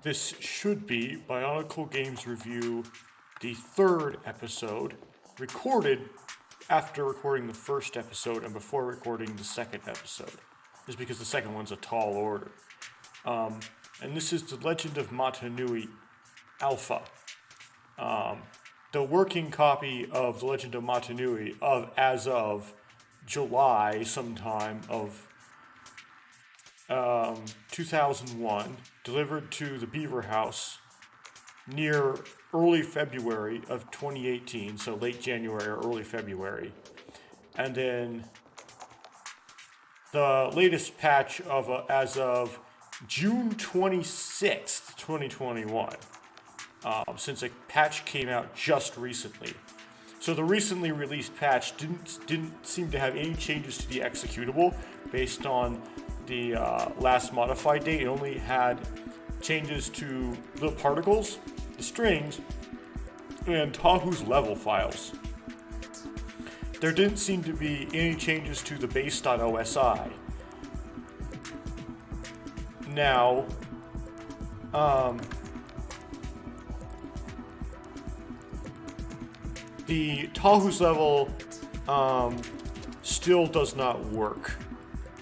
This should be Bionicle Games Review, the third episode, recorded after recording the first episode and before recording the second episode, just because the second one's a tall order. And this is The Legend of Mata Nui Alpha. The working copy of The Legend of Mata Nui as of July sometime of 2001, delivered to the Beaver House near early February of 2018, so late January or early February. And then the latest patch as of June 26th, 2021, since a patch came out just recently. So the recently released patch didn't seem to have any changes to the executable based on the last modified date. It only had changes to the particles, the strings, and Tahu's level files. There didn't seem to be any changes to the base.osi. Now, the Tahu's level still does not work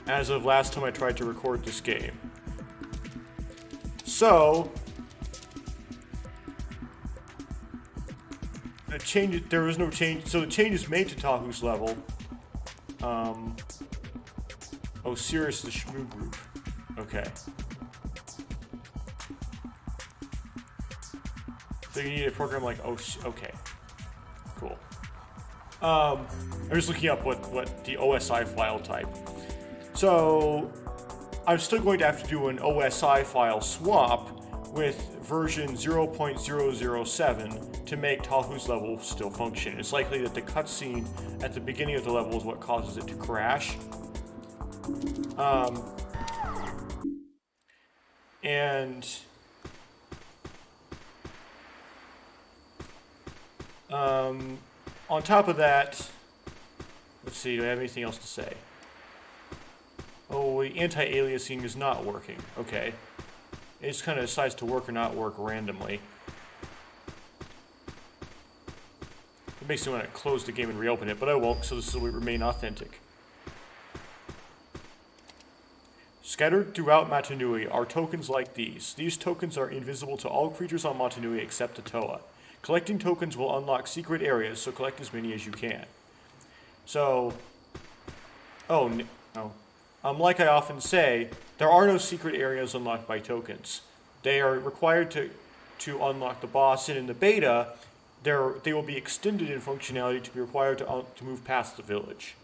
as of last time I tried to record this game. So, there was no change. So the changes made to Tahu's level. Sirius the Shmoo group. Okay. So you need a program like okay. Cool. I'm just looking up what the OSI file type. So I'm still going to have to do an OSI file swap with version 0.007 to make Tahu's level still function. It's likely that the cutscene at the beginning of the level is what causes it to crash. On top of that, let's see, do I have anything else to say? Oh, the anti-aliasing is not working. Okay. It just kind of decides to work or not work randomly. It makes me want to close the game and reopen it, but I won't, so this will remain authentic. Scattered throughout Mata Nui are tokens like these. These tokens are invisible to all creatures on Mata Nui except the Toa. Collecting tokens will unlock secret areas, so collect as many as you can. So, like I often say, there are no secret areas unlocked by tokens. They are required to unlock the boss, and in the beta, they will be extended in functionality to be required to move past the village.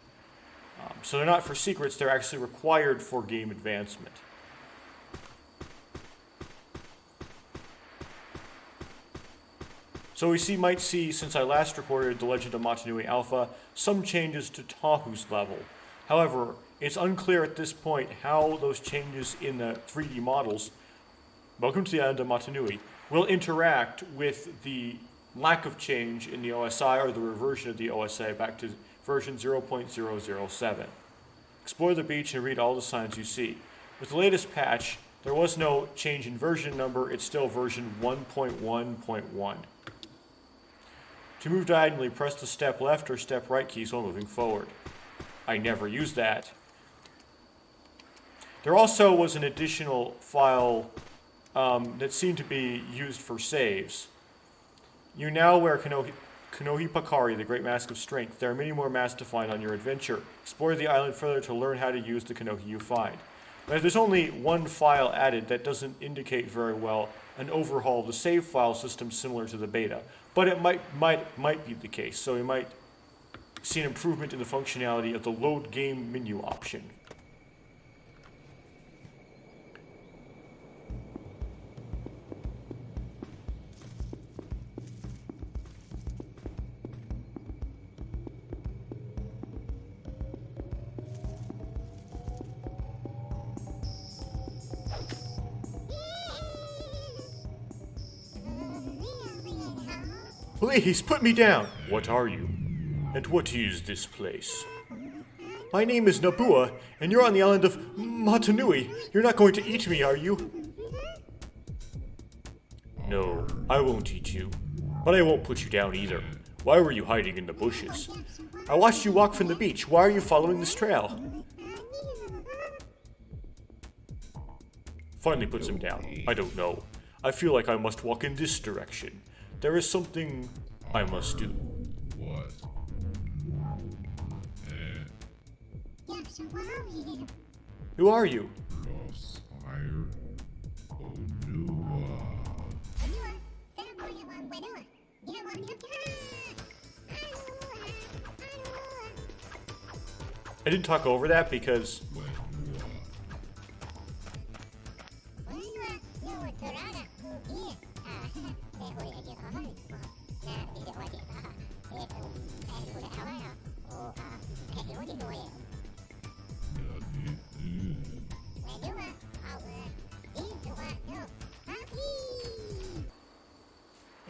So they're not for secrets, they're actually required for game advancement. So might see, since I last recorded The Legend of Mata Nui Alpha, some changes to Tahu's level. However, it's unclear at this point how those changes in the 3D models, welcome to the island of Mata Nui, will interact with the lack of change in the OSI or the reversion of the OSI back to version 0.007. Explore the beach and read all the signs you see. With the latest patch, there was no change in version number, it's still version 1.1.1. To move diagonally, press the step left or step right keys while moving forward. I never used that. There also was an additional file that seemed to be used for saves. You now wear Kanohi Pakari, the Great Mask of Strength. There are many more masks to find on your adventure. Explore the island further to learn how to use the Kanohi you find. But if there's only one file added, that doesn't indicate very well an overhaul of the save file system similar to the beta. But it might be the case, so we might see an improvement in the functionality of the load game menu option. Please, put me down. What are you? And what is this place? My name is Nabua, and you're on the island of Mata Nui. You're not going to eat me, are you? No, I won't eat you. But I won't put you down either. Why were you hiding in the bushes? I watched you walk from the beach. Why are you following this trail? Finally puts him down. I don't know. I feel like I must walk in this direction. There is something I must do. What? Who are you? Saphire. Onua. I didn't talk over that because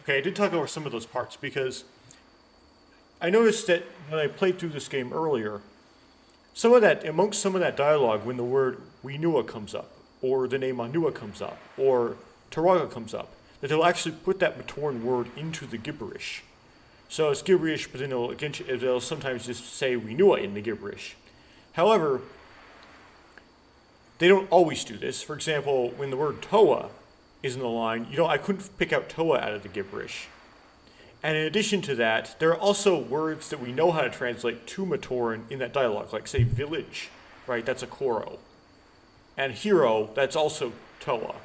okay, I did talk over some of those parts because I noticed that when I played through this game earlier, amongst some of that dialogue, when the word Whenua comes up, or the name Onua comes up, or Taraga comes up, that they'll actually put that Matoran word into the gibberish. So it's gibberish, but then they'll sometimes just say Whenua in the gibberish. However, they don't always do this. For example, when the word Toa is in the line, I couldn't pick out Toa out of the gibberish. And in addition to that, there are also words that we know how to translate to Matoran in that dialogue, like say village, right? That's a Koro. And hero, that's also Toa.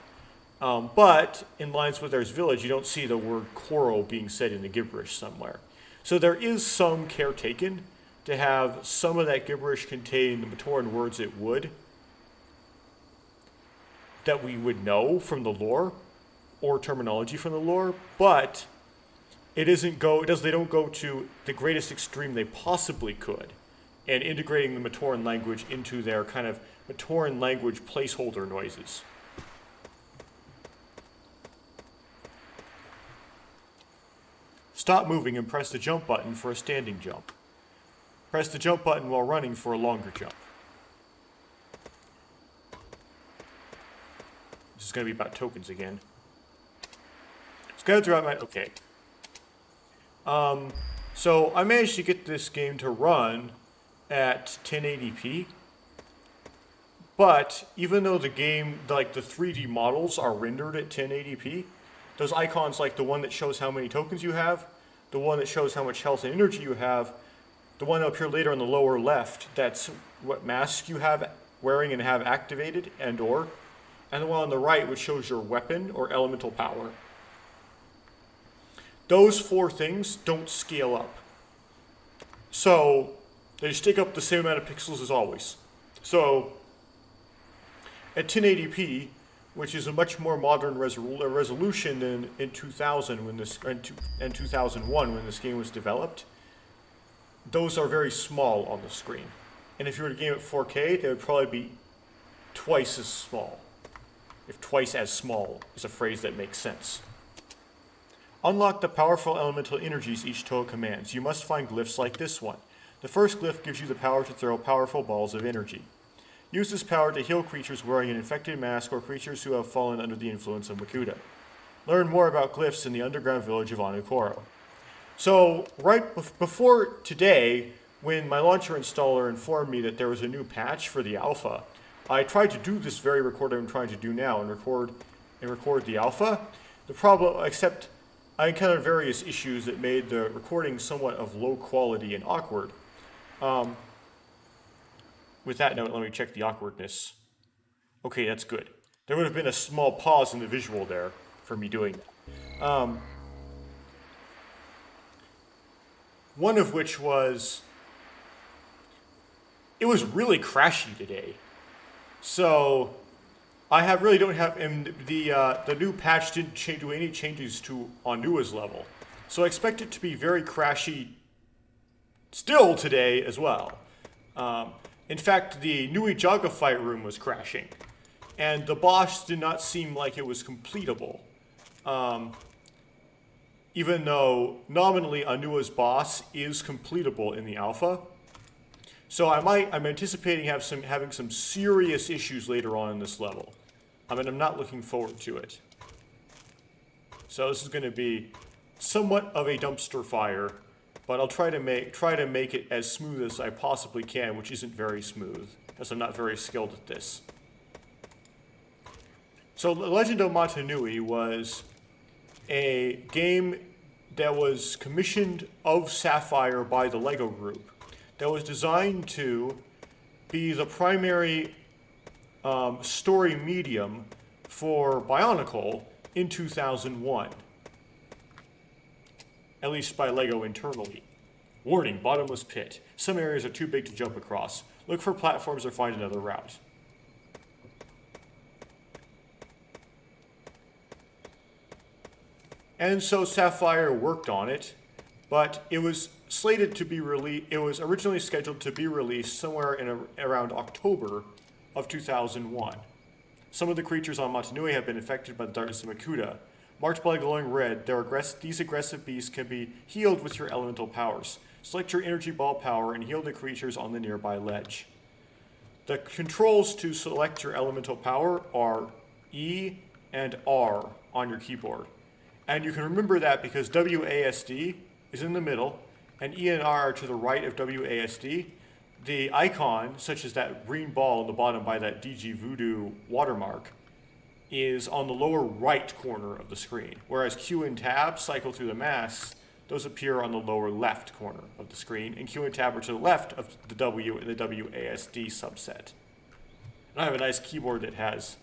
But in lines where there's village, you don't see the word Koro being said in the gibberish somewhere. So there is some care taken to have some of that gibberish contain the Matoran words it would, that we would know from the lore, or terminology from the lore, but they don't go to the greatest extreme they possibly could in integrating the Matoran language into their kind of Matoran language placeholder noises. Stop moving and press the jump button for a standing jump. Press the jump button while running for a longer jump. This is going to be about tokens again. It's going throughout my... Okay. So I managed to get this game to run at 1080p. But even though the game, like the 3D models are rendered at 1080p, those icons like the one that shows how many tokens you have, the one that shows how much health and energy you have, the one up here later on the lower left, that's what mask you have wearing and have activated and the one on the right which shows your weapon or elemental power. Those four things don't scale up. So they stick up the same amount of pixels as always. So at 1080p, which is a much more modern resolution than in 2000 and 2001 when this game was developed, those are very small on the screen. And if you were to game at 4K, they would probably be twice as small. If twice as small is a phrase that makes sense. Unlock the powerful elemental energies each Toa commands. You must find glyphs like this one. The first glyph gives you the power to throw powerful balls of energy. Use this power to heal creatures wearing an infected mask or creatures who have fallen under the influence of Makuta. Learn more about glyphs in the underground village of Onukoro. So, right before today, when my launcher installer informed me that there was a new patch for the alpha, I tried to do this very record I'm trying to do now and record the alpha. The problem, except I encountered various issues that made the recording somewhat of low quality and awkward. With that note, let me check the awkwardness. Okay, that's good. There would have been a small pause in the visual there for me doing that. One of which was, it was really crashy today. So I really don't have, and the new patch didn't do any changes to Onua's level. So I expect it to be very crashy still today as well. In fact, the Nui Jaga fight room was crashing, and the boss did not seem like it was completable. Even though nominally Onua's boss is completable in the alpha. So I'm anticipating having some serious issues later on in this level. I mean, I'm not looking forward to it. So this is going to be somewhat of a dumpster fire, but I'll try to make it as smooth as I possibly can, which isn't very smooth, as I'm not very skilled at this. So The Legend of Motunui was a game that was commissioned of Saphire by the LEGO Group that was designed to be the primary story medium for BIONICLE in 2001. At least by LEGO internally. Warning, bottomless pit. Some areas are too big to jump across. Look for platforms or find another route. And so Saphire worked on it, but it was slated to be released. It was originally scheduled to be released somewhere in around October of 2001. Some of the creatures on Motunui have been affected by the darkness of Makuta. Marked by glowing red, these aggressive beasts can be healed with your elemental powers. Select your energy ball power and heal the creatures on the nearby ledge. The controls to select your elemental power are E and R on your keyboard. And you can remember that because WASD is in the middle, and E and R are to the right of WASD. The icon, such as that green ball on the bottom by that DG Voodoo watermark, is on the lower right corner of the screen, whereas Q and Tab cycle through the masks. Those appear on the lower left corner of the screen, and Q and Tab are to the left of the W and the WASD subset. And I have a nice keyboard that has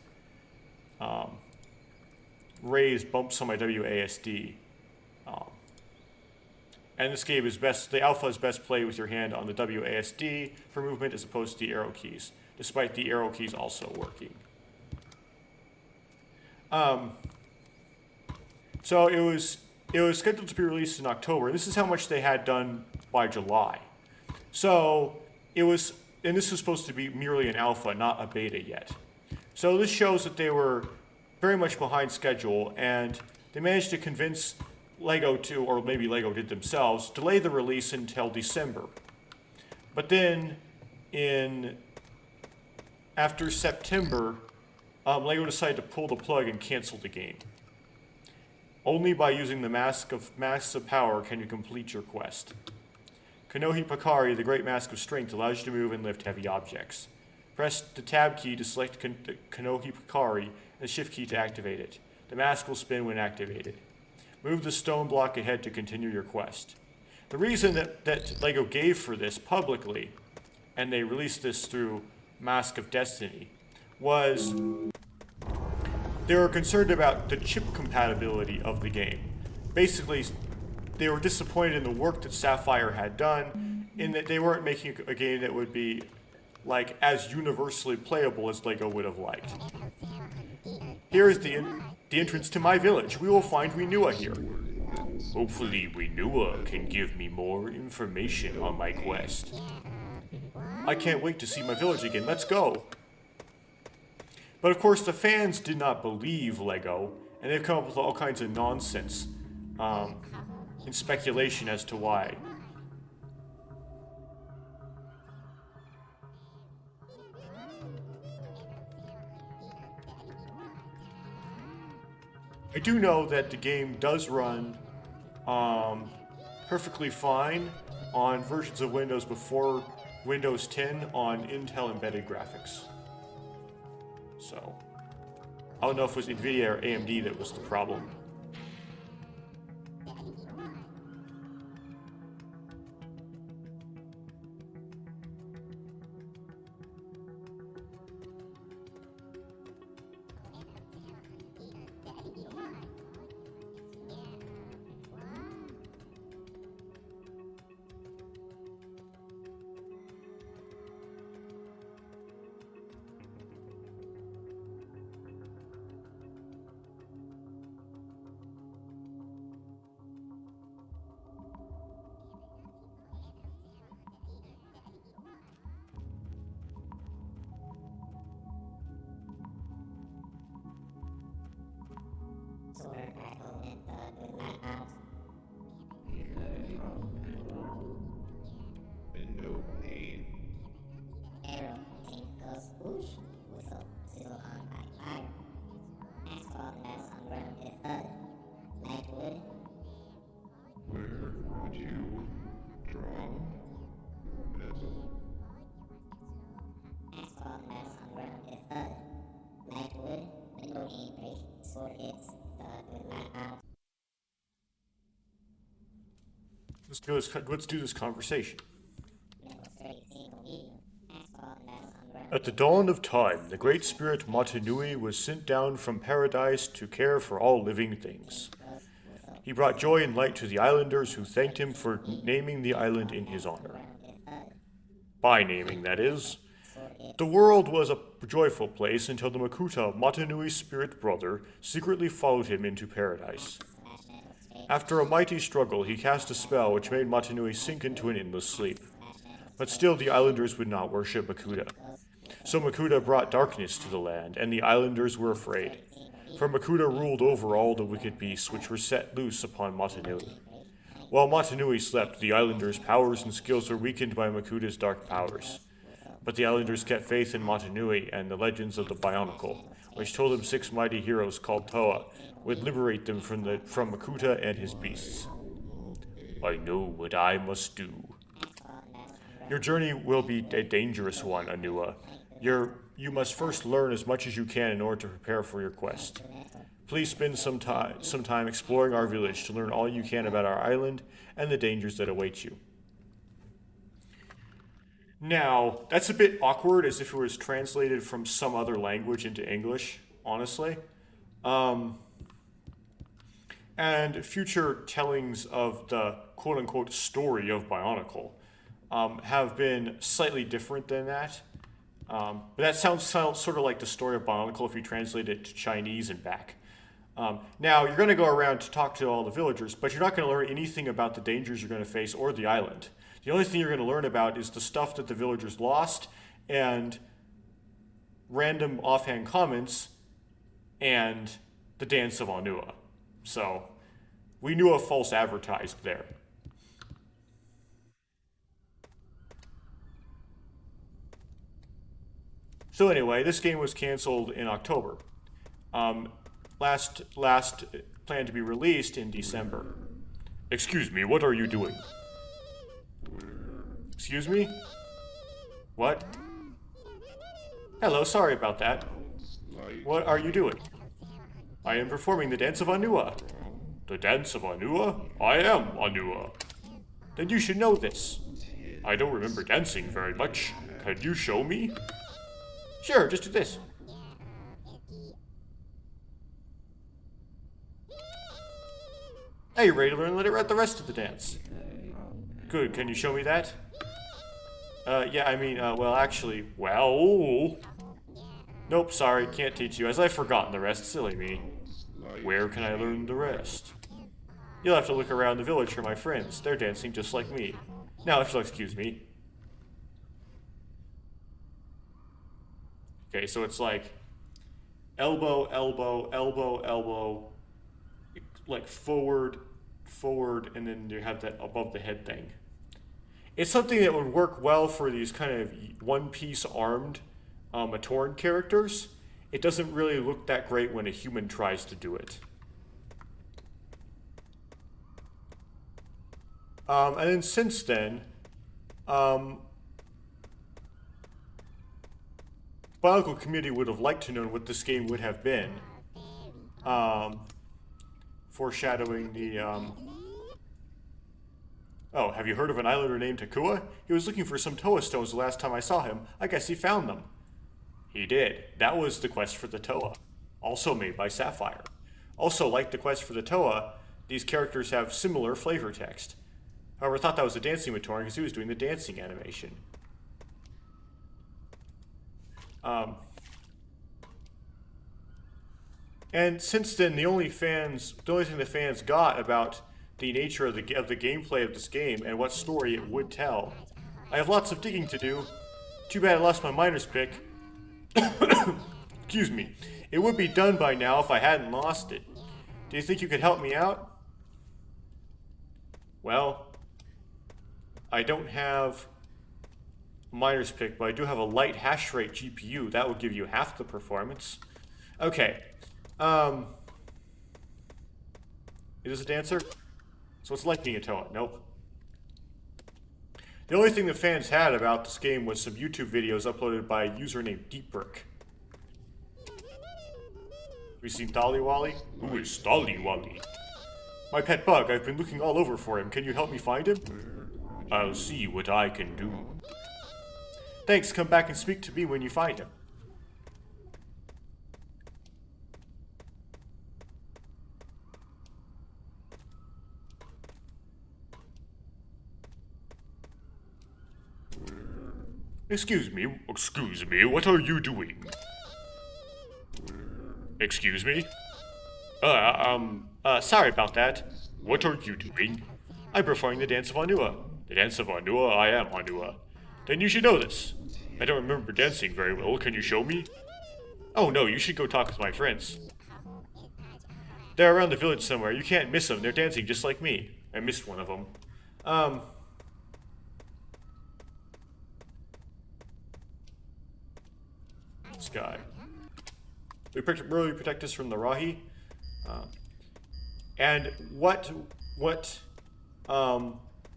raised bumps on my WASD. And this game is best, the alpha is best played with your hand on the WASD for movement as opposed to the arrow keys, despite the arrow keys also working. So it was scheduled to be released in October. This is how much they had done by July. So it was, and this was supposed to be merely an alpha, not a beta yet. So this shows that they were very much behind schedule, and they managed to convince LEGO to, or maybe LEGO did themselves, delay the release until December. But then, after September, LEGO decided to pull the plug and cancel the game. Only by using the Masks of Power can you complete your quest. Kanohi Pakari, the Great Mask of Strength, allows you to move and lift heavy objects. Press the Tab key to select Kanohi Pakari and the Shift key to activate it. The mask will spin when activated. Move the stone block ahead to continue your quest. The reason that LEGO gave for this publicly, and they released this through Mask of Destiny, was they were concerned about the chip compatibility of the game. Basically, they were disappointed in the work that Saphire had done, in that they weren't making a game that would be like as universally playable as LEGO would have liked. Here is the entrance to my village. We will find Onua here. Hopefully Onua can give me more information on my quest. I can't wait to see my village again. Let's go. But of course the fans did not believe LEGO, and they've come up with all kinds of nonsense and speculation as to why. I do know that the game does run perfectly fine on versions of Windows before Windows 10 on Intel embedded graphics. So, I don't know if it was NVIDIA or AMD that was the problem. In no pain. Arrow goes whoosh, whistle, sizzle on by fire. Asphalt mess on ground is thud. Lightwood. Where would you draw this? Asphalt mess on ground with thud. Lightwood. Window game break. Sword hits. Thud with light out. Let's do this conversation. Level 30 single medium. Asphalt mess on ground. At the dawn of time, the great spirit Motunui was sent down from paradise to care for all living things. He brought joy and light to the islanders who thanked him for naming the island in his honor. By naming, that is. The world was a joyful place until the Makuta, Motunui's spirit brother, secretly followed him into paradise. After a mighty struggle, he cast a spell which made Motunui sink into an endless sleep. But still the islanders would not worship Makuta. So Makuta brought darkness to the land, and the islanders were afraid. For Makuta ruled over all the wicked beasts which were set loose upon Motunui. While Motunui slept, the islanders' powers and skills were weakened by Makuta's dark powers. But the islanders kept faith in Motunui and the legends of the Bionicle, which told them 6 mighty heroes called Toa would liberate them from Makuta and his beasts. I know what I must do. Your journey will be a dangerous one, Onua. You must first learn as much as you can in order to prepare for your quest. Please spend some time exploring our village to learn all you can about our island and the dangers that await you. Now, that's a bit awkward, as if it was translated from some other language into English, honestly. And future tellings of the quote-unquote story of Bionicle have been slightly different than that. But that sounds sort of like the story of Bionicle if you translate it to Chinese and back. Now, you're going to go around to talk to all the villagers, but you're not going to learn anything about the dangers you're going to face or the island. The only thing you're going to learn about is the stuff that the villagers lost and random offhand comments and the dance of Onua. So, we knew a false advertised there. So anyway, this game was canceled in October. Last planned to be released in December. Excuse me, what are you doing? Excuse me? What? Hello, sorry about that. What are you doing? I am performing the dance of Onua. The dance of Onua? I am Onua. Then you should know this. I don't remember dancing very much. Can you show me? Sure, just do this. Now you're ready to learn the rest of the dance. Good, can you show me that? Well... Nope, sorry, can't teach you, as I've forgotten the rest, silly me. Where can I learn the rest? You'll have to look around the village for my friends. They're dancing just like me. Now, if you'll excuse me. Okay, so it's like elbow, elbow, elbow, elbow, like forward, forward, and then you have that above the head thing. It's something that would work well for these kind of one-piece armed Matoran characters. It doesn't really look that great when a human tries to do it. And then since then, Bionicle community would have liked to know what this game would have been. Foreshadowing the, Oh, have you heard of an islander named Takua? He was looking for some Toa stones the last time I saw him. I guess he found them. He did. That was the quest for the Toa, also made by Saphire. Also, like the quest for the Toa, these characters have similar flavor text. However, I thought that was a dancing Matoran because he was doing the dancing animation. And since then, the only thing the fans got about the nature of the gameplay of this game and what story it would tell. I have lots of digging to do. Too bad I lost my miner's pick. Excuse me. It would be done by now if I hadn't lost it. Do you think you could help me out? Well, I don't have a miner's pick, but I do have a light hash rate GPU. That would give you half the performance. Okay. It is a dancer? So it's like being a Toa. Nope. The only thing the fans had about this game was some YouTube videos uploaded by a user named Deepbrick. Have you seen Dolly Wally? Who is Dolly Wally? My pet bug. I've been looking all over for him. Can you help me find him? I'll see what I can do. Thanks. Come back and speak to me when you find him. Excuse me, what are you doing? Excuse me? Sorry about that. What are you doing? I'm performing the dance of Onua. The dance of Onua? I am Onua. Then you should know this. I don't remember dancing very well. Can you show me? Oh no, you should go talk with my friends. They're around the village somewhere. You can't miss them. They're dancing just like me. I missed one of them. This guy. We really protect us from the Rahi. And what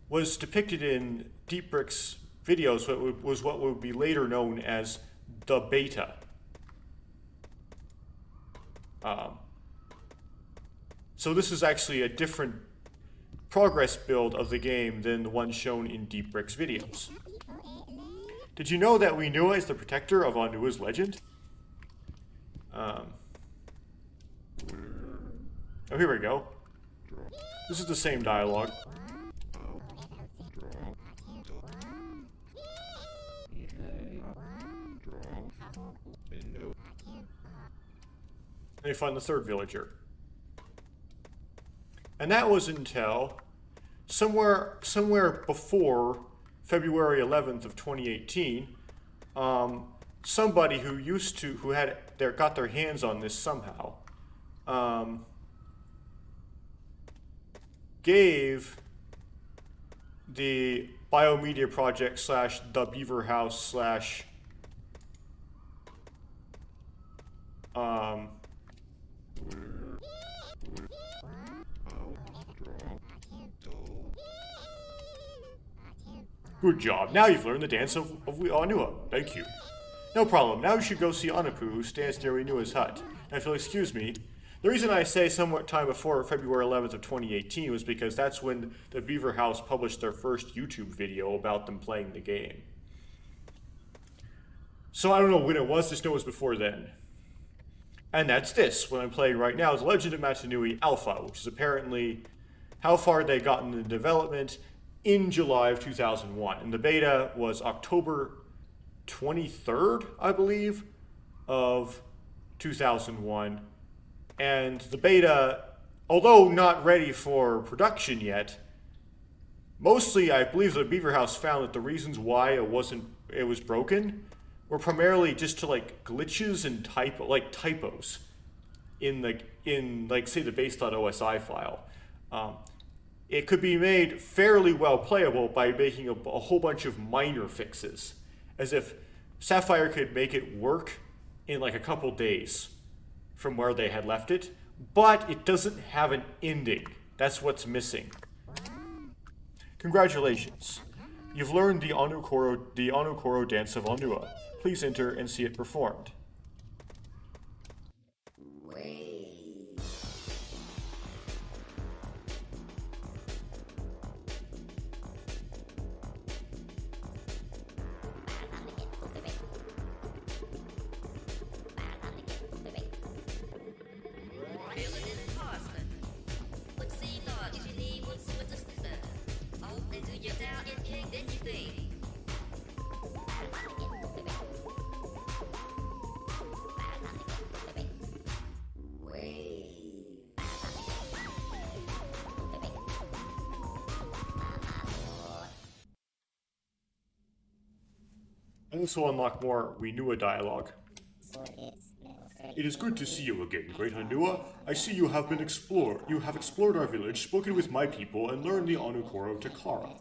was depicted in Deepbrick's videos was what would be later known as the beta. So this is actually a different progress build of the game than the one shown in Deepbrick's videos. Did you know that Onua is the protector of Onua's legend? Oh, here we go. This is the same dialogue. They find the third villager. And that was until somewhere before February 11th of 2018, somebody who got their hands on this somehow, gave the Biomedia Project / the Beaver House / Good job. Now you've learned the dance of Onua. Thank you. No problem. Now you should go see Anapu, who stands near Onua's hut. Now, if you'll excuse me, the reason I say somewhat time before February 11th of 2018 was because that's when the Beaver House published their first YouTube video about them playing the game. So I don't know when it was, just know it was before then. And that's this. What I'm playing right now is Legend of Matanui Alpha, which is apparently how far they got in the development in July of 2001. And the beta was October 23rd, I believe, of 2001. And the beta, although not ready for production yet, mostly I believe the Beaver House found that the reasons why it was broken were primarily just to like glitches and typos in say the base.osi file. It could be made fairly well playable by making a whole bunch of minor fixes, as if Saphire could make it work in like a couple days from where they had left it, but it doesn't have an ending. That's what's missing. Congratulations. You've learned the Onukoro dance of Onua. Please enter and see it performed. And this will unlock more Onua dialogue. It is good to see you again, great Onua. I see you have explored our village, spoken with my people, and learned the Onukoro Takara.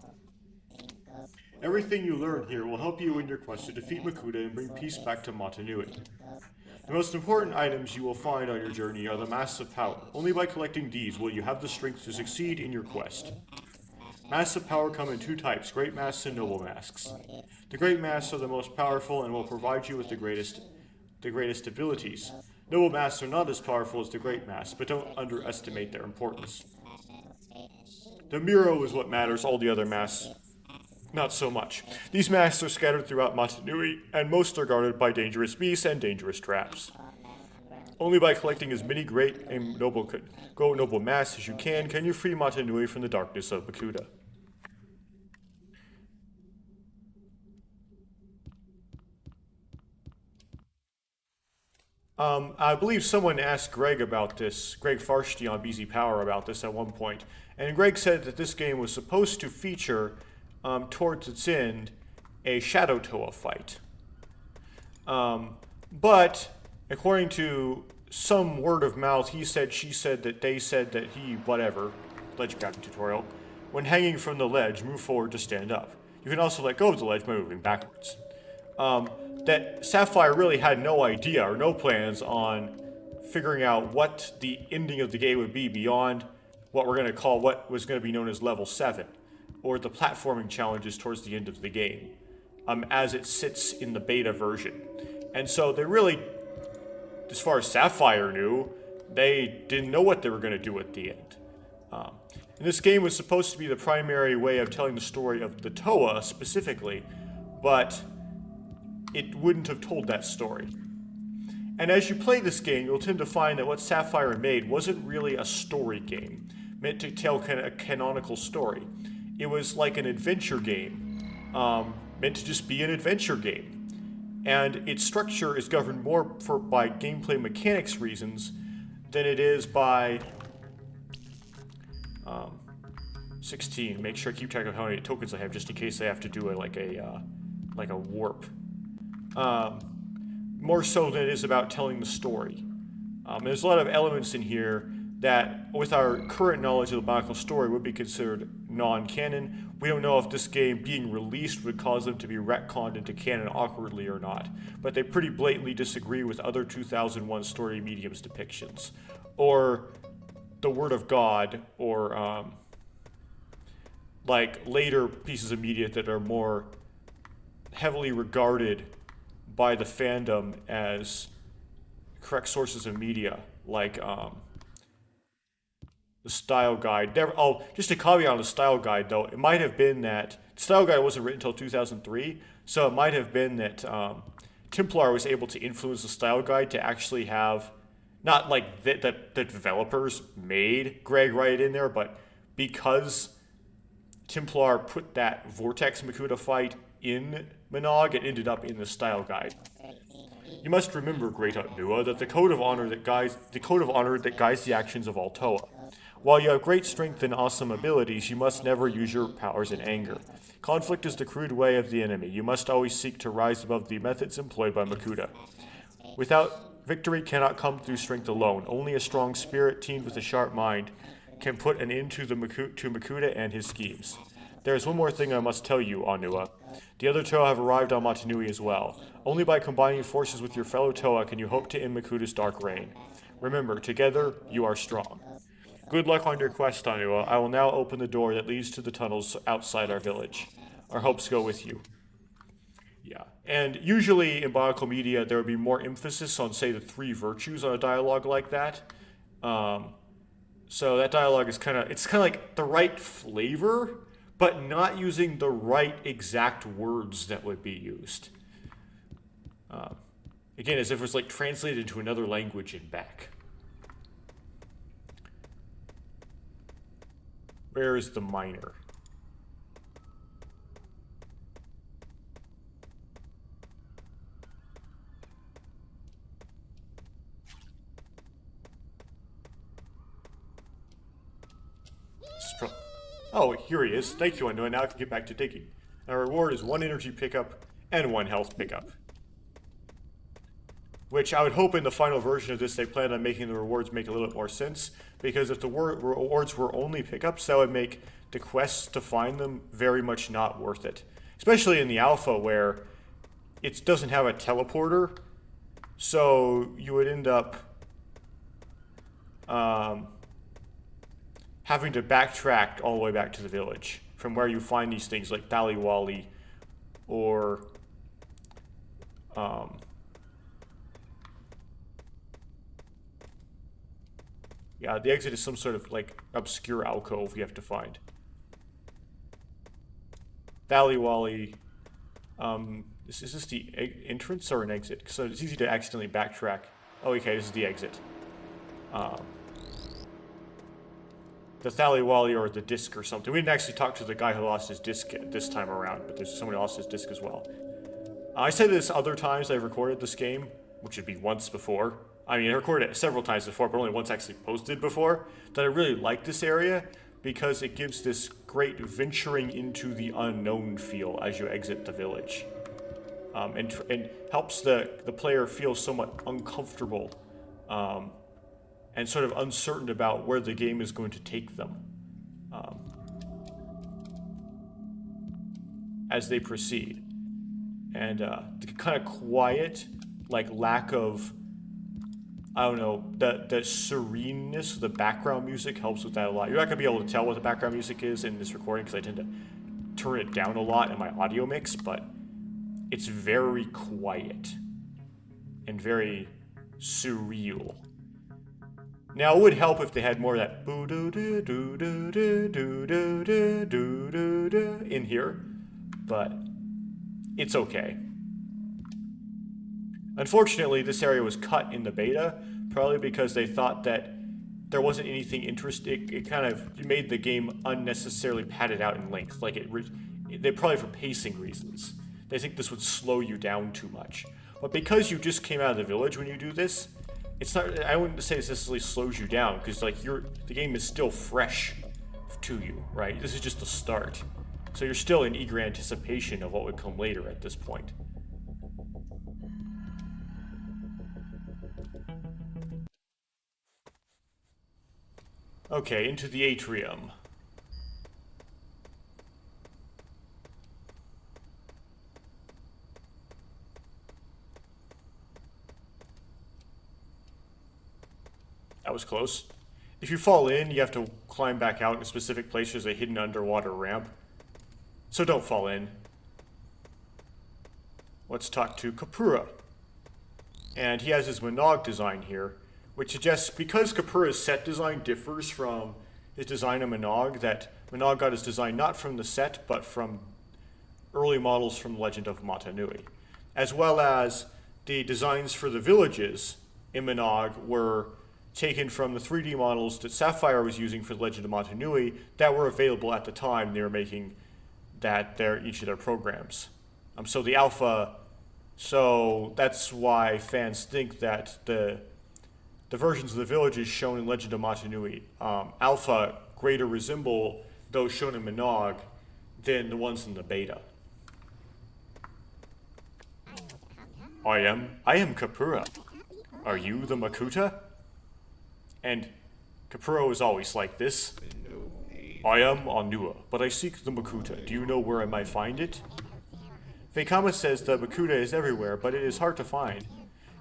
Everything you learn here will help you in your quest to defeat Makuta and bring peace back to Matanui. The most important items you will find on your journey are the Masks of Power. Only by collecting these will you have the strength to succeed in your quest. Masks of Power come in two types, Great Masks and Noble Masks. The Great Masks are the most powerful and will provide you with the greatest abilities. Noble Masks are not as powerful as the Great Masks, but don't underestimate their importance. The Miro is what matters, all the other masks not so much. These masks are scattered throughout Motunui, and most are guarded by dangerous beasts and dangerous traps. Only by collecting as many great and noble masks as you can you free Motunui from the darkness of Makuta. I believe someone asked Greg about this, Greg Farshti on BZ Power about this at one point, and Greg said that this game was supposed to feature, towards its end, a Shadow Toa fight. But, according to some word of mouth, he said, she said, that they said that he, whatever, ledge grabbing tutorial, when hanging from the ledge, move forward to stand up. You can also let go of the ledge by moving backwards. That Saphire really had no idea or no plans on figuring out what the ending of the game would be beyond what we're going to call what was going to be known as level 7, or the platforming challenges towards the end of the game, as it sits in the beta version. And so they really, as far as Saphire knew, they didn't know what they were going to do at the end. And this game was supposed to be the primary way of telling the story of the Toa specifically, but it wouldn't have told that story. And as you play this game, you'll tend to find that what Saphire made wasn't really a story game, meant to tell a canonical story. It was like an adventure game, meant to just be an adventure game. And its structure is governed more by gameplay mechanics reasons than it is by 16. Make sure I keep track of how many tokens I have, just in case I have to do like a warp. More so than it is about telling the story. There's a lot of elements in here that, with our current knowledge of the BIONICLE story, would be considered non-canon. We don't know if this game being released would cause them to be retconned into canon awkwardly or not, but they pretty blatantly disagree with other 2001 story mediums depictions, or the Word of God, or like later pieces of media that are more heavily regarded by the fandom as correct sources of media, like the Style Guide. Just a caveat on the Style Guide, though, it might have been that the Style Guide wasn't written until 2003, so it might have been that Templar was able to influence the Style Guide to actually have, not like that the developers made Greg write in there, but because Templar put that Vortex Makuta fight in Monog, it ended up in the Style Guide. You must remember, Great Onua, that the code of honor that guides the actions of all Toa. While you have great strength and awesome abilities, you must never use your powers in anger. Conflict is the crude way of the enemy. You must always seek to rise above the methods employed by Makuta. Victory cannot come through strength alone. Only a strong spirit teamed with a sharp mind can put an end to Makuta and his schemes. There is one more thing I must tell you, Onua. The other Toa have arrived on Motunui as well. Only by combining forces with your fellow Toa can you hope to end Makuta's dark reign. Remember, together, you are strong. Good luck on your quest, Onua. I will now open the door that leads to the tunnels outside our village. Our hopes go with you. Yeah. And usually in BIONICLE media, there would be more emphasis on, say, the 3 virtues on a dialogue like that. So that dialogue is kind of like the right flavor, but not using the right exact words that would be used. Again, as if it was like translated into another language and back. Where is the miner? Oh, here he is. Thank you, Onua. Now I can get back to digging. Our reward is 1 energy pickup and 1 health pickup. Which I would hope in the final version of this they plan on making the rewards make a little bit more sense, because if the rewards were only pickups, that would make the quests to find them very much not worth it. Especially in the alpha, where it doesn't have a teleporter, So you would end up having to backtrack all the way back to the village from where you find these things like Daliwali or yeah, the exit is some sort of like obscure alcove you have to find. Daliwali, is this the entrance or an exit? So it's easy to accidentally backtrack. Oh, okay, this is the exit. The Thaliwali or the disc or something. We didn't actually talk to the guy who lost his disc this time around, but there's someone who lost his disc as well. I said this other times I've recorded this game, which would be once before. I mean, I recorded it several times before, but only once actually posted before, that I really like this area because it gives this great venturing into the unknown feel as you exit the village. And helps the player feel somewhat uncomfortable and sort of uncertain about where the game is going to take them as they proceed. And the kind of quiet, like lack of, I don't know, the sereneness of the background music helps with that a lot. You're not going to be able to tell what the background music is in this recording because I tend to turn it down a lot in my audio mix, but it's very quiet and very surreal. Now, it would help if they had more of that boo doo doo doo doo doo doo doo doo doo doo in here, but it's okay. Unfortunately, this area was cut in the beta, probably because they thought that there wasn't anything interesting. It kind of made the game unnecessarily padded out in length. Like they probably for pacing reasons. They think this would slow you down too much. But because you just came out of the village when you do this, it's not. I wouldn't say this necessarily slows you down because like the game is still fresh to you, right? This is just the start, so you're still in eager anticipation of what would come later at this point. Okay, into the atrium. That was close. If you fall in, you have to climb back out in a specific place. There's a hidden underwater ramp. So don't fall in. Let's talk to Kapura. And he has his Minogue design here, which suggests because Kapura's set design differs from his design of Minogue, that Minogue got his design not from the set, but from early models from Legend of Matanui. As well as the designs for the villages in Minogue were taken from the 3D models that Saphire was using for the Legend of Matanui that were available at the time they were making each of their programs. So the alpha, so that's why fans think that the versions of the villages shown in Legend of Matanui alpha greater resemble those shown in Minogue than the ones in the beta. I am Kapura. Are you the Makuta? And Kapura is always like this. I am Onua, but I seek the Makuta. Do you know where I might find it? Veikama says the Makuta is everywhere, but it is hard to find.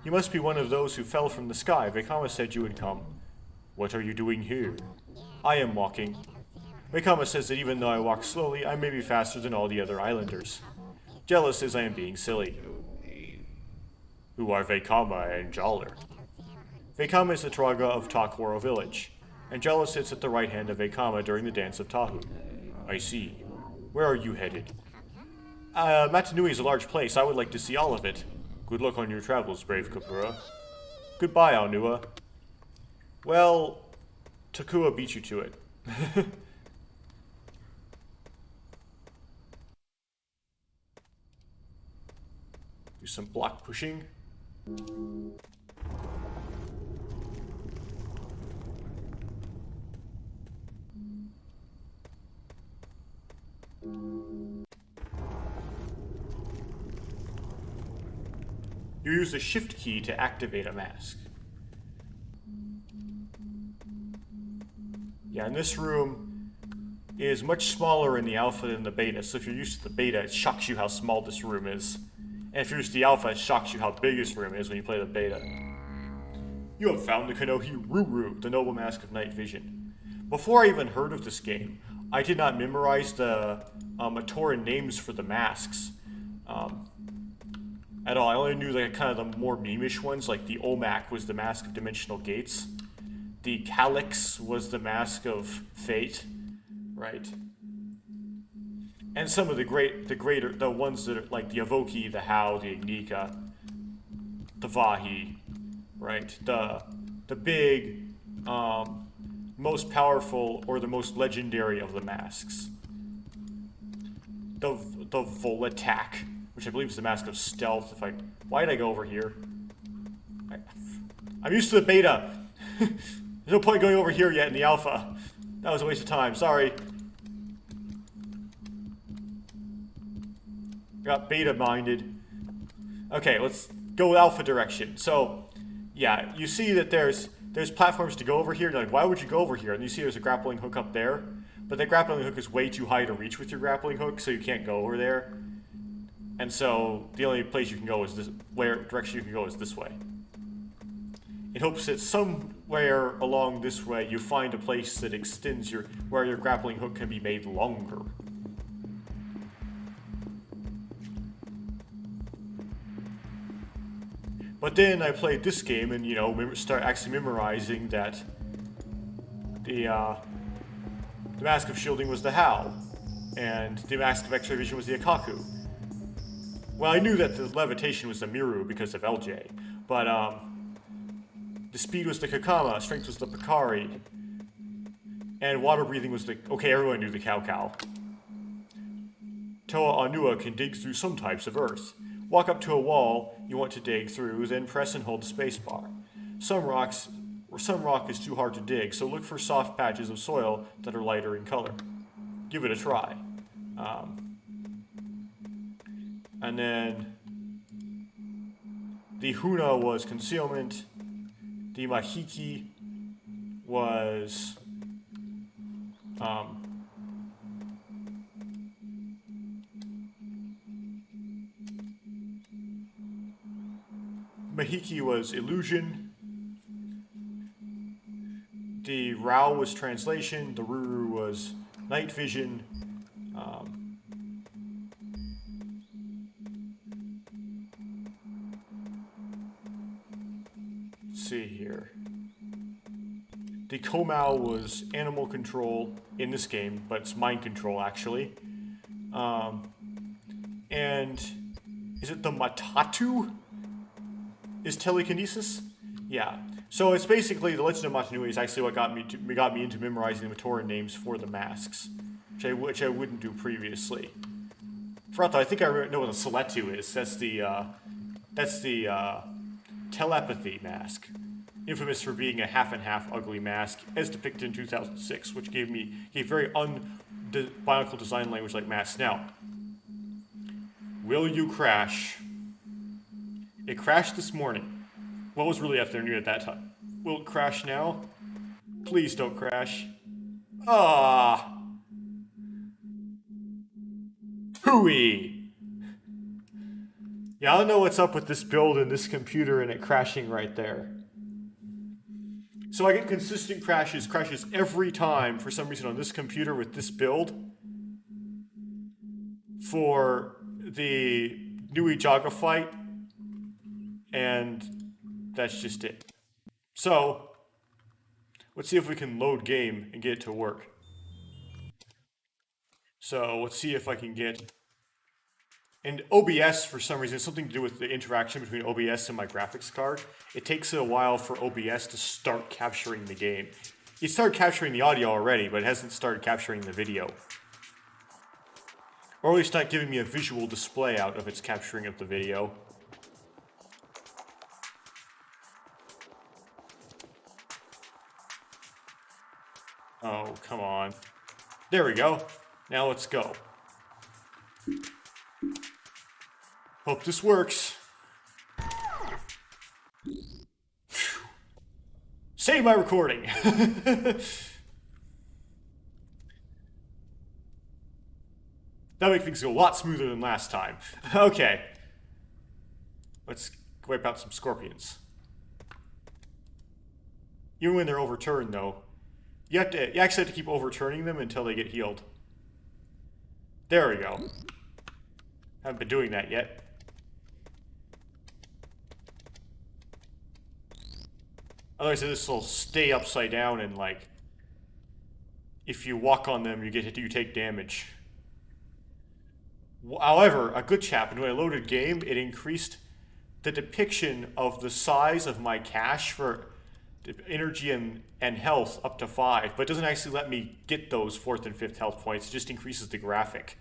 You must be one of those who fell from the sky. Veikama said you would come. What are you doing here? I am walking. Veikama says that even though I walk slowly, I may be faster than all the other islanders. Jealous says I am being silly. Who are Veikama and Jaller? Veikama is the Traga of Takoro village, and Jella sits at the right hand of Veikama during the dance of Tahu. I see. Where are you headed? Matanui is a large place. I would like to see all of it. Good luck on your travels, brave Kapura. Goodbye, Onua. Well, Takua beat you to it. Do some block pushing. You use the shift key to activate a mask. Yeah, and this room is much smaller in the alpha than the beta, so if you're used to the beta, it shocks you how small this room is. And if you use the alpha, it shocks you how big his room is when you play the beta. You have found the Kanohi Ruru, the noble mask of night vision. Before I even heard of this game, I did not memorize the Matoran names for the masks at all. I only knew like kind of the more meme-ish ones, like the Olmec was the mask of dimensional gates. The Calyx was the mask of fate, right? And some of the ones that are like the Avoki, the Hau, the Ignika, the Vahi, right? The big, most powerful or the most legendary of the masks. The Volatak, which I believe is the mask of stealth. Why did I go over here? I'm used to the beta. There's no point going over here yet in the alpha. That was a waste of time. Sorry. Got beta minded. Okay, let's go alpha direction. So, yeah, you see that there's platforms to go over here. You're like, why would you go over here? And you see there's a grappling hook up there, but that grappling hook is way too high to reach with your grappling hook, so you can't go over there. And so the only place you can go is direction you can go is this way. It hopes that somewhere along this way you find a place that extends where your grappling hook can be made longer. But then I played this game and, start actually memorizing that the Mask of Shielding was the Hau, and the Mask of X-Ray Vision was the Akaku. Well, I knew that the Levitation was the Miru because of LJ, but the Speed was the Kakama, Strength was the Pakari, and Water Breathing was the... Okay, everyone knew the Cow. Toa Onua can dig through some types of earth. Walk up to a wall you want to dig through, then press and hold the spacebar. Some rock is too hard to dig, so look for soft patches of soil that are lighter in color. Give it a try. And then the Huna was concealment. The Mahiki was illusion. The Rao was translation. The Ruru was night vision. Let's see here. The Komau was animal control in this game, but it's mind control actually. And is it the Matatu? Is telekinesis? Yeah. So it's basically the Legend of Matanui is actually what got me into memorizing the Matoran names for the masks, which I wouldn't do previously. For that, I think I know what a Seletu is. That's the telepathy mask, infamous for being a half and half ugly mask, as depicted in 2006, which gave very BIONICLE design language like masks. Now, will you crash? It crashed this morning. What was really afternoon at that time? Will it crash now? Please don't crash. Ah. Hooey. Yeah, I don't know what's up with this build and this computer and it crashing right there. So I get consistent crashes every time for some reason on this computer with this build. For the Nui Jaga fight. And that's just it. So, let's see if we can load game and get it to work. So, let's see if I can get... And OBS, for some reason, something to do with the interaction between OBS and my graphics card. It takes a while for OBS to start capturing the game. It started capturing the audio already, but it hasn't started capturing the video. Or at least not giving me a visual display out of its capturing of the video. Oh, come on. There we go. Now let's go. Hope this works. Phew. Save my recording. That makes things go a lot smoother than last time. Okay. Let's wipe out some scorpions. Even when they're overturned, though, you actually have to keep overturning them until they get healed. There we go. Haven't been doing that yet. Otherwise, this will stay upside down, and like, if you walk on them, you take damage. However, a glitch happened when I loaded game. It increased the depiction of the size of my cache for energy and health up to 5, but it doesn't actually let me get those 4th and 5th health points. It just increases the graphic.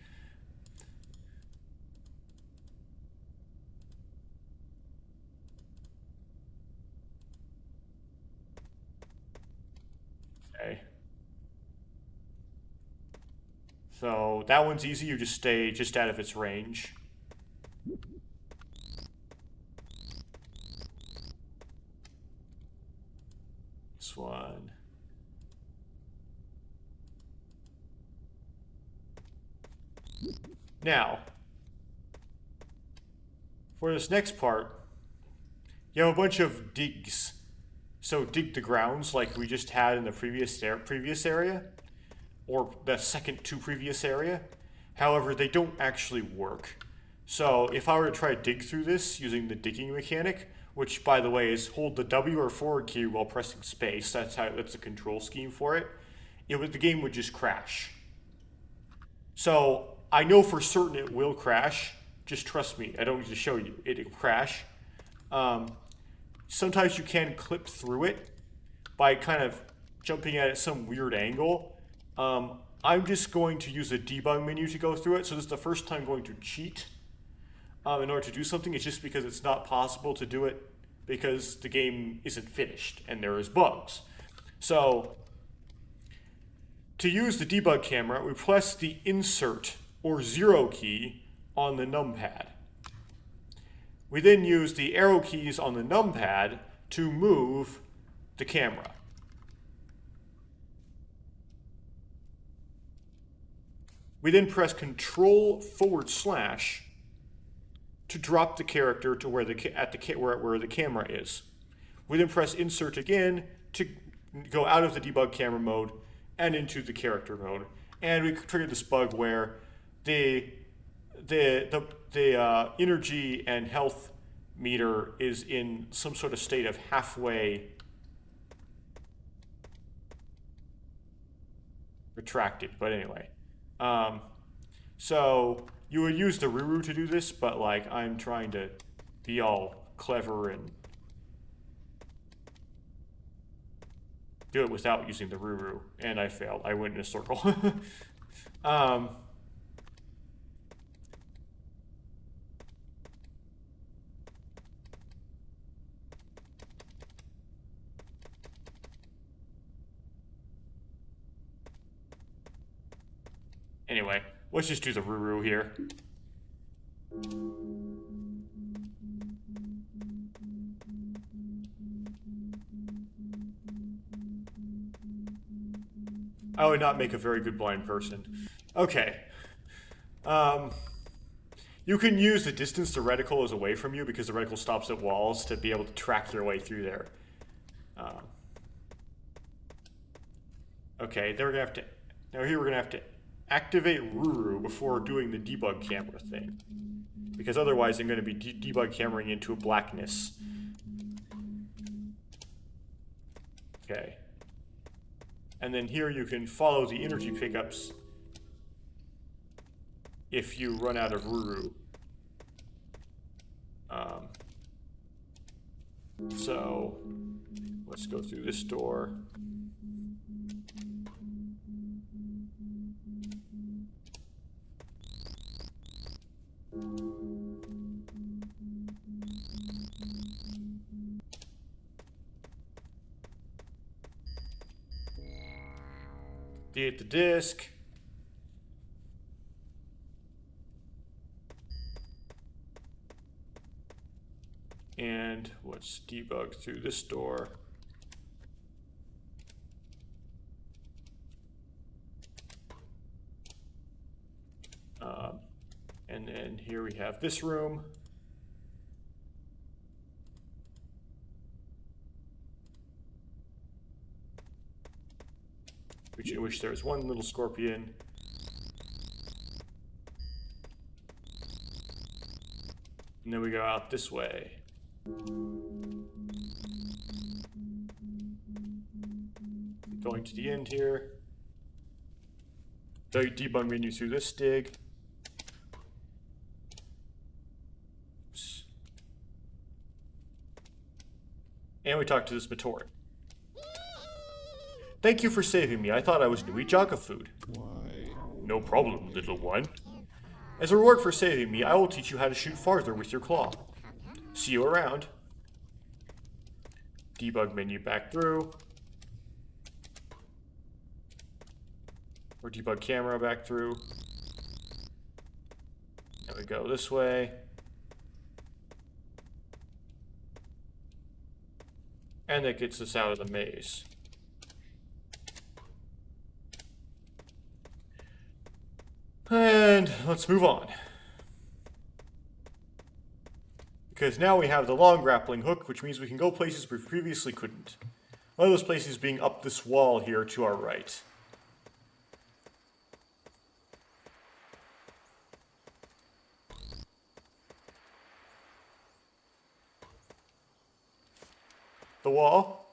Okay. So that one's easy. You just stay just out of its range. This one. Now, for this next part, you have a bunch of digs. So dig the grounds like we just had in the previous area, or the second to previous area. However, they don't actually work. So if I were to try to dig through this using the digging mechanic, which by the way is hold the W or forward key while pressing space, that's a control scheme for it, the game would just crash. So I know for certain it will crash. Just trust me. I don't need to show you. It'll crash. Sometimes you can clip through it by kind of jumping at it some weird angle. I'm just going to use the debug menu to go through it. So this is the first time I'm going to cheat in order to do something. It's just because it's not possible to do it because the game isn't finished and there is bugs. So to use the debug camera, we press the insert or 0 key on the numpad. We then use the arrow keys on the numpad to move the camera. We then press Control / to drop the character to where the camera is. We then press Insert again to go out of the debug camera mode and into the character mode. And we triggered this bug where the energy and health meter is in some sort of state of halfway retracted. But anyway, so you would use the Ruru to do this, but like I'm trying to be all clever and do it without using the Ruru, and I failed. I went in a circle. Anyway, let's just do the Ruru here. I would not make a very good blind person. Okay. You can use the distance the reticle is away from you because the reticle stops at walls to be able to track your way through there. Okay, then we're gonna have to. Now here we're gonna have to activate Ruru before doing the debug camera thing, because otherwise I'm going to be debug cameraing into a blackness. Okay. And then here you can follow the energy pickups if you run out of Ruru. So let's go through this door. Hit the disc. And let's debug through this door. And then here we have this room. in which there's one little scorpion. And then we go out this way. Going to the end here. The debug menu through this dig. Oops. And we talk to this Matoran. Thank you for saving me. I thought I was Nui Jaga food. Why? No problem, little one. As a reward for saving me, I will teach you how to shoot farther with your claw. See you around. Debug menu back through. Or debug camera back through. There we go this way. And that gets us out of the maze. And let's move on. Because now we have the long grappling hook, which means we can go places we previously couldn't. One of those places being up this wall here to our right. The wall.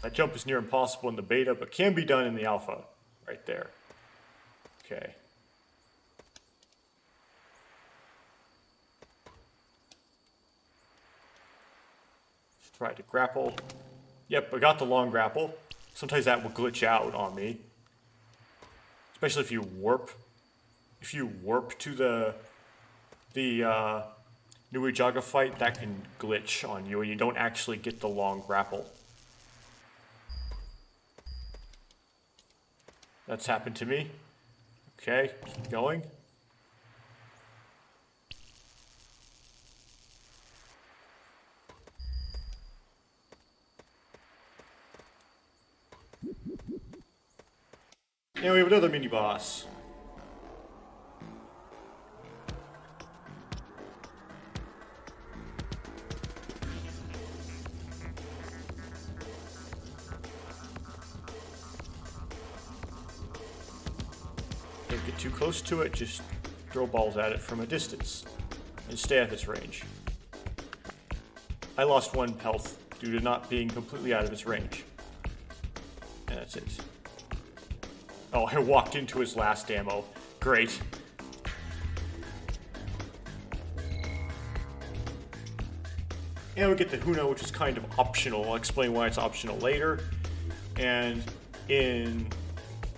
That jump is near impossible in the beta, but can be done in the alpha. Right there. Okay. Let's try to grapple. Yep, I got the long grapple. Sometimes that will glitch out on me. Especially if you warp. If you warp to the Nui Jaga fight, that can glitch on you and you don't actually get the long grapple. That's happened to me. Okay, keep going. And we have another mini boss. Don't get too close to it, just throw balls at it from a distance and stay at its range. I lost 1 health due to not being completely out of its range. And that's it. Oh, I walked into his last ammo. Great. And we get the Huna, which is kind of optional. I'll explain why it's optional later. And in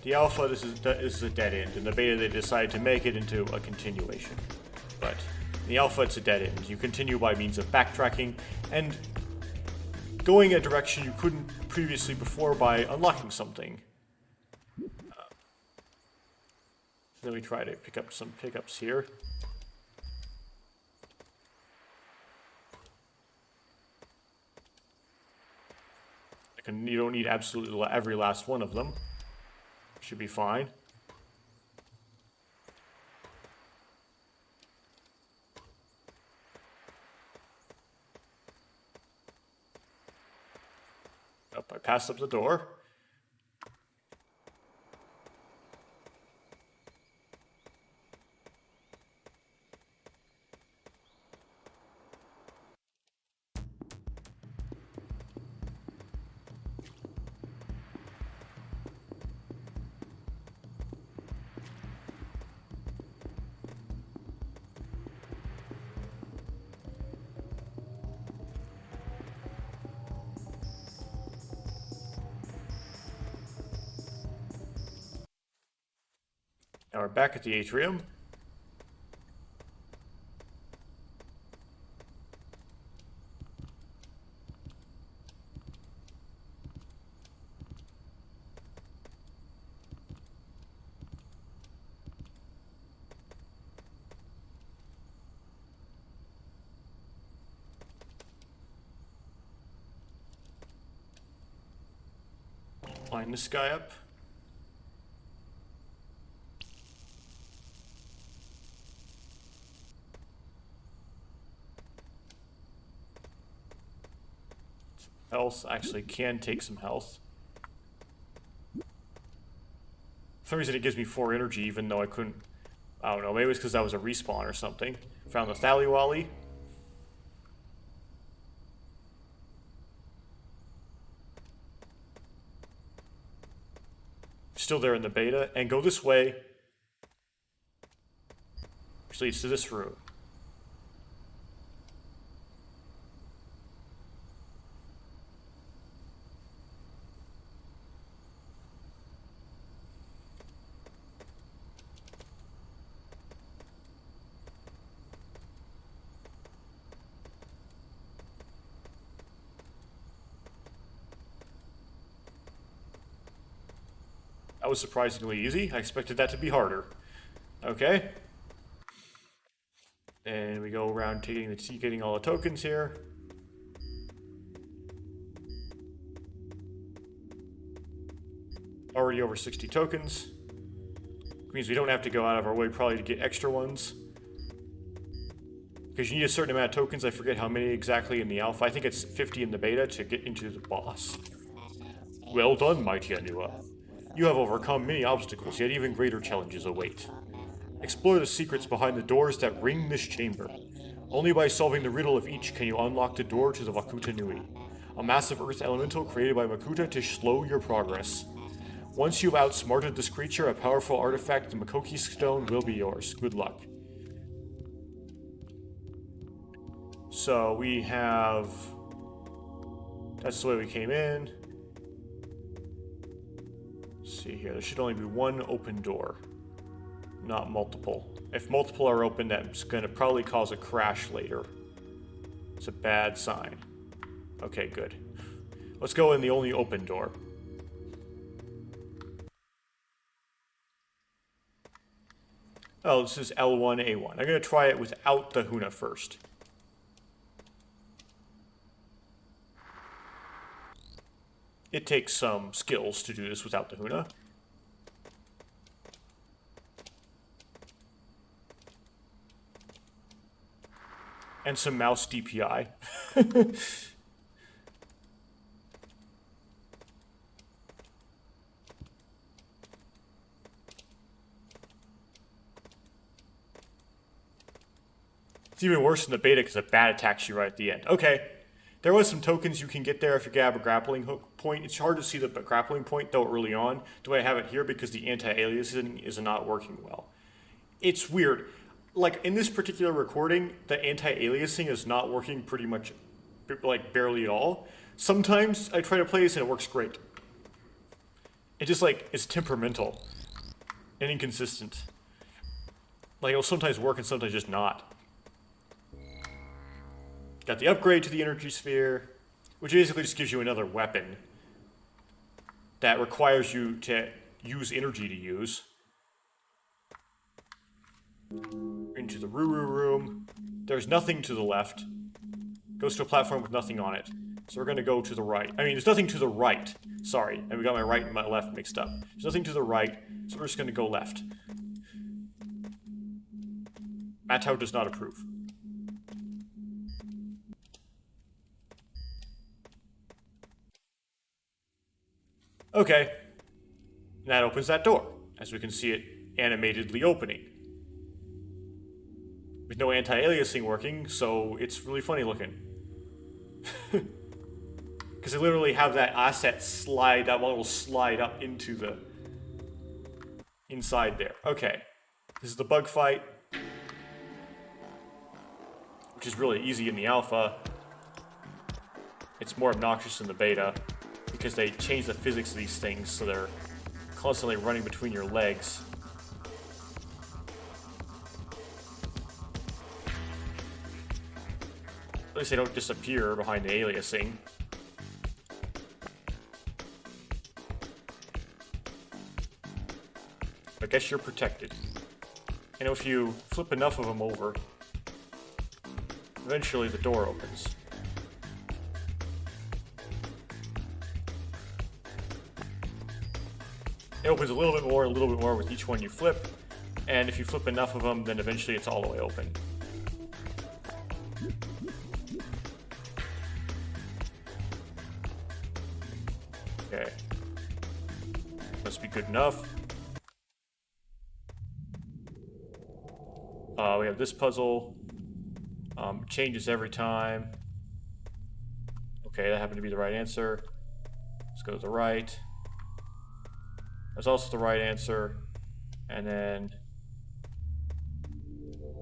the alpha, this is a dead end. In the beta, they decided to make it into a continuation. But in the alpha, it's a dead end. You continue by means of backtracking and going a direction you couldn't previously before by unlocking something. Then we try to pick up some pickups here. You don't need absolutely every last one of them. Should be fine. Oh, I passed up the door. Now we're back at the atrium. climb this guy up. Health, actually can take some health. For some reason it gives me 4 energy even though I couldn't, I don't know, maybe it's because that was a respawn or something. Found the Thaliwali. Still there in the beta, and go this way, which leads to this room. That was surprisingly easy. I expected that to be harder. Okay. And we go around getting all the tokens here. Already over 60 tokens. Means we don't have to go out of our way probably to get extra ones. Because you need a certain amount of tokens. I forget how many exactly in the alpha. I think it's 50 in the beta to get into the boss. Well done, mighty Onua. You have overcome many obstacles, yet even greater challenges await. Explore the secrets behind the doors that ring this chamber. Only by solving the riddle of each can you unlock the door to the Makuta Nui, a massive earth elemental created by Makuta to slow your progress. Once you've outsmarted this creature, a powerful artifact, the Makoki Stone, will be yours. Good luck. So we have... That's the way we came in. Let's see here, there should only be one open door, not multiple. If multiple are open, that's going to probably cause a crash later. It's a bad sign. Okay, good. Let's go in the only open door. Oh, this is L1A1. I'm going to try it without the Huna first. It takes some skills to do this without the Huna. And some mouse DPI. It's even worse in the beta because a bat attacks you right at the end. Okay. There was some tokens you can get there if you grab a grappling hook point. It's hard to see the grappling point though early on. Do I have it here because the anti-aliasing is not working well? It's weird. Like in this particular recording, the anti-aliasing is not working pretty much, like barely at all. Sometimes I try to play this and it works great. It just like, it's temperamental and inconsistent. Like it'll sometimes work and sometimes just not. Got the upgrade to the energy sphere, which basically just gives you another weapon that requires you to use energy to use. Into the Ruru room. There's nothing to the left. Goes to a platform with nothing on it. So we're going to go to the right. I mean, there's nothing to the right. Sorry, and we got my right and my left mixed up. There's nothing to the right, so we're just going to go left. Matau does not approve. Okay, and that opens that door, as we can see it animatedly opening. With no anti-aliasing working, so it's really funny looking. Because they literally have that asset slide, that one will slide up into the inside there. Okay, this is the bug fight, which is really easy in the alpha. It's more obnoxious in the beta, because they change the physics of these things so they're constantly running between your legs. At least they don't disappear behind the aliasing. I guess you're protected. And if you flip enough of them over, eventually the door opens. It opens a little bit more and a little bit more with each one you flip. And if you flip enough of them, then eventually it's all the way open. Okay. Must be good enough. We have this puzzle. Changes every time. Okay, that happened to be the right answer. Let's go to the right. That's also the right answer. And then...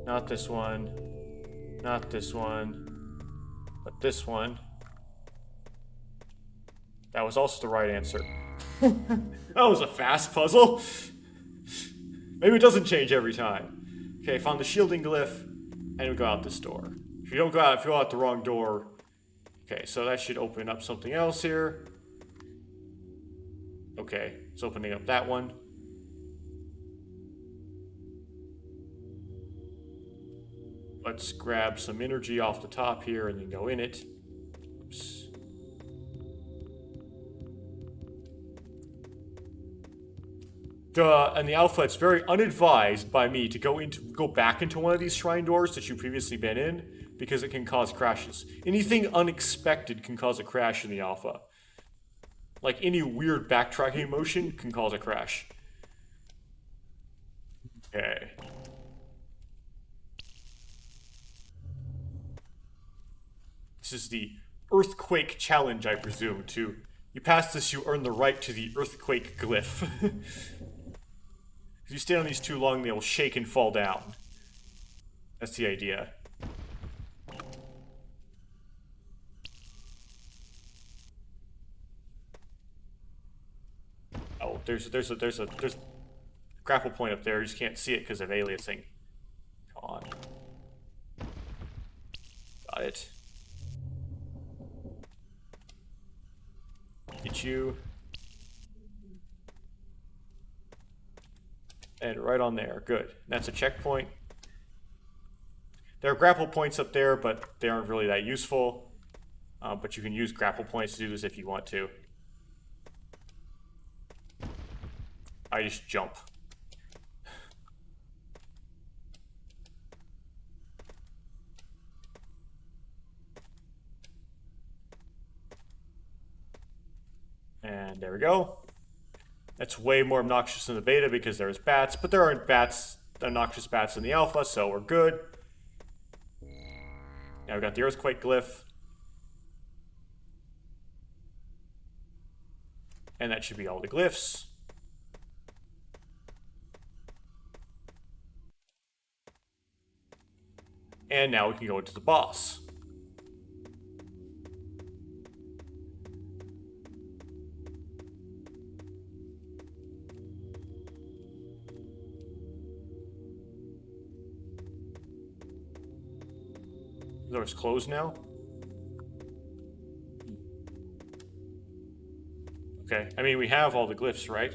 not this one. Not this one. But this one. That was also the right answer. That was a fast puzzle. Maybe it doesn't change every time. Okay, found the shielding glyph, and we go out this door. If you go out the wrong door. Okay, so that should open up something else here. Okay, it's opening up that one. Let's grab some energy off the top here and then go in it. Oops. And the alpha, it's very unadvised by me to go back into one of these shrine doors that you've previously been in, because it can cause crashes. Anything unexpected can cause a crash in the alpha. Like any weird backtracking motion can cause a crash. Okay. This is the earthquake challenge, I presume, too. You pass this, you earn the right to the earthquake glyph. If you stay on these too long, they will shake and fall down. That's the idea. Oh, there's a grapple point up there. You just can't see it because of aliasing. Come on. Got it. Get you. And right on there. Good. That's a checkpoint. There are grapple points up there, but they aren't really that useful. But you can use grapple points to do this if you want to. I just jump. And there we go. That's way more obnoxious in the beta because there's bats, but there aren't obnoxious bats in the alpha, so we're good. Now we got the earthquake glyph. And that should be all the glyphs. And now we can go into the boss. The door's closed now. Okay, I mean, we have all the glyphs, right?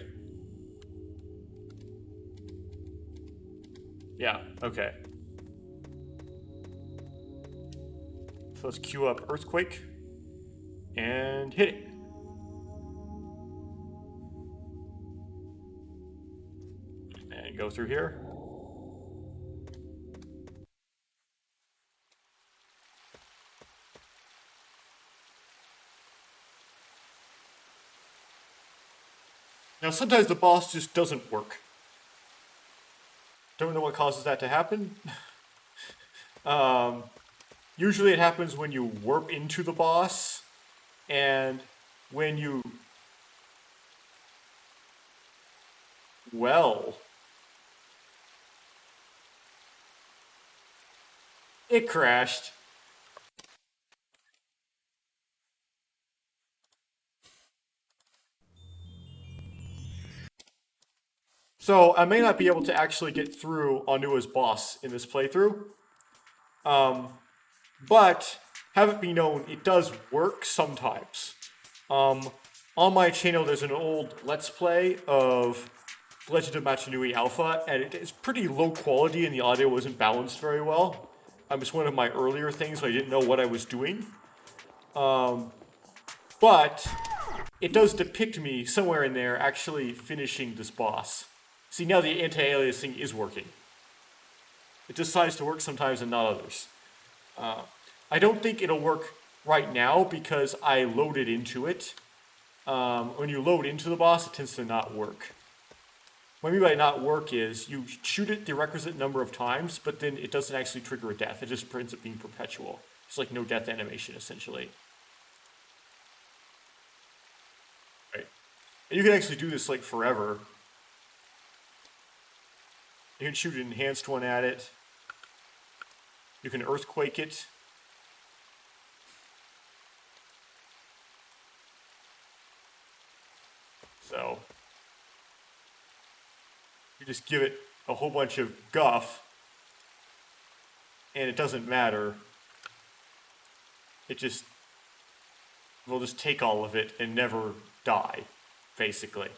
Yeah, okay. So let's queue up Earthquake and hit it. And go through here. Now, sometimes the boss just doesn't work. Don't know what causes that to happen. Usually it happens when you warp into the boss, and when you... Well... It crashed. So I may not be able to actually get through Onua's boss in this playthrough. But have it be known, it does work sometimes. On my channel, there's an old Let's Play of Legend of Machinui Alpha, and it is pretty low quality and the audio wasn't balanced very well. It's one of my earlier things, so I didn't know what I was doing. But it does depict me somewhere in there actually finishing this boss. See, now the anti-aliasing is working. It decides to work sometimes and not others. I don't think it'll work right now because I loaded into it. When you load into the boss, it tends to not work. What I mean by not work is you shoot it the requisite number of times, but then it doesn't actually trigger a death. It just ends up being perpetual. It's like no death animation, essentially. Right. And you can actually do this like forever. You can shoot an enhanced one at it. You can earthquake it. So you just give it a whole bunch of guff, and it doesn't matter. It just will just take all of it and never die, basically.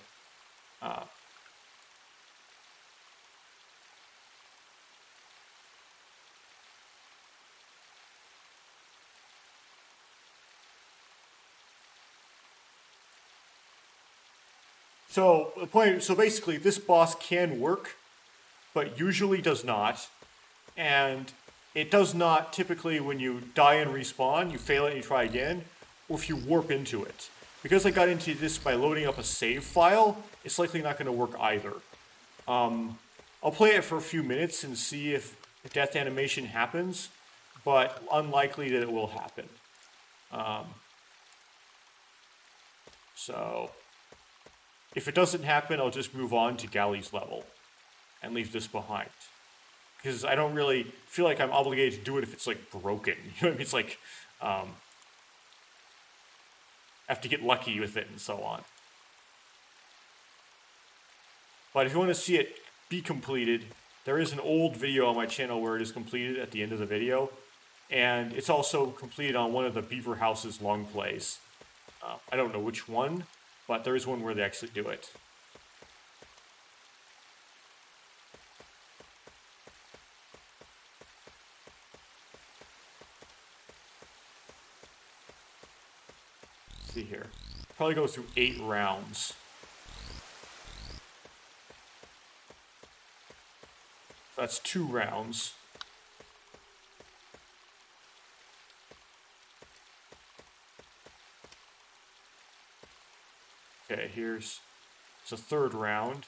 So basically, this boss can work, but usually does not, and it does not typically when you die and respawn, you fail it and you try again, or if you warp into it. Because I got into this by loading up a save file, it's likely not going to work either. I'll play it for a few minutes and see if the death animation happens, but unlikely that it will happen. So if it doesn't happen, I'll just move on to Gali's level and leave this behind. Because I don't really feel like I'm obligated to do it if it's like broken. You know what I mean? It's like, I have to get lucky with it and so on. But if you want to see it be completed, there is an old video on my channel where it is completed at the end of the video. And it's also completed on one of the Beaver House's long plays. I don't know which one, but there is one where they actually do it. Let's see here. Probably goes through 8 rounds. That's 2 rounds. Okay, it's a 3rd round.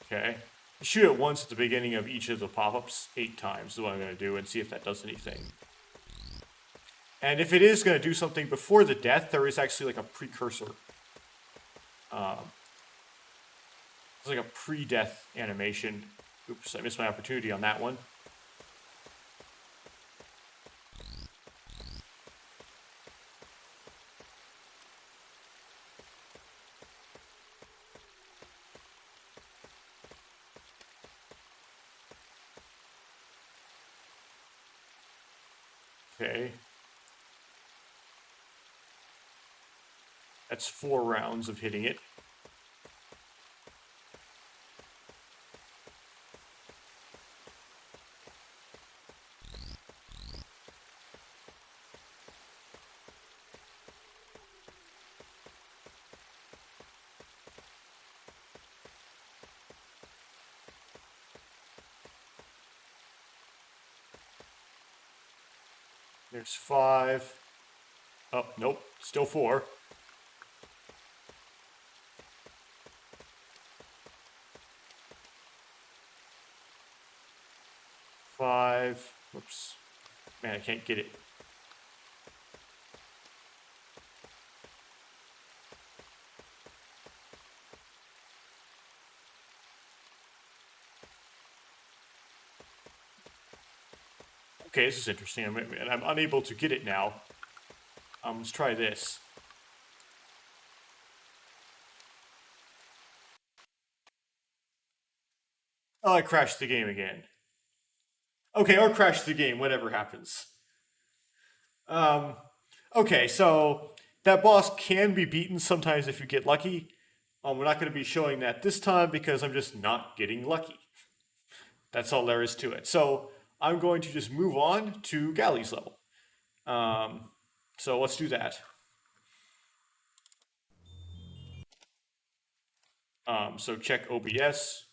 Okay. Shoot it once at the beginning of each of the pop-ups 8 times is what I'm going to do and see if that does anything. And if it is going to do something before the death, there is actually like a precursor. It's like a pre-death animation. Oops, I missed my opportunity on that one. Okay. That's 4 rounds of hitting it. There's 5. Oh, nope, still 4. Whoops. Man, I can't get it. Okay, this is interesting. I'm unable to get it now. Let's try this. Oh, I crashed the game again. Okay, or crash the game, whatever happens. Okay, so that boss can be beaten sometimes if you get lucky. We're not going to be showing that this time because I'm just not getting lucky. That's all there is to it. So I'm going to just move on to Gali's level. So let's do that. So check OBS.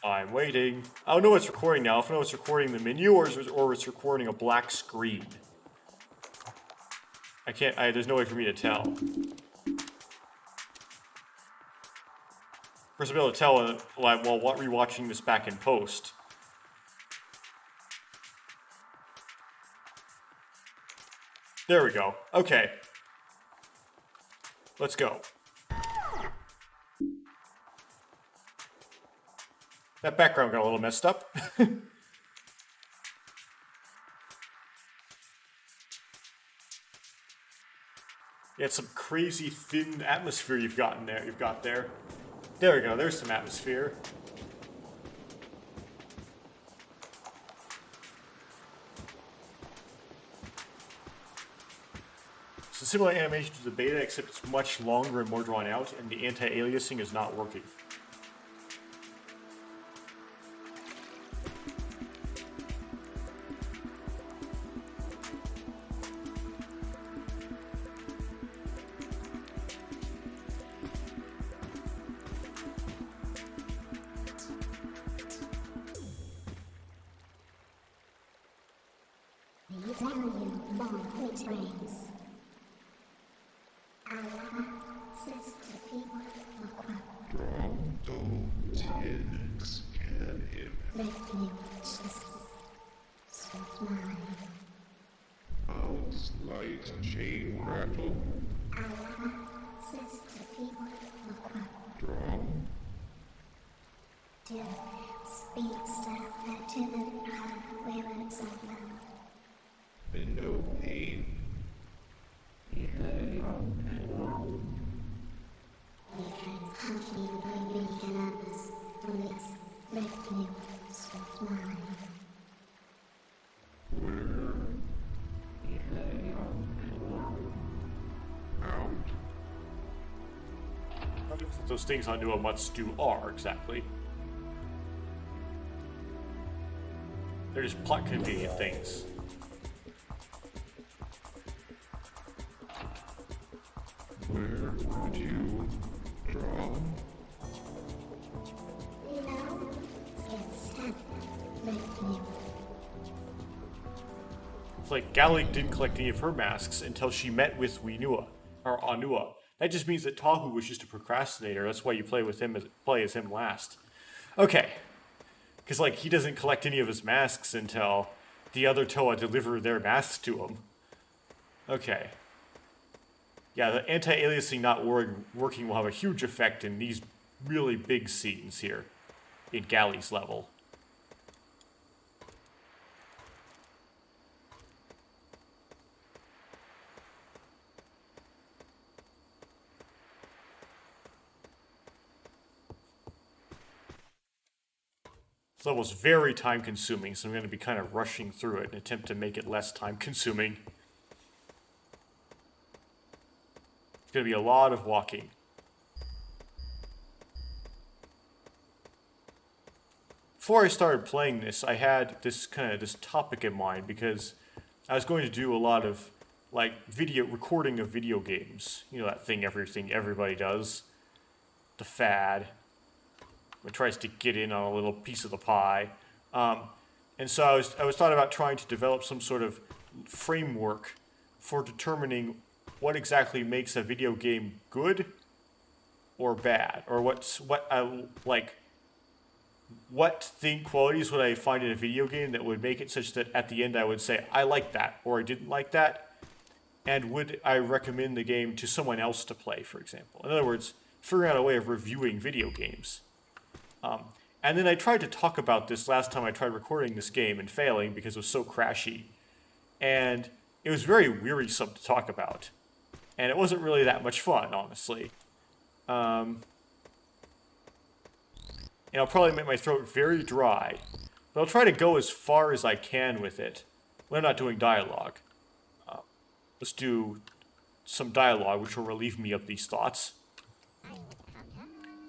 I'm waiting. I don't know what's recording now. I don't know if it's recording the menu or it's recording a black screen. I can't, there's no way for me to tell. Of course, I'll be able to tell while rewatching this back in post. There we go. Okay. Let's go. That background got a little messed up. Yeah, it's some crazy thin atmosphere you've got there. There we go, there's some atmosphere. It's a similar animation to the beta, except it's much longer and more drawn out, and the anti-aliasing is not working. Light chain rattle. Drum. Window pane. Those things Onua must do are, exactly. They're just plot convenient things. Where would you draw? It's like Gali didn't collect any of her masks until she met with Onua. That just means that Tahu was just a procrastinator. That's why you play as him last. Okay. Because, like, he doesn't collect any of his masks until the other Toa deliver their masks to him. Okay. Yeah, the anti-aliasing not working will have a huge effect in these really big scenes here in Gali's level. This level's very time consuming, so I'm going to be kind of rushing through it in an attempt to make it less time consuming. It's going to be a lot of walking. Before I started playing this, I had this topic in mind because I was going to do a lot of like recording of video games. You know, that thing everybody does. The fad. It tries to get in on a little piece of the pie. And so I was thought about trying to develop some sort of framework for determining what exactly makes a video game good or bad, or what qualities would I find in a video game that would make it such that at the end I would say I like that or I didn't like that, and would I recommend the game to someone else to play, for example. In other words, figuring out a way of reviewing video games. And then I tried to talk about this last time I tried recording this game and failing because it was so crashy. And it was very wearisome to talk about. And it wasn't really that much fun, honestly. And I'll probably make my throat very dry. But I'll try to go as far as I can with it when I'm not doing dialogue. Let's some dialogue which will relieve me of these thoughts.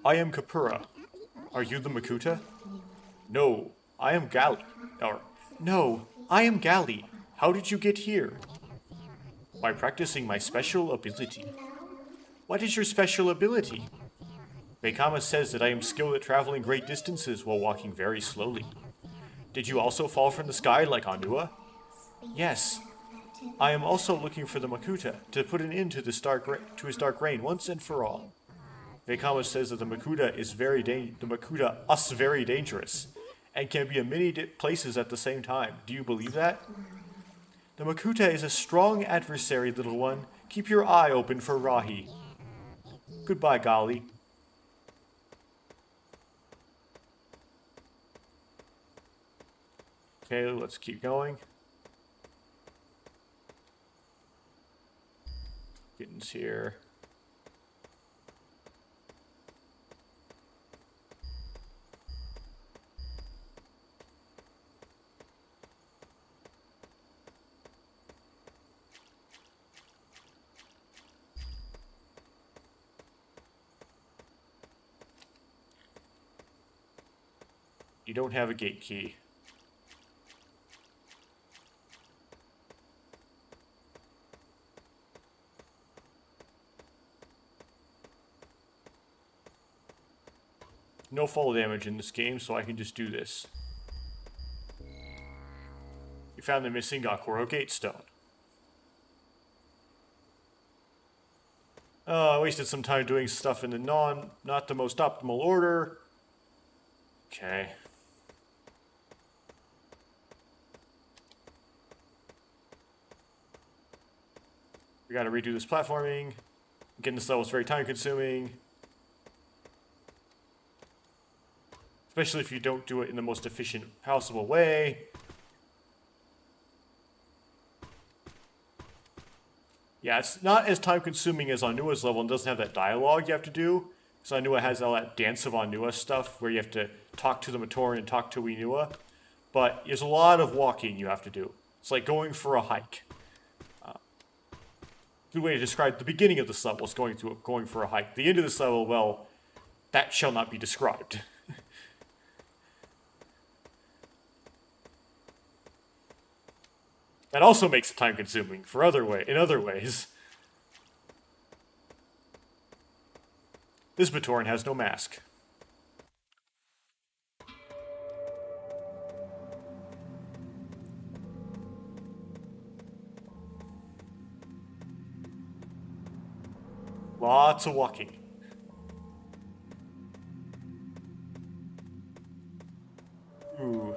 I am Kapura. Are you the Makuta? No, I am Gali. Or, no, I am Gali. How did you get here? By practicing my special ability. What is your special ability? Beikama says that I am skilled at traveling great distances while walking very slowly. Did you also fall from the sky like Onua? Yes. I am also looking for the Makuta to put an end to his dark reign once and for all. Beikama says that the Makuta is very dangerous and can be in many places at the same time. Do you believe that? The Makuta is a strong adversary, little one. Keep your eye open for Rahi. Goodbye, Gali. Okay, let's keep going. Getting's here. You don't have a gate key. No fall damage in this game, so I can just do this. You found the missing Gakuro Gate Stone. I wasted some time doing stuff in the not the most optimal order. Okay. We gotta redo this platforming. Getting this level is very time consuming. Especially if you don't do it in the most efficient possible way. Yeah, it's not as time consuming as Onua's level and doesn't have that dialogue you have to do. Because Onua has all that Dance of Onua stuff where you have to talk to the Matoran and talk to Whenua. But there's a lot of walking you have to do. It's like going for a hike. Good way to describe the beginning of this level is going for a hike. The end of this level, well, that shall not be described. That also makes it time consuming in other ways. This Matoran has no mask. Lots of walking. Ooh.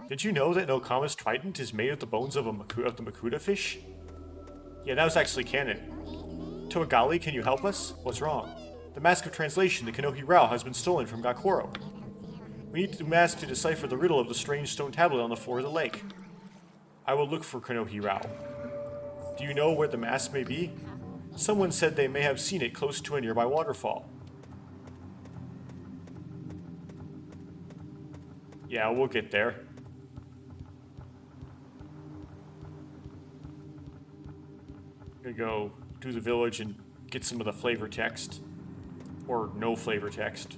Did you know that Nokama's trident is made of the bones of the Makuta fish? Yeah, that was actually canon. Gali, can you help us? What's wrong? The Mask of Translation, the Kanohi Rao, has been stolen from Gakuro. We need the mask to decipher the riddle of the strange stone tablet on the floor of the lake. I will look for Kanohi Rao. Do you know where the mask may be? Someone said they may have seen it close to a nearby waterfall. Yeah, we'll get there. Gonna go do the village and get some of the flavor text. Or no flavor text.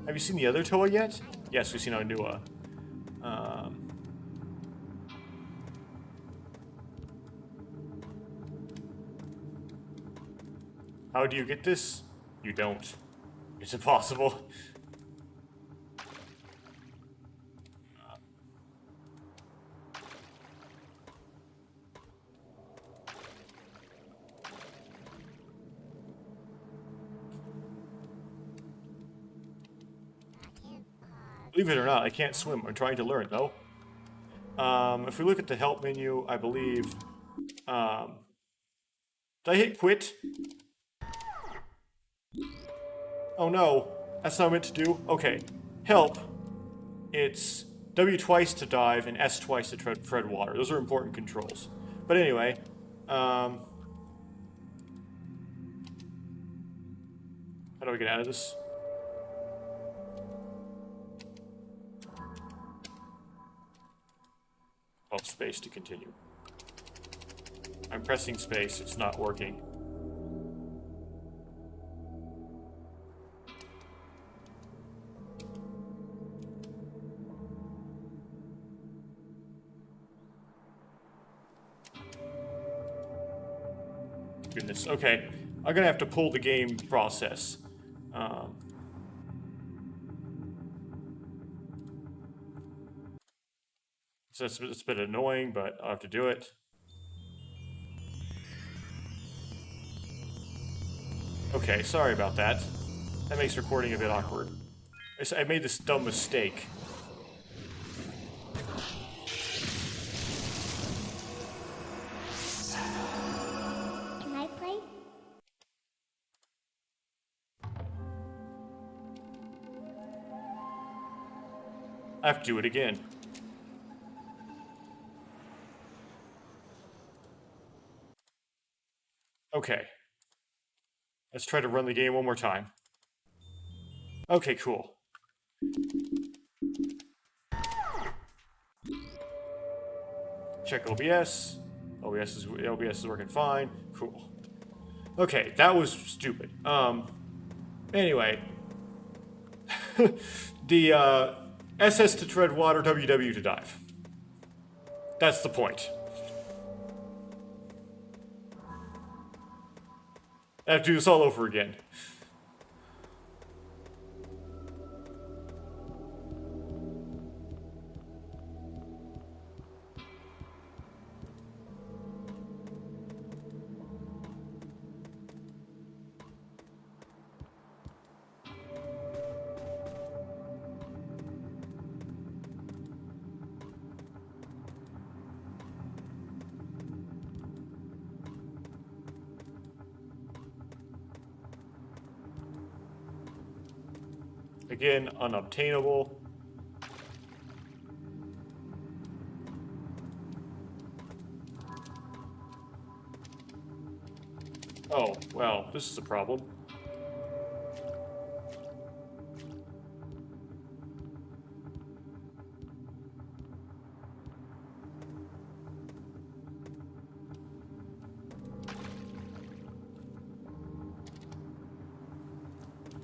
Have you seen the other Toa yet? Yes, we've seen Onua. How do you get this? You don't. It's impossible. Believe it or not, I can't swim. I'm trying to learn, though. If we look at the help menu, I believe... did I hit quit? Oh no, that's not what I meant to do. Okay, help. It's W twice to dive and S twice to tread water. Those are important controls. But anyway, how do I get out of this? Oh, space to continue. I'm pressing space, it's not working. Goodness, okay. I'm gonna have to pull the game process. So it's a bit annoying, but I'll have to do it. Okay, sorry about that. That makes recording a bit awkward. I made this dumb mistake. Can I play? I have to do it again. Okay. Let's try to run the game one more time. Okay, cool. Check OBS. OBS is working fine. Cool. Okay, that was stupid. Anyway. The, SS to tread water, WW to dive. That's the point. I have to do this all over again. Again, unobtainable. Oh, well, this is a problem.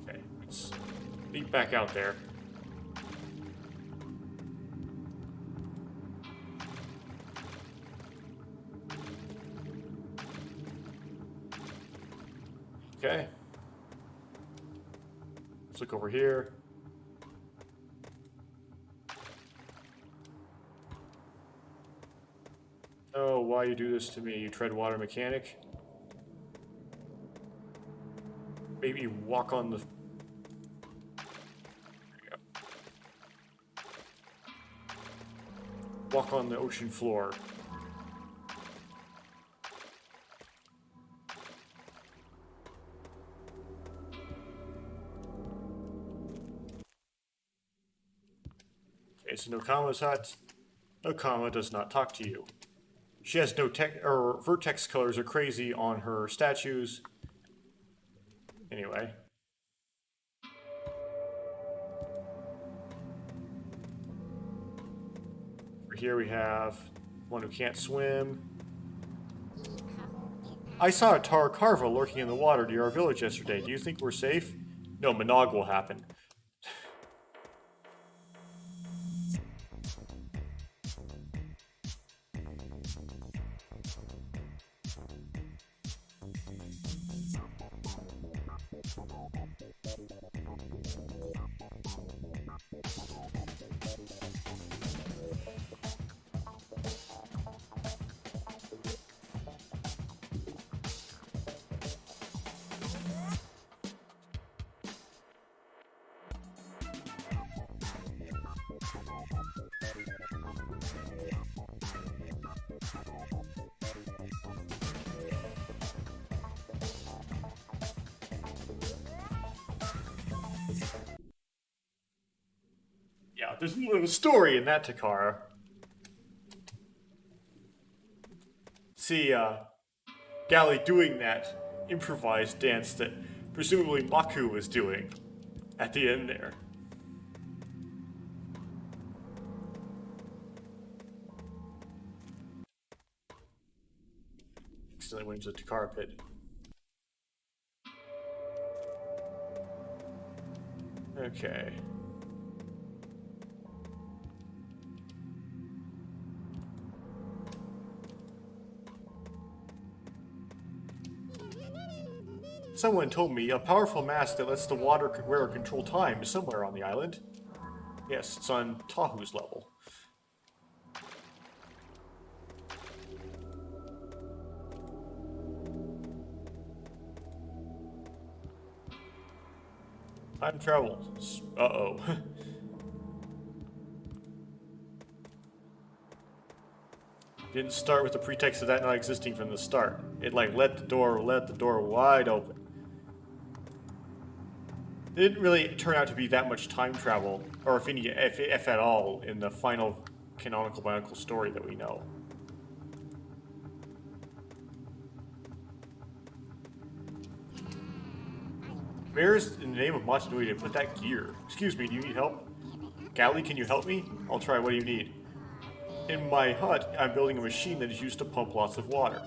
Okay, let's leap back out there. Okay. Let's look over here. Oh, why you do this to me, you tread water mechanic? Maybe walk on the... There we go. Walk on the ocean floor. Okay, so Nokama's hut. Nokama does not talk to you. She has no vertex colors are crazy on her statues. Anyway. Over here we have one who can't swim. I saw a tar carva lurking in the water near our village yesterday. Do you think we're safe? No, Monog will happen. there's a little bit of a story in that, Takara. See, Gali doing that improvised dance that presumably Maku was doing at the end there. Accidentally went into the Takara pit. Okay. Someone told me a powerful mask that lets the water wearer control time is somewhere on the island. Yes, it's on Tahu's level. Time travel. Uh-oh. Didn't start with the pretext of that not existing from the start. It like let the door wide open. It didn't really turn out to be that much time travel, or if at all, in the final canonical BIONICLE story that we know. Where's in the name of Matanui to put that gear? Excuse me, do you need help? Gali, can you help me? I'll try, what do you need? In my hut, I'm building a machine that is used to pump lots of water.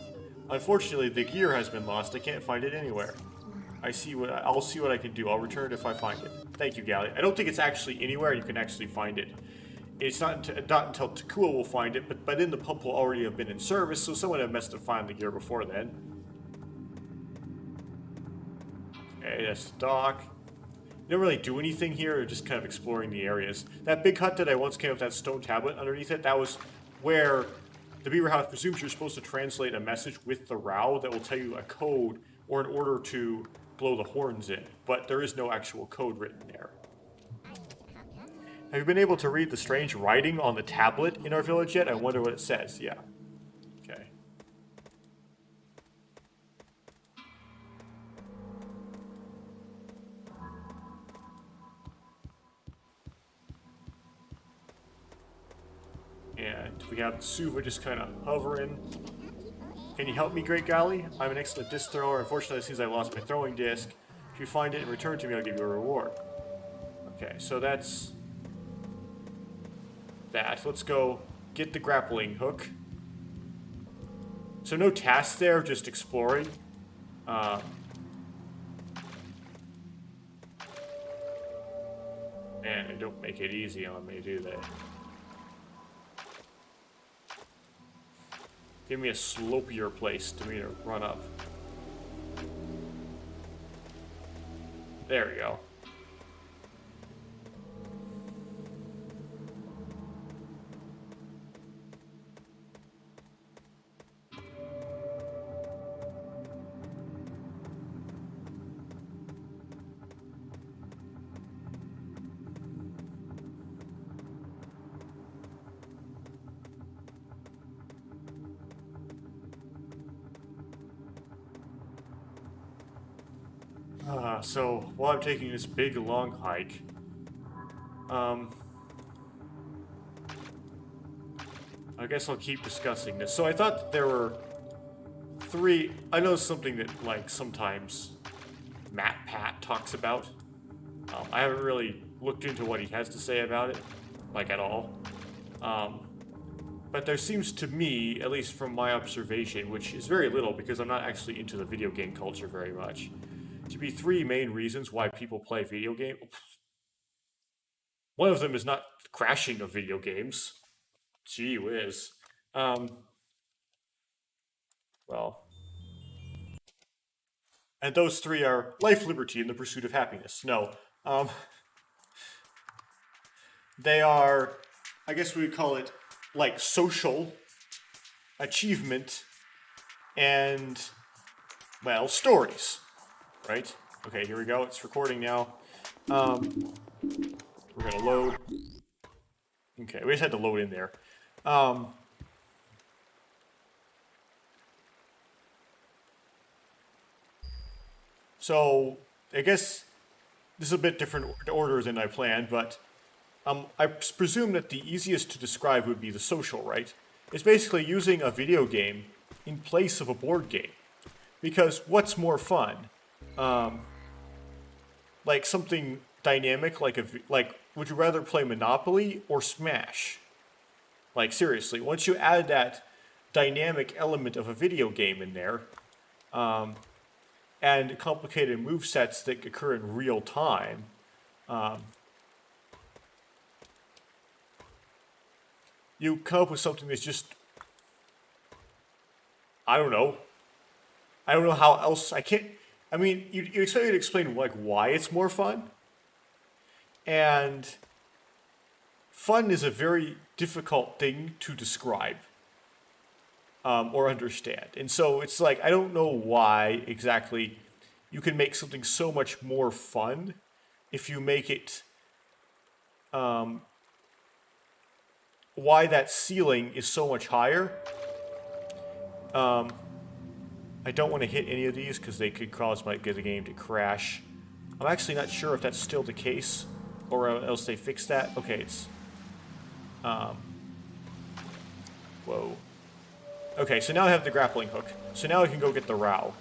Unfortunately, the gear has been lost. I can't find it anywhere. I'll see what I can do. I'll return it if I find it. Thank you, Gali. I don't think it's actually anywhere you can actually find it. It's not until Takua will find it, but by then the pump will already have been in service, so someone had messed up finding the gear before then. Okay, that's the dock. You don't really do anything here, or just kind of exploring the areas. That big hut that I once came up with that stone tablet underneath it, that was where the Beaver House presumes you're supposed to translate a message with the Rao that will tell you a code or an order to blow the horns in, but there is no actual code written there. Have you been able to read the strange writing on the tablet in our village yet? I wonder what it says. Yeah. Okay. And we have Suva just kind of hovering. Can you help me, Great Gali? I'm an excellent disc thrower. Unfortunately, it seems I lost my throwing disc. If you find it and return it to me, I'll give you a reward. Okay, so that's that. Let's go get the grappling hook. So no tasks there, just exploring. Man, they don't make it easy on me, do they? Give me a slopier place to me to run up. There we go. So while I'm taking this big long hike, I guess I'll keep discussing this. So I thought that there were three. I know something that like sometimes Matt Pat talks about. I haven't really looked into what he has to say about it, like at all. But there seems to me, at least from my observation, which is very little because I'm not actually into the video game culture very much, to be three main reasons why people play video games. One of them is not crashing of video games. Gee whiz. Well. And those three are life, liberty, and the pursuit of happiness. No. They are, I guess we would call it, like, social, achievement, and, well, stories. Right? Okay, here we go. It's recording now. We're gonna load. Okay, we just had to load in there. So, I guess this is a bit different order than I planned, but I presume that the easiest to describe would be the social, right? It's basically using a video game in place of a board game. Because what's more fun? Like something dynamic, like would you rather play Monopoly or Smash? Like seriously, once you add that dynamic element of a video game in there, and complicated move sets that occur in real time, you come up with something that's just, I don't know. I don't know how else. I can't. I mean, you expect me to explain like why it's more fun, and fun is a very difficult thing to describe or understand, and so it's like I don't know why exactly you can make something so much more fun if you make it. Why that ceiling is so much higher. I don't want to hit any of these because they could cause the game to crash. I'm actually not sure if that's still the case or else they fixed that. Okay, it's... whoa. Okay, so now I have the grappling hook. So now I can go get the row.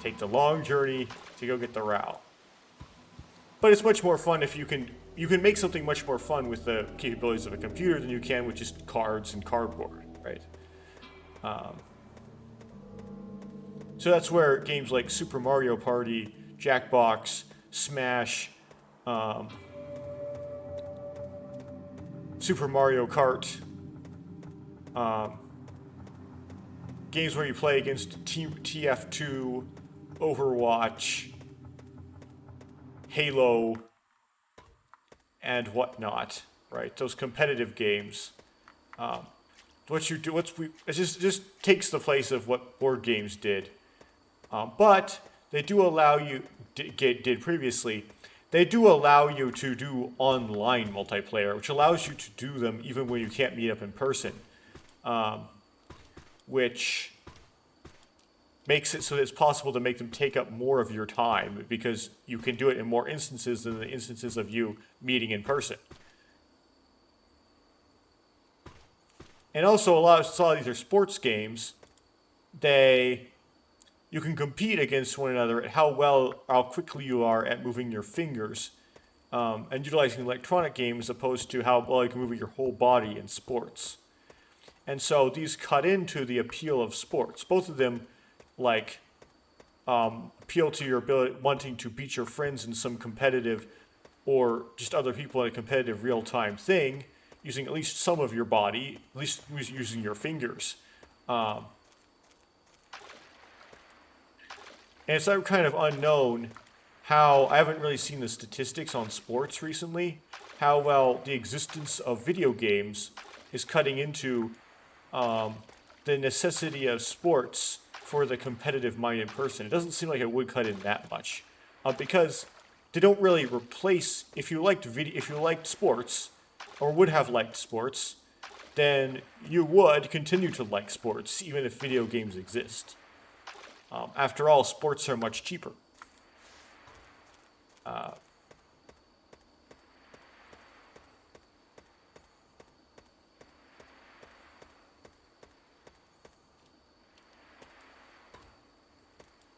Take the long journey to go get the row. But it's much more fun if you can make something much more fun with the capabilities of a computer than you can with just cards and cardboard, right? So that's where games like Super Mario Party, Jackbox, Smash, Super Mario Kart, games where you play against TF2, Overwatch, Halo, and whatnot, right? Those competitive games. It just takes the place of what board games did. But they do allow you, did previously, they do allow you to do online multiplayer, which allows you to do them even when you can't meet up in person. Which makes it so that it's possible to make them take up more of your time because you can do it in more instances than the instances of you meeting in person. And also, a lot of these are sports games. You can compete against one another at how quickly you are at moving your fingers, and utilizing electronic games as opposed to how well you can move your whole body in sports. And so these cut into the appeal of sports. Both of them, appeal to your ability, wanting to beat your friends in some competitive, or just other people in a competitive real-time thing, using at least some of your body, at least using your fingers. And it's kind of unknown how, I haven't really seen the statistics on sports recently, how well the existence of video games is cutting into the necessity of sports for the competitive-minded person. It doesn't seem like it would cut in that much, because they don't really replace. If you liked sports, or would have liked sports, then you would continue to like sports, even if video games exist. After all, sports are much cheaper.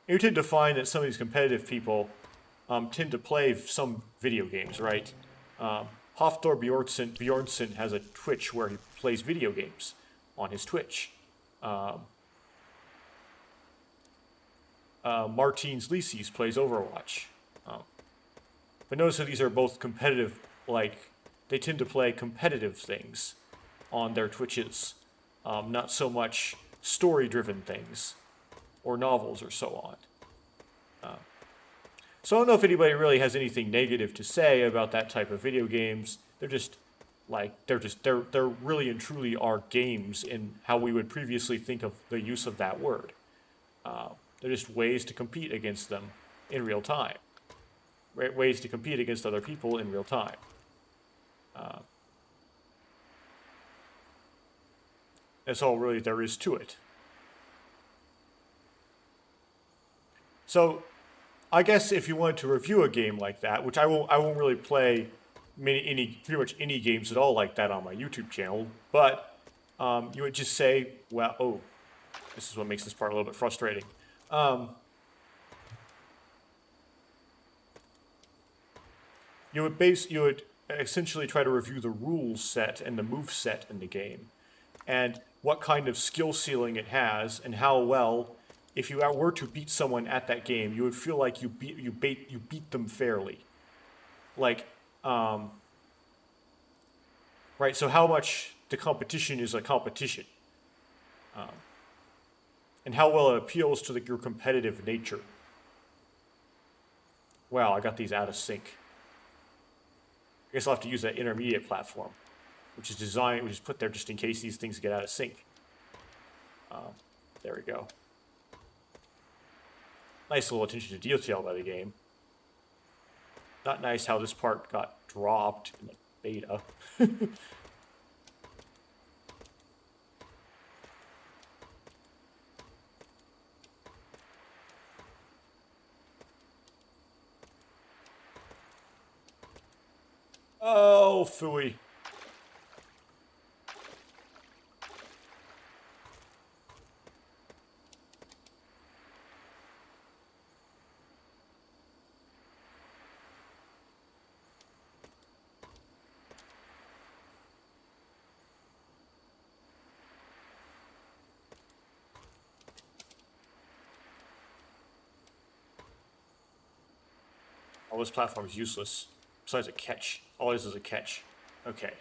You tend to find that some of these competitive people tend to play some video games, right? Hafthor Bjornsson has a Twitch where he plays video games on his Twitch. Martins Lisis plays Overwatch. But notice that these are both competitive, they tend to play competitive things on their Twitches, not so much story-driven things, or novels, or so on. So I don't know if anybody really has anything negative to say about that type of video games. They're really and truly are games in how we would previously think of the use of that word. They're just ways to compete against them in real time. Right? Ways to compete against other people in real time. That's all really there is to it. So, I guess if you wanted to review a game like that, which I won't really play pretty much any games at all like that on my YouTube channel. But you would just say, well, oh, this is what makes this part a little bit frustrating. You would essentially try to review the rules set and the move set in the game, and what kind of skill ceiling it has, and how well, if you were to beat someone at that game, you would feel like you beat them fairly. Like, right. So how much the competition is a competition, and how well it appeals to your competitive nature. Wow, I got these out of sync. I guess I'll have to use that intermediate platform, which is put there just in case these things get out of sync. There we go. Nice little attention to detail by the game. Not nice how this part got dropped in the beta. Oh, phooey. All this platform is useless. Besides a catch. All it is a catch. Okay.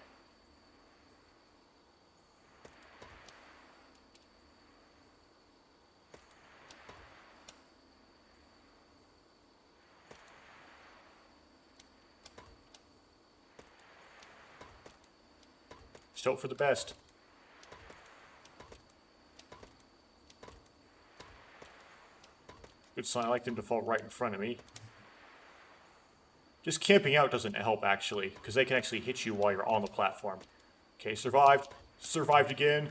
Just hope for the best. Good sign. I like them to fall right in front of me. Just camping out doesn't help, actually, because they can actually hit you while you're on the platform. Okay, survived. Survived again.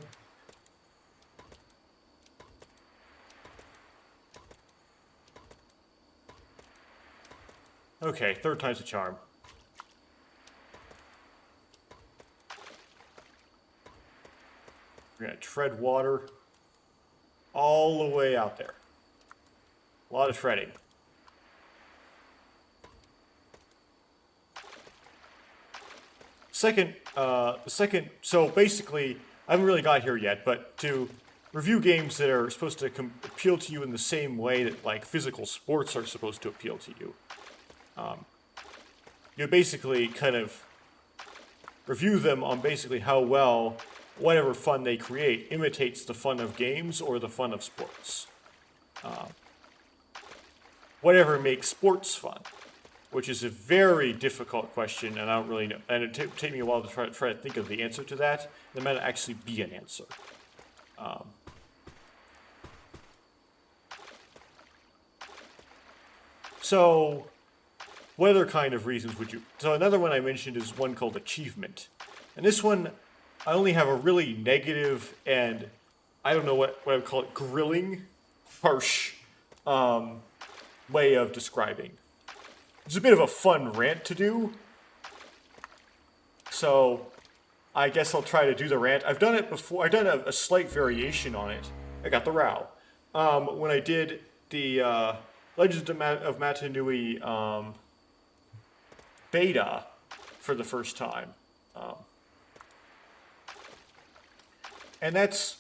Okay, third time's a charm. We're gonna tread water all the way out there. A lot of treading. So basically, I haven't really got here yet, but to review games that are supposed to appeal to you in the same way that, like, physical sports are supposed to appeal to you, you basically kind of review them on basically how well whatever fun they create imitates the fun of games or the fun of sports. Whatever makes sports fun. Which is a very difficult question, and I don't really know. And it take me a while to try to think of the answer to that. There might actually be an answer. So, what other kind of reasons would you... So another one I mentioned is one called achievement. And this one, I only have a really negative and, I don't know what I would call it, grilling, harsh way of describing. It's a bit of a fun rant to do, so I guess I'll try to do the rant. I've done it before. I've done a slight variation on it. I got the row. When I did the Legends of Matanui beta for the first time. And that's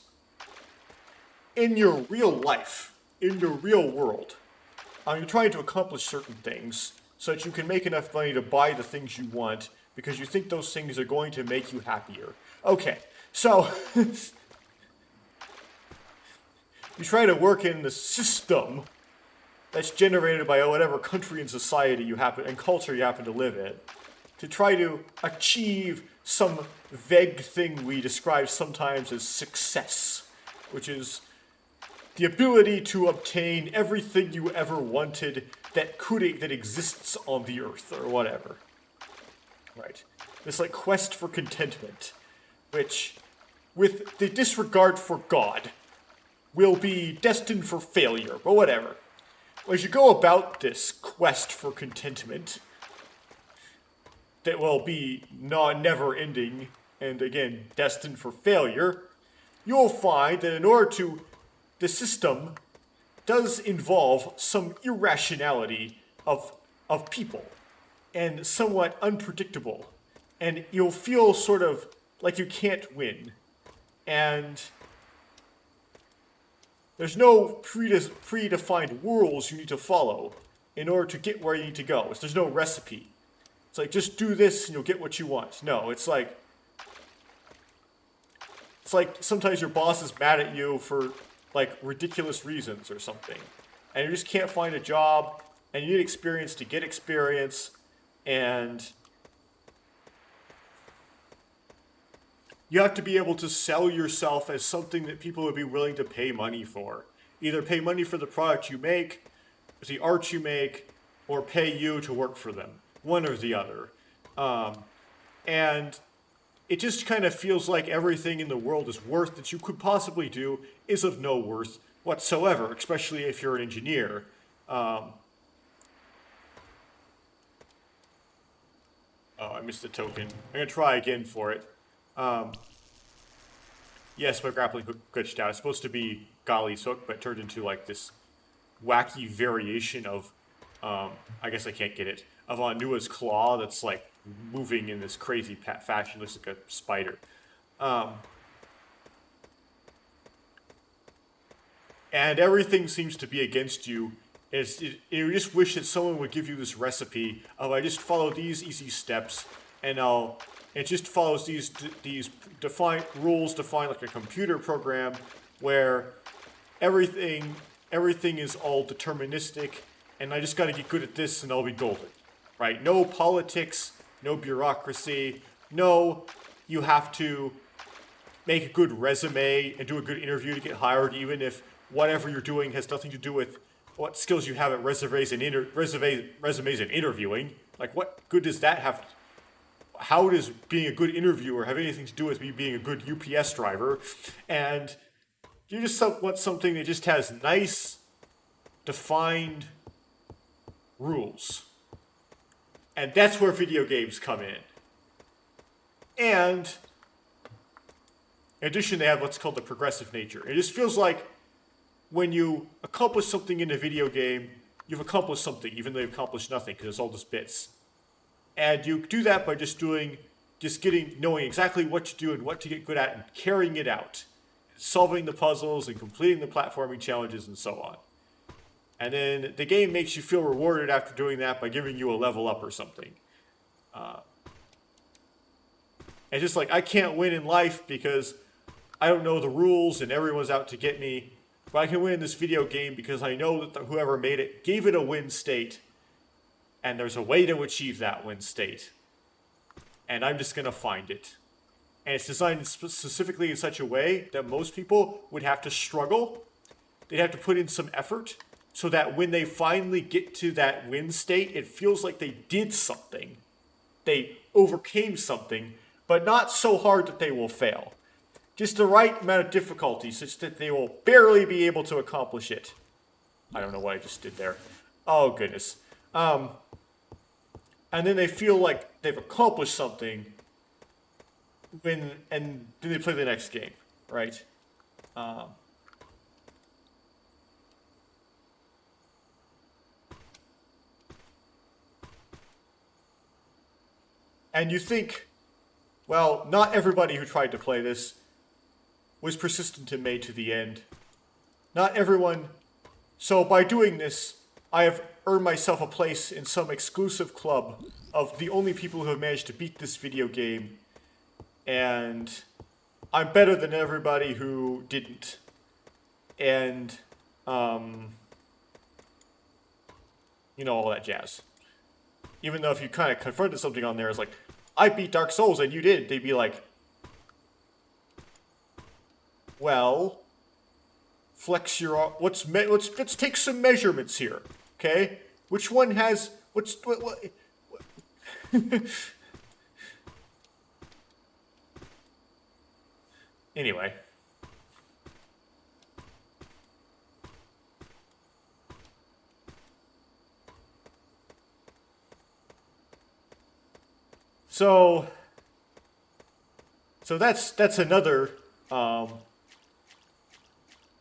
in your real life, in your real world. You're trying to accomplish certain things so that you can make enough money to buy the things you want because you think those things are going to make you happier. Okay, so you try to work in the system that's generated by whatever country and society and culture you happen to live in to try to achieve some vague thing we describe sometimes as success, which is the ability to obtain everything you ever wanted that exists on the earth, or whatever. Right. This, like, quest for contentment, which, with the disregard for God, will be destined for failure, but whatever. As you go about this quest for contentment, that will be never ending and again destined for failure, you'll find that in order to the system does involve some irrationality of people and somewhat unpredictable, and you'll feel sort of like you can't win, and there's no predefined rules you need to follow in order to get where you need to go. There's no recipe. It's like, just do this and you'll get what you want. No, it's like sometimes your boss is mad at you for like ridiculous reasons or something, and you just can't find a job, and you need experience to get experience, and you have to be able to sell yourself as something that people would be willing to pay money for. Either pay money for the product you make, the art you make, or pay you to work for them. One or the other. And it just kind of feels like everything in the world is worth that you could possibly do is of no worth whatsoever, especially if you're an engineer. Oh, I missed the token. I'm going to try again for it. Yes, my grappling hook glitched out. It's supposed to be Gali's hook, but it turned into like this wacky variation of, I guess I can't get it, of Onua's claw that's like moving in this crazy fashion. Looks like a spider. And everything seems to be against you. You just wish that someone would give you this recipe of, I just follow these easy steps, and it just follows these rules defined like a computer program where everything is all deterministic, and I just got to get good at this and I'll be golden, right? No politics, no bureaucracy, no you have to make a good resume and do a good interview to get hired, even if whatever you're doing has nothing to do with what skills you have at resumes and interviewing. Like, what good does that have? How does being a good interviewer have anything to do with me being a good UPS driver? And you just want something that just has nice, defined rules. And that's where video games come in. And in addition, they have what's called the progressive nature. It just feels like when you accomplish something in a video game, you've accomplished something, even though you've accomplished nothing, because it's all just bits. And you do that by knowing exactly what to do and what to get good at and carrying it out. Solving the puzzles and completing the platforming challenges and so on. And then the game makes you feel rewarded after doing that by giving you a level up or something. And just like, I can't win in life because I don't know the rules and everyone's out to get me. But I can win in this video game because I know that whoever made it gave it a win state. And there's a way to achieve that win state. And I'm just going to find it. And it's designed specifically in such a way that most people would have to struggle. They'd have to put in some effort so that when they finally get to that win state, it feels like they did something. They overcame something, but not so hard that they will fail. Just the right amount of difficulty such that they will barely be able to accomplish it. I don't know what I just did there. Oh, goodness. And then they feel like they've accomplished something and then they play the next game, right? And you think, well, not everybody who tried to play this was persistent and made to the end. Not everyone. So by doing this, I have earned myself a place in some exclusive club of the only people who have managed to beat this video game. And I'm better than everybody who didn't. And, all that jazz. Even though if you kind of confronted something on there, it's like, I beat Dark Souls and you did, they'd be like, well, flex your, let's take some measurements here, okay? Which one has, what Anyway. So that's another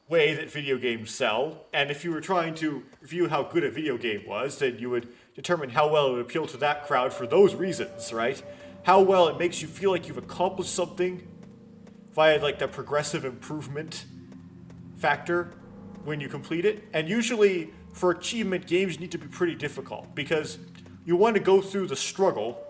way that video games sell. And if you were trying to review how good a video game was, then you would determine how well it would appeal to that crowd for those reasons, right? How well it makes you feel like you've accomplished something via like the progressive improvement factor when you complete it. And usually for achievement, games need to be pretty difficult because you want to go through the struggle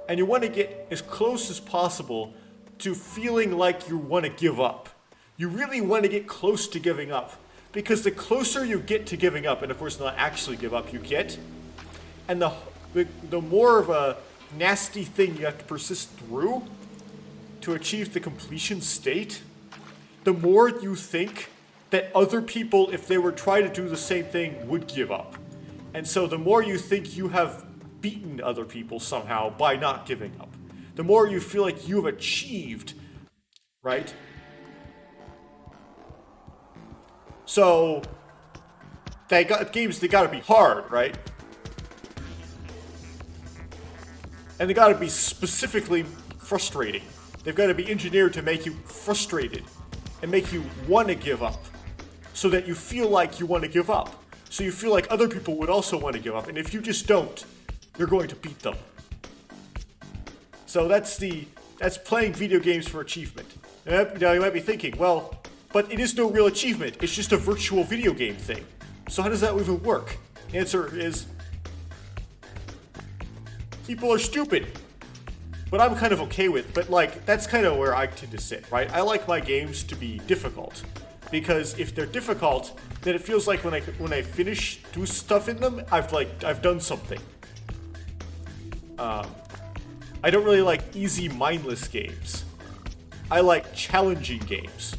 and you want to get as close as possible to feeling like you want to give up. You really want to get close to giving up because the closer you get to giving up, and of course not actually give up, you get, and the more of a nasty thing you have to persist through to achieve the completion state, the more you think that other people, if they were trying to do the same thing, would give up. And so the more you think you have beaten other people somehow by not giving up, the more you feel like you've achieved, right? So, games, they gotta be hard, right? And they gotta be specifically frustrating. They've gotta be engineered to make you frustrated and make you want to give up so that you feel like you want to give up. So you feel like other people would also want to give up. And if you just don't, you're going to beat them. So that's playing video games for achievement. Now you might be thinking, well, but it is no real achievement. It's just a virtual video game thing. So how does that even work? The answer is, people are stupid. But I'm kind of okay with, but like, that's kind of where I tend to sit, right? I like my games to be difficult. Because if they're difficult, then it feels like when I do stuff in them, I've done something. I don't really like easy, mindless games. I like challenging games.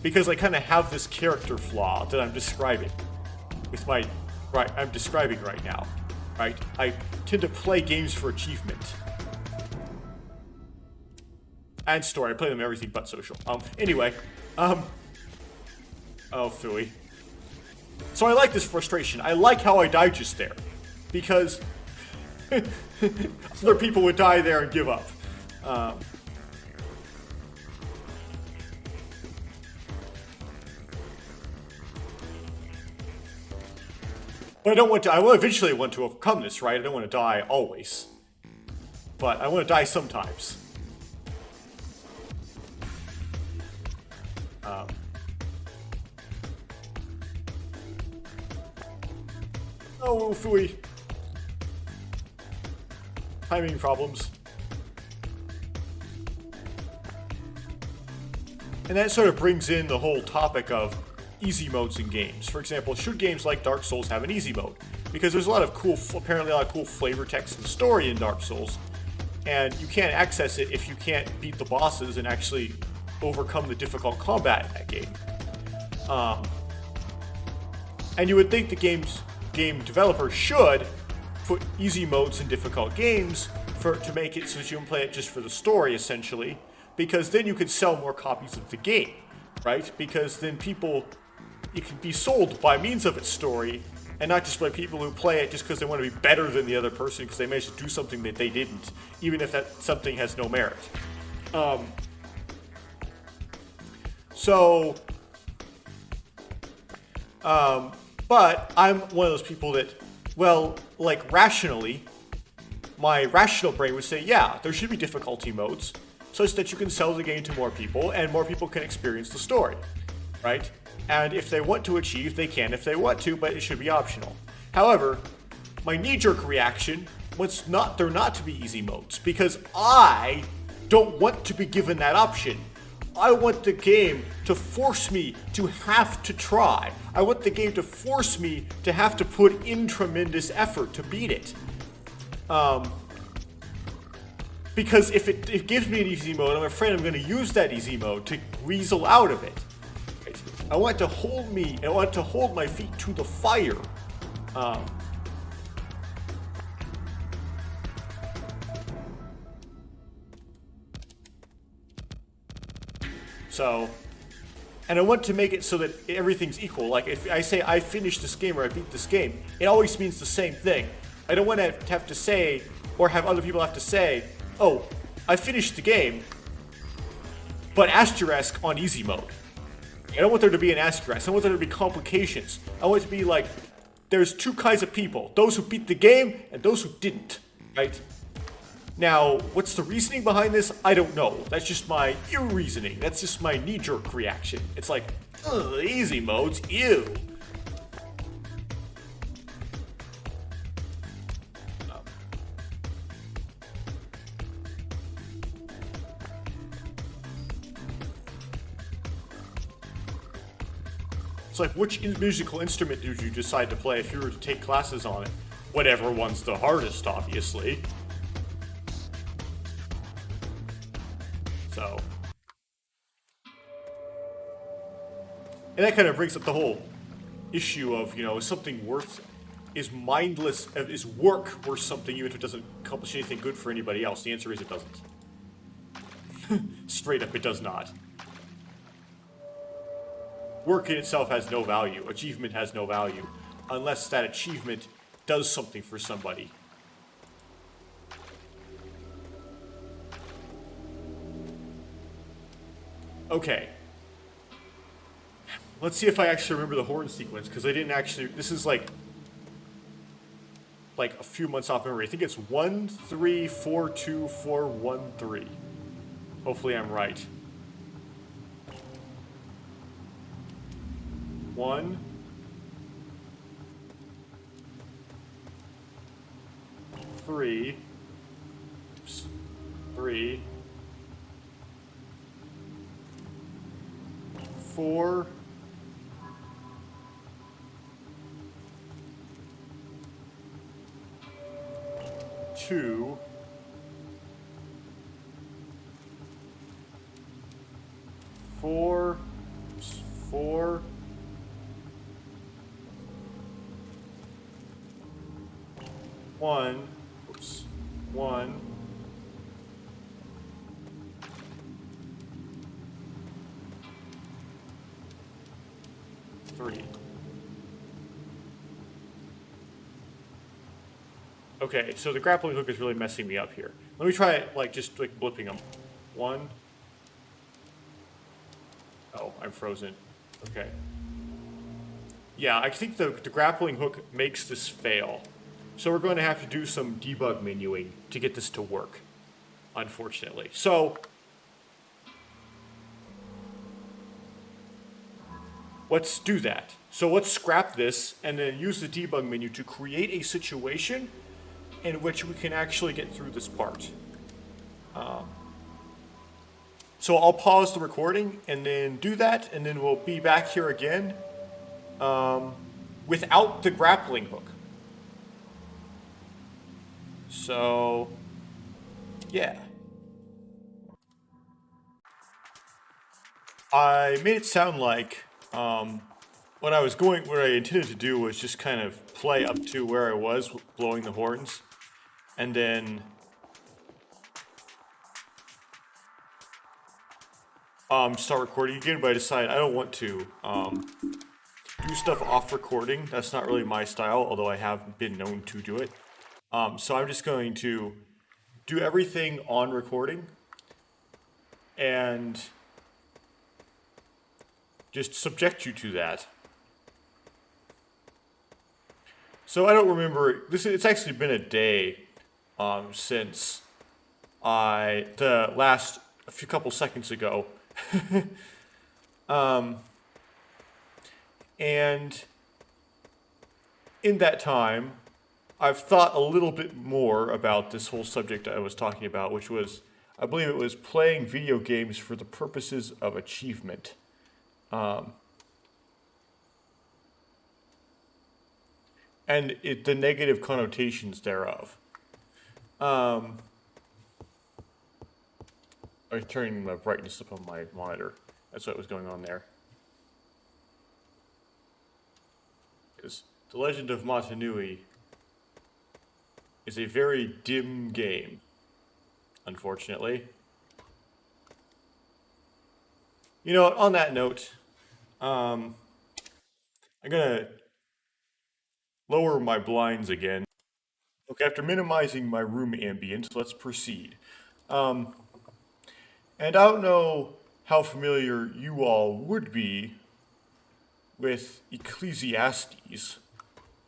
Because I kind of have this character flaw that I'm describing I'm describing right now, right? I tend to play games for achievement. And story, I play them everything but social. Anyway, oh, phooey. So I like this frustration. I like how I died just there. Because other people would die there and give up. But I will eventually want to overcome this, right? I don't want to die always. But I want to die sometimes. Oh, phooey. Timing problems. And that sort of brings in the whole topic of easy modes in games. For example, should games like Dark Souls have an easy mode? Because there's apparently a lot of cool flavor text and story in Dark Souls, and you can't access it if you can't beat the bosses and actually overcome the difficult combat in that game. And you would think the game developer should put easy modes in difficult games to make it so that you can play it just for the story, essentially, because then you could sell more copies of the game, right? Because then it can be sold by means of its story, and not just by people who play it just because they want to be better than the other person because they managed to do something that they didn't, even if that something has no merit. But I'm one of those people that, well, like rationally, my rational brain would say, yeah, there should be difficulty modes such that you can sell the game to more people and more people can experience the story, right? And if they want to achieve, they can if they want to, but it should be optional. However, my knee-jerk reaction was there not to be easy modes because I don't want to be given that option. I want the game to force me to have to try. I want the game to force me to have to put in tremendous effort to beat it. Because if it gives me an easy mode, I'm afraid I'm going to use that easy mode to weasel out of it. Right? I want to hold my feet to the fire. And I want to make it so that everything's equal. Like if I say I finished this game or I beat this game, it always means the same thing. I don't want to have to say, or have other people have to say, oh, I finished the game, but asterisk on easy mode. I don't want there to be an asterisk. I don't want there to be complications. I want it to be like, there's two kinds of people. Those who beat the game and those who didn't, right? Now, what's the reasoning behind this? I don't know. That's just my reasoning. That's just my knee-jerk reaction. It's like, ugh, easy modes, ew. It's like, which musical instrument did you decide to play if you were to take classes on it? Whatever one's the hardest, obviously. So. And that kind of brings up the whole issue of, you know, is something worth, is work worth something even if it doesn't accomplish anything good for anybody else? The answer is it doesn't. Straight up, it does not. Work in itself has no value. Achievement has no value. Unless that achievement does something for somebody. Okay. Let's see if I actually remember the horn sequence, because I didn't actually... This is like a few months off memory. I think it's 1, 3, 4, 2, 4, 1, 3. Hopefully I'm right. 1, 3, 3, 4, 2, 4, 4, 1, 1, 3. Okay, so the grappling hook is really messing me up here. Let me try it, like, just, like, blipping them. 1. Oh, I'm frozen. Okay. Yeah, I think the grappling hook makes this fail. So we're going to have to do some debug menuing to get this to work, unfortunately. So, let's do that. So let's scrap this and then use the debug menu to create a situation in which we can actually get through this part. So I'll pause the recording and then do that, and then we'll be back here again without the grappling hook. So, yeah. I made it sound like what I intended to do was just kind of play up to where I was blowing the horns, and then start recording again, but I decided I don't want to do stuff off recording. That's not really my style, although I have been known to do it. So I'm just going to do everything on recording and just subject you to that. So I don't remember, it's actually been a day since a few couple seconds ago. And in that time, I've thought a little bit more about this whole subject I was talking about, which was, I believe it was playing video games for the purposes of achievement. And the negative connotations thereof. I'm turning the brightness up on my monitor. That's what was going on there. Because The Legend of Motunui is a very dim game, unfortunately. You know, on that note, I'm gonna lower my blinds again. Okay, after minimizing my room ambience, let's proceed. And I don't know how familiar you all would be with Ecclesiastes.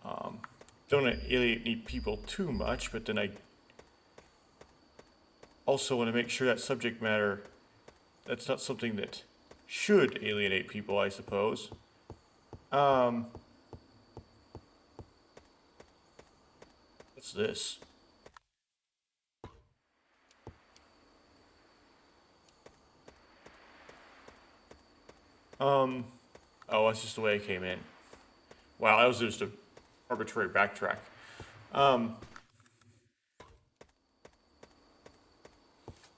Don't alienate people too much, but then I also want to make sure that subject matter, that's not something that should alienate people, I suppose. What's this? Oh, that's just the way I came in. Wow, that was just an arbitrary backtrack. But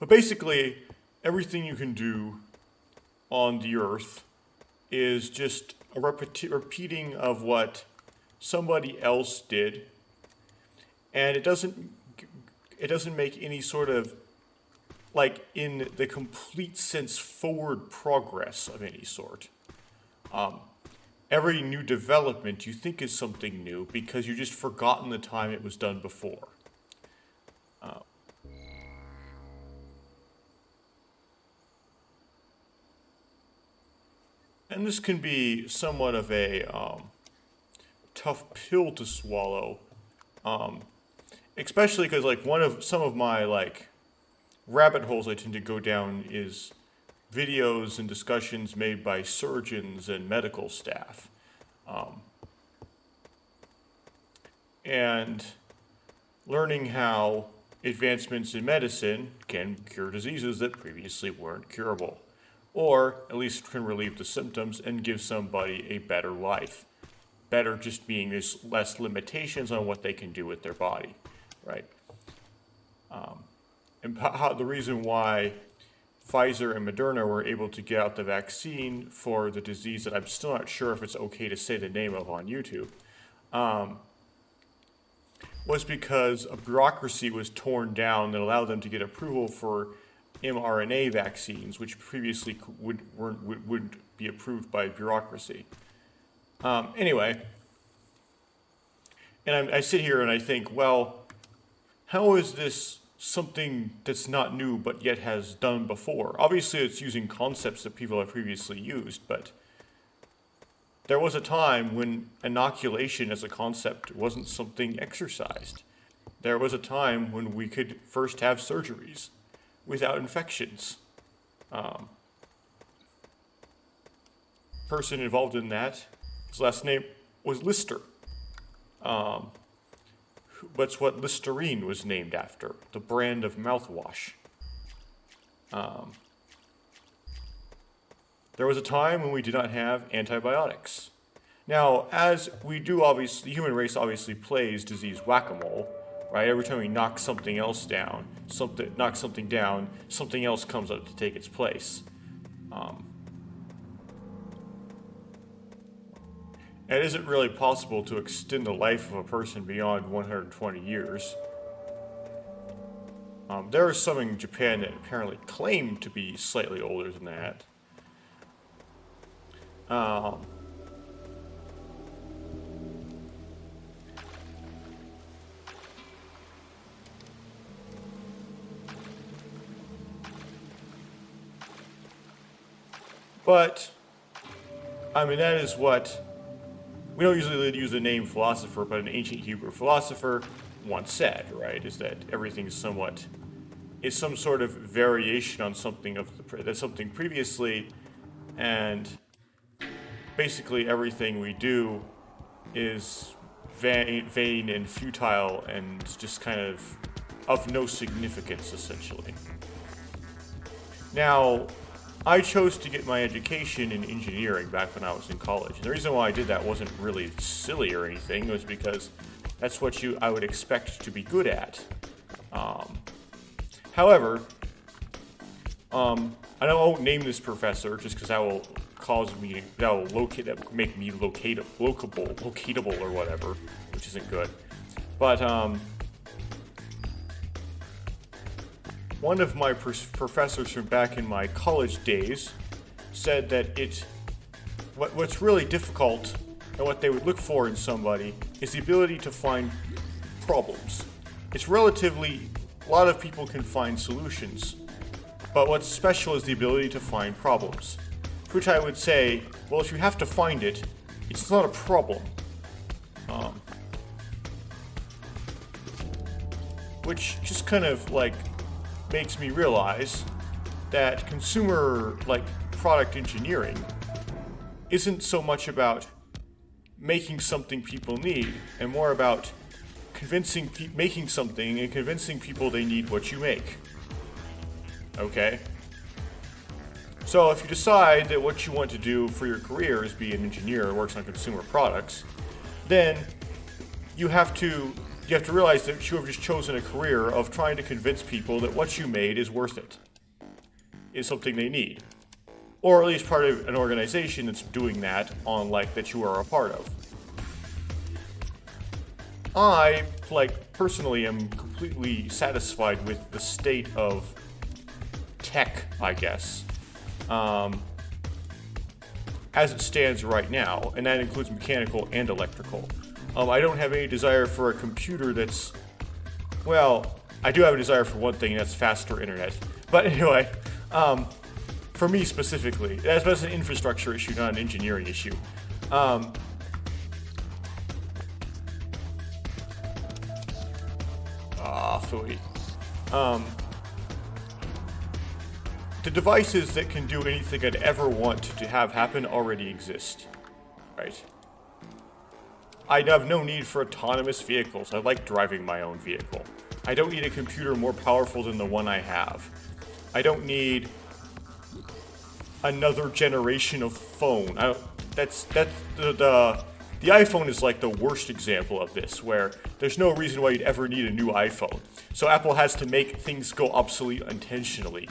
basically, everything you can do on the Earth is just a repeating of what somebody else did, and it doesn't make any sort of, like, in the complete sense, forward progress of any sort. Every new development you think is something new because you just forgotten the time it was done before. And this can be somewhat of a tough pill to swallow, especially because, like, some of my, like, rabbit holes I tend to go down is videos and discussions made by surgeons and medical staff. And learning how advancements in medicine can cure diseases that previously weren't curable, or at least can relieve the symptoms and give somebody a better life. Better just meaning there's less limitations on what they can do with their body, right? And the reason why Pfizer and Moderna were able to get out the vaccine for the disease that I'm still not sure if it's okay to say the name of on YouTube, was because a bureaucracy was torn down that allowed them to get approval for mRNA vaccines, which previously wouldn't be approved by bureaucracy. Anyway, and I sit here and I think, well, how is this something that's not new but yet has done before? Obviously, it's using concepts that people have previously used, but there was a time when inoculation as a concept wasn't something exercised. There was a time when we could first have surgeries without infections. Person involved in that, his last name was Lister. That's what Listerine was named after, the brand of mouthwash. There was a time when we did not have antibiotics. Now, as we do, obviously, the human race obviously plays disease whack-a-mole, right? Every time we knock something else down, something else comes up to take its place. It isn't really possible to extend the life of a person beyond 120 years. There are some in Japan that apparently claim to be slightly older than that. But, I mean, that is what, we don't usually use the name philosopher, but an ancient Hebrew philosopher once said, right, is that everything is some sort of variation on something previously, and basically everything we do is vain and futile and just kind of no significance, essentially. Now, I chose to get my education in engineering back when I was in college. And the reason why I did that wasn't really silly or anything. It was because that's what I would expect to be good at. However, I won't name this professor just because that will make me locatable or whatever, which isn't good. But one of my professors from back in my college days said that what's really difficult and what they would look for in somebody is the ability to find problems. it's relatively, a lot of people can find solutions. But what's special is the ability to find problems. To which I would say, well, if you have to find it, it's not a problem. Which just kind of like makes me realize that consumer like product engineering isn't so much about making something people need and more about making something and convincing people they need what you make. Okay? So if you decide that what you want to do for your career is be an engineer who works on consumer products, then you have to realize that you have just chosen a career of trying to convince people that what you made is worth it, is something they need. Or at least part of an organization that's doing that on, like, that you are a part of. I, like, personally am completely satisfied with the state of tech, I guess, as it stands right now, and that includes mechanical and electrical. I don't have any desire for a computer that's, well, I do have a desire for one thing, and that's faster internet. But anyway, for me specifically, that's an infrastructure issue, not an engineering issue. Phooey. The devices that can do anything I'd ever want to have happen already exist, right? I have no need for autonomous vehicles. I like driving my own vehicle. I don't need a computer more powerful than the one I have. I don't need another generation of phone. The iPhone is like the worst example of this, where there's no reason why you'd ever need a new iPhone. So Apple has to make things go obsolete intentionally.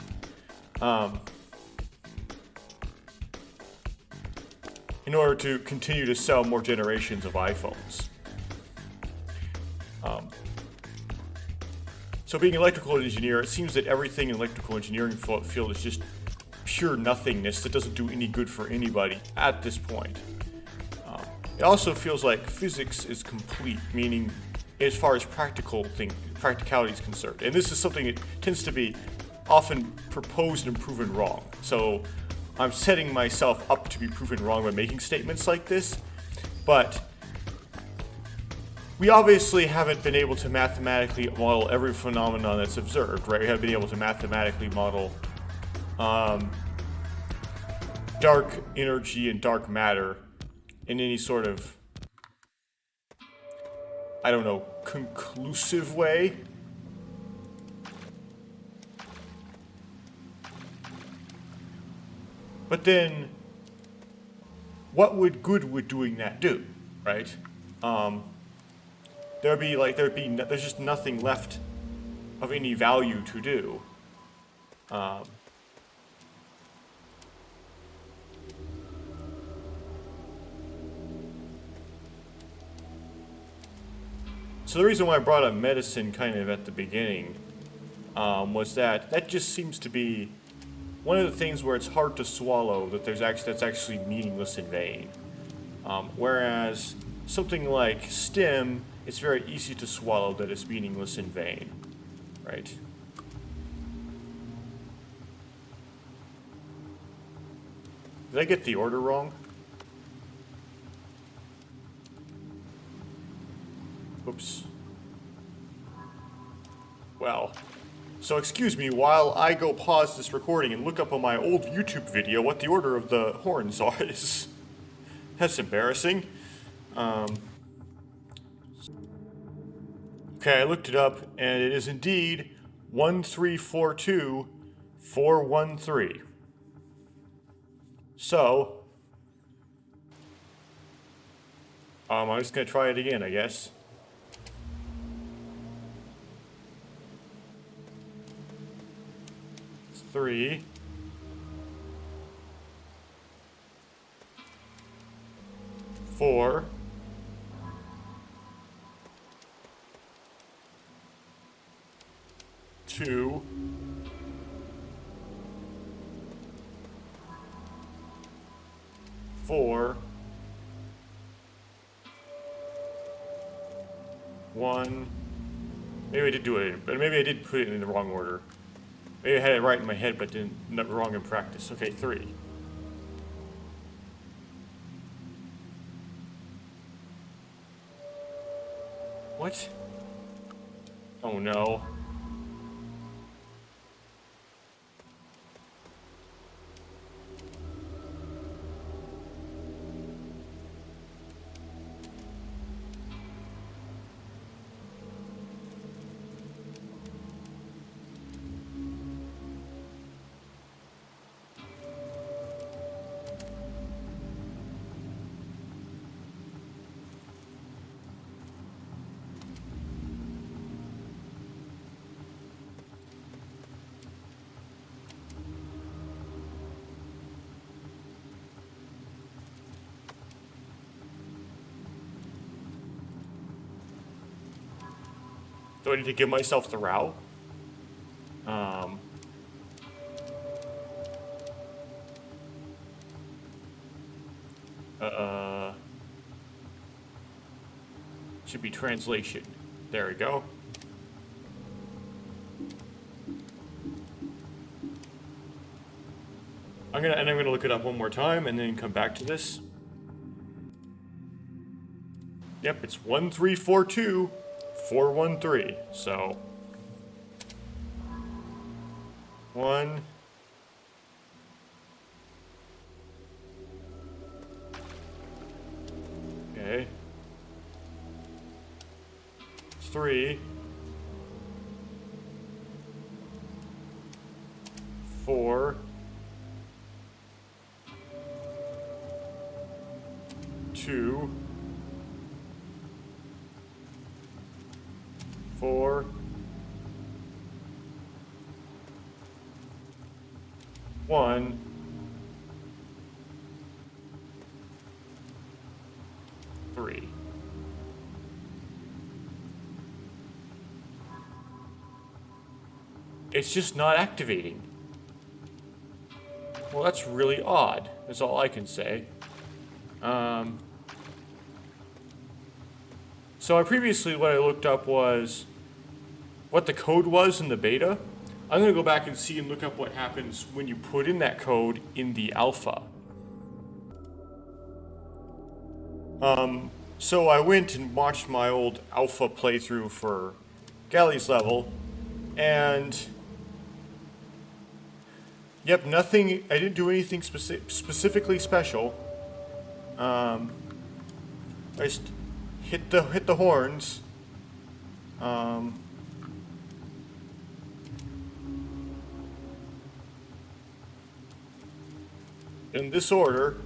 In order to continue to sell more generations of iPhones. So being an electrical engineer, it seems that everything in electrical engineering field is just pure nothingness that doesn't do any good for anybody at this point. It also feels like physics is complete, meaning as far as practicality is concerned. And this is something that tends to be often proposed and proven wrong. So I'm setting myself up to be proven wrong by making statements like this, but we obviously haven't been able to mathematically model every phenomenon that's observed, right? We haven't been able to mathematically model dark energy and dark matter in any sort of, I don't know, conclusive way. But then, what good would doing that do, right? There's just nothing left of any value to do. So the reason why I brought up medicine kind of at the beginning was that just seems to be one of the things where it's hard to swallow that that's actually meaningless and vain. Whereas something like STEM, it's very easy to swallow that it's meaningless and vain, right? Did I get the order wrong? Oops. Well, so excuse me while I go pause this recording and look up on my old YouTube video what the order of the horns are. That's embarrassing. Okay, I looked it up, and it is indeed 1342413. So, I'm just gonna try it again, I guess. It's 3. 4. 2. 4. 1. Maybe I did do it, but maybe I did put it in the wrong order. Maybe I had it right in my head, but not wrong in practice. Okay, 3. What? Oh no. Do I need to give myself the row? Should be translation. There we go. I'm gonna look it up one more time and then come back to this. Yep, it's 1342-413. So 1. Okay. 3. 4. 2. 4. 1. 3. It's just not activating. Well, that's really odd. That's all I can say. So what I looked up was what the code was in the beta. I'm going to go back and see and look up what happens when you put in that code in the alpha. So I went and watched my old alpha playthrough for Gali's level, and yep, nothing. I didn't do anything specifically special. I just hit the horns. In this order.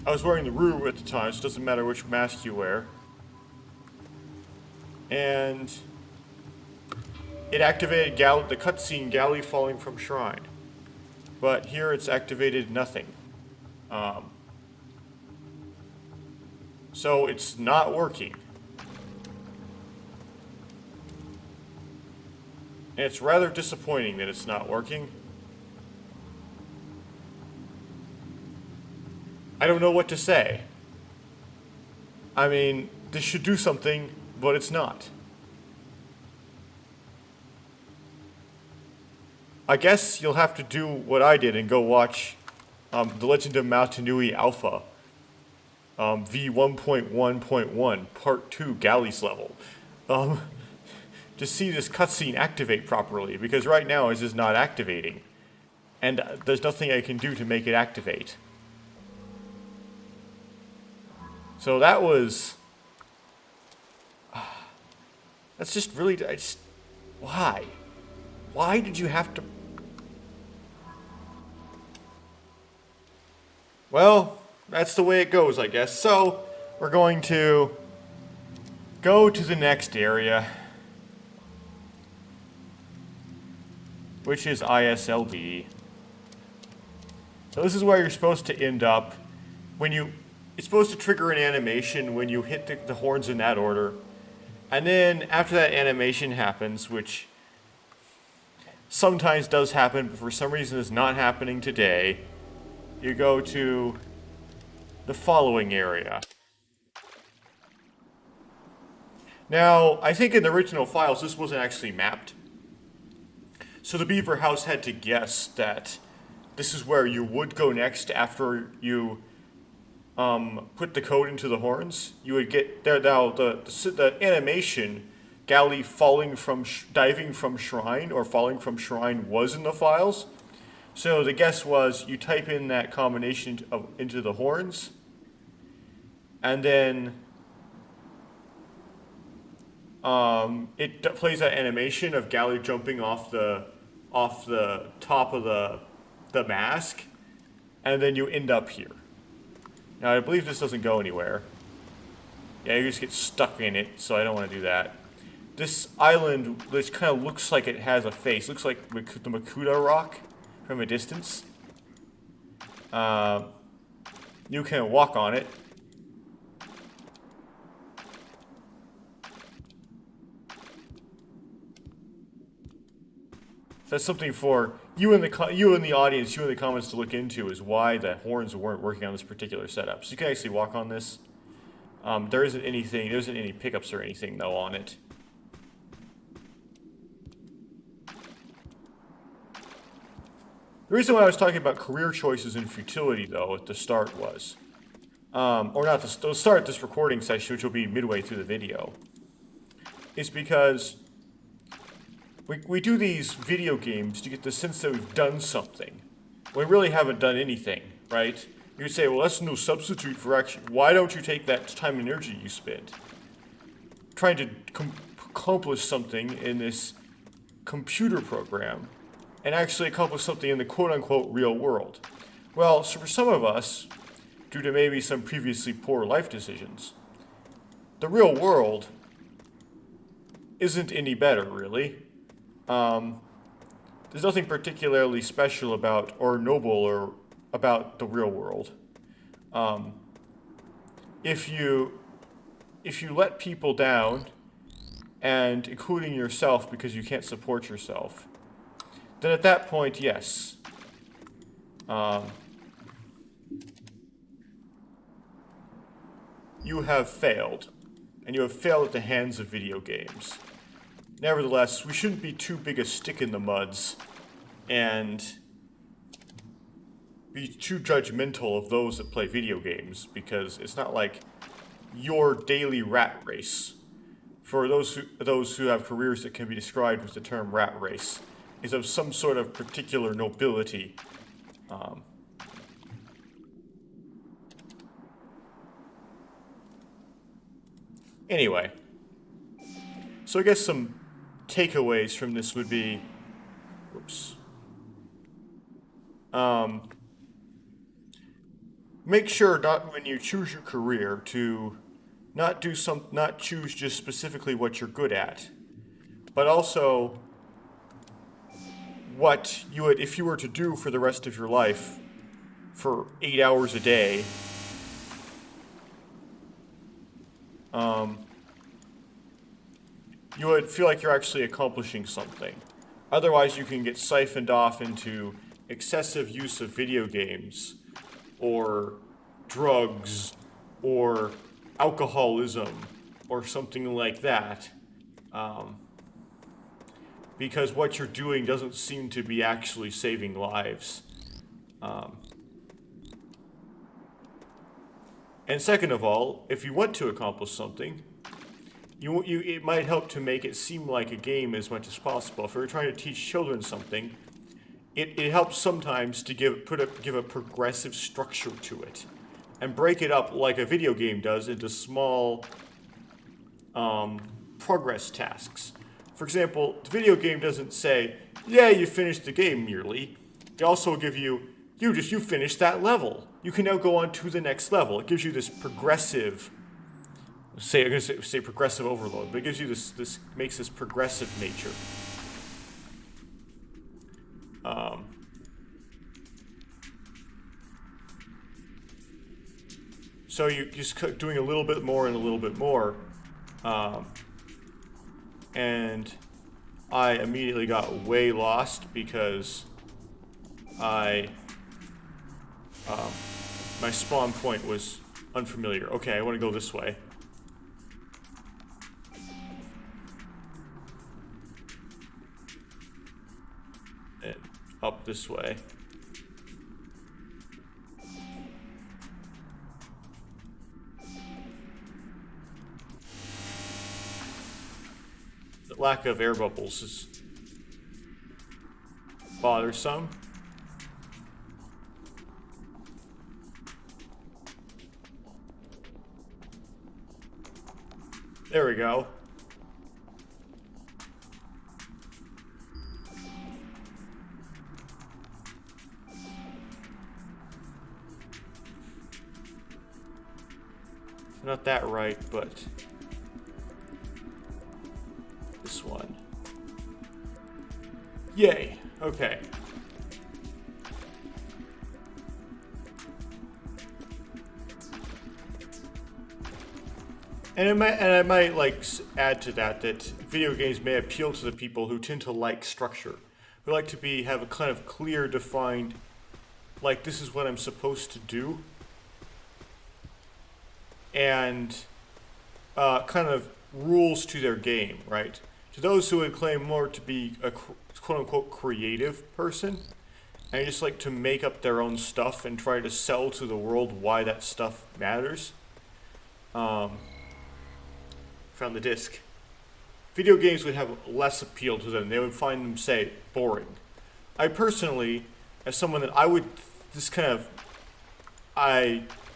I was wearing the roux at the time, so it doesn't matter which mask you wear. And it activated the cutscene Gali falling from shrine. But here it's activated nothing. So it's not working. And it's rather disappointing that it's not working. I don't know what to say. I mean, this should do something, but it's not. I guess you'll have to do what I did and go watch The Legend of Motunui Alpha, v.1.1.1, Part 2, Gali's level, to see this cutscene activate properly, because right now it's just not activating. And there's nothing I can do to make it activate. So that was... that's just really... why? Why did you have to... Well, that's the way it goes, I guess. So, we're going to go to the next area, which is ISLB. So this is where you're supposed to end up when you... It's supposed to trigger an animation when you hit the horns in that order. And then after that animation happens, which sometimes does happen, but for some reason is not happening today, you go to the following area. Now, I think in the original files, this wasn't actually mapped. So the beaver house had to guess that this is where you would go next after you put the code into the horns. You would get there now. The animation, Gali falling from diving from shrine or falling from shrine was in the files. So the guess was you type in that combination into the horns, and then it plays that animation of Gali jumping off the top of the mask, and then you end up here. Now I believe this doesn't go anywhere. Yeah, you just get stuck in it, so I don't want to do that. This island, which kind of looks like it has a face, looks like the Makuta rock from a distance. You can walk on it. That's something for you in the audience, you in the comments to look into, is why the horns weren't working on this particular setup. So you can actually walk on this. There isn't any pickups or anything though on it. The reason why I was talking about career choices and futility though at the start was, or not the start this recording session, which will be midway through the video, is because we do these video games to get the sense that we've done something. We really haven't done anything, right? You would say, well, that's no substitute for action. Why don't you take that time and energy you spent trying to accomplish something in this computer program and actually accomplish something in the quote-unquote real world? Well, so for some of us, due to maybe some previously poor life decisions, the real world isn't any better, really. There's nothing particularly special about or noble or about the real world. If you let people down, and including yourself because you can't support yourself, then at that point, yes. You have failed, and you have failed at the hands of video games. Nevertheless, we shouldn't be too big a stick in the muds and be too judgmental of those that play video games, because it's not like your daily rat race. For those who have careers that can be described with the term rat race, is of some sort of particular nobility. Anyway, so I guess some takeaways from this would be, make sure not when you choose your career to not choose just specifically what you're good at, but also what you would, if you were to do for the rest of your life for 8 hours a day, you would feel like you're actually accomplishing something. Otherwise, you can get siphoned off into excessive use of video games, or drugs, or alcoholism, or something like that. Because what you're doing doesn't seem to be actually saving lives. And second of all, if you want to accomplish something, it might help to make it seem like a game as much as possible. If you're trying to teach children something, it helps sometimes to give a progressive structure to it, and break it up like a video game does into small progress tasks. For example, the video game doesn't say, yeah, you finished the game merely. It also will give you finished that level. You can now go on to the next level. It gives you this progressive, I'm going to say progressive overload, but it gives you makes this progressive nature. So you just keep doing a little bit more and a little bit more, and I immediately got way lost because my spawn point was unfamiliar. Okay, I want to go this way. up this way. The lack of air bubbles is bothersome. There we go. Not that right, but this one. Yay. Okay. And I might like add to that video games may appeal to the people who tend to like structure, who like to have a kind of clear, defined, like this is what I'm supposed to do, and kind of rules to their game, right? To those who would claim more to be a quote-unquote creative person, and just like to make up their own stuff and try to sell to the world why that stuff matters. Found the disc. Video games would have less appeal to them. They would find them, say, boring. I personally, as someone that I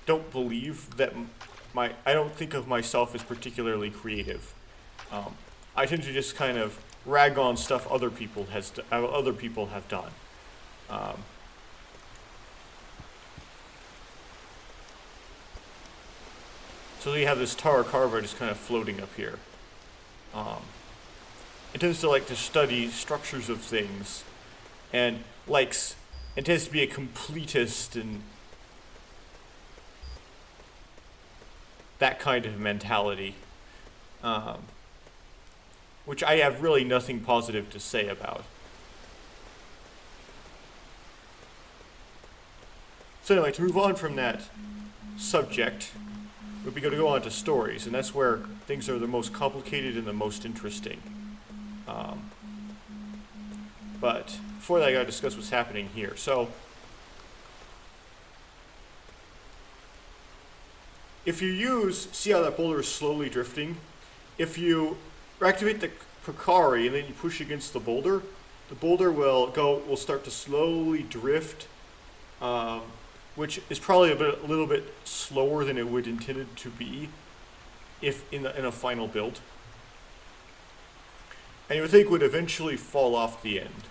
don't believe that I don't think of myself as particularly creative. I tend to just kind of rag on stuff other people have done. So you have this Tower Carver just kind of floating up here. It tends to like to study structures of things, and it tends to be a completist and that kind of mentality, which I have really nothing positive to say about. So anyway, to move on from that subject, we're going to go on to stories, and that's where things are the most complicated and the most interesting. But before that, I got to discuss what's happening here. So, if you see how that boulder is slowly drifting? If you activate the Picari and then you push against the boulder will start to slowly drift, which is probably a little bit slower than it would intended to be if in a final build. And you would think would eventually fall off the end.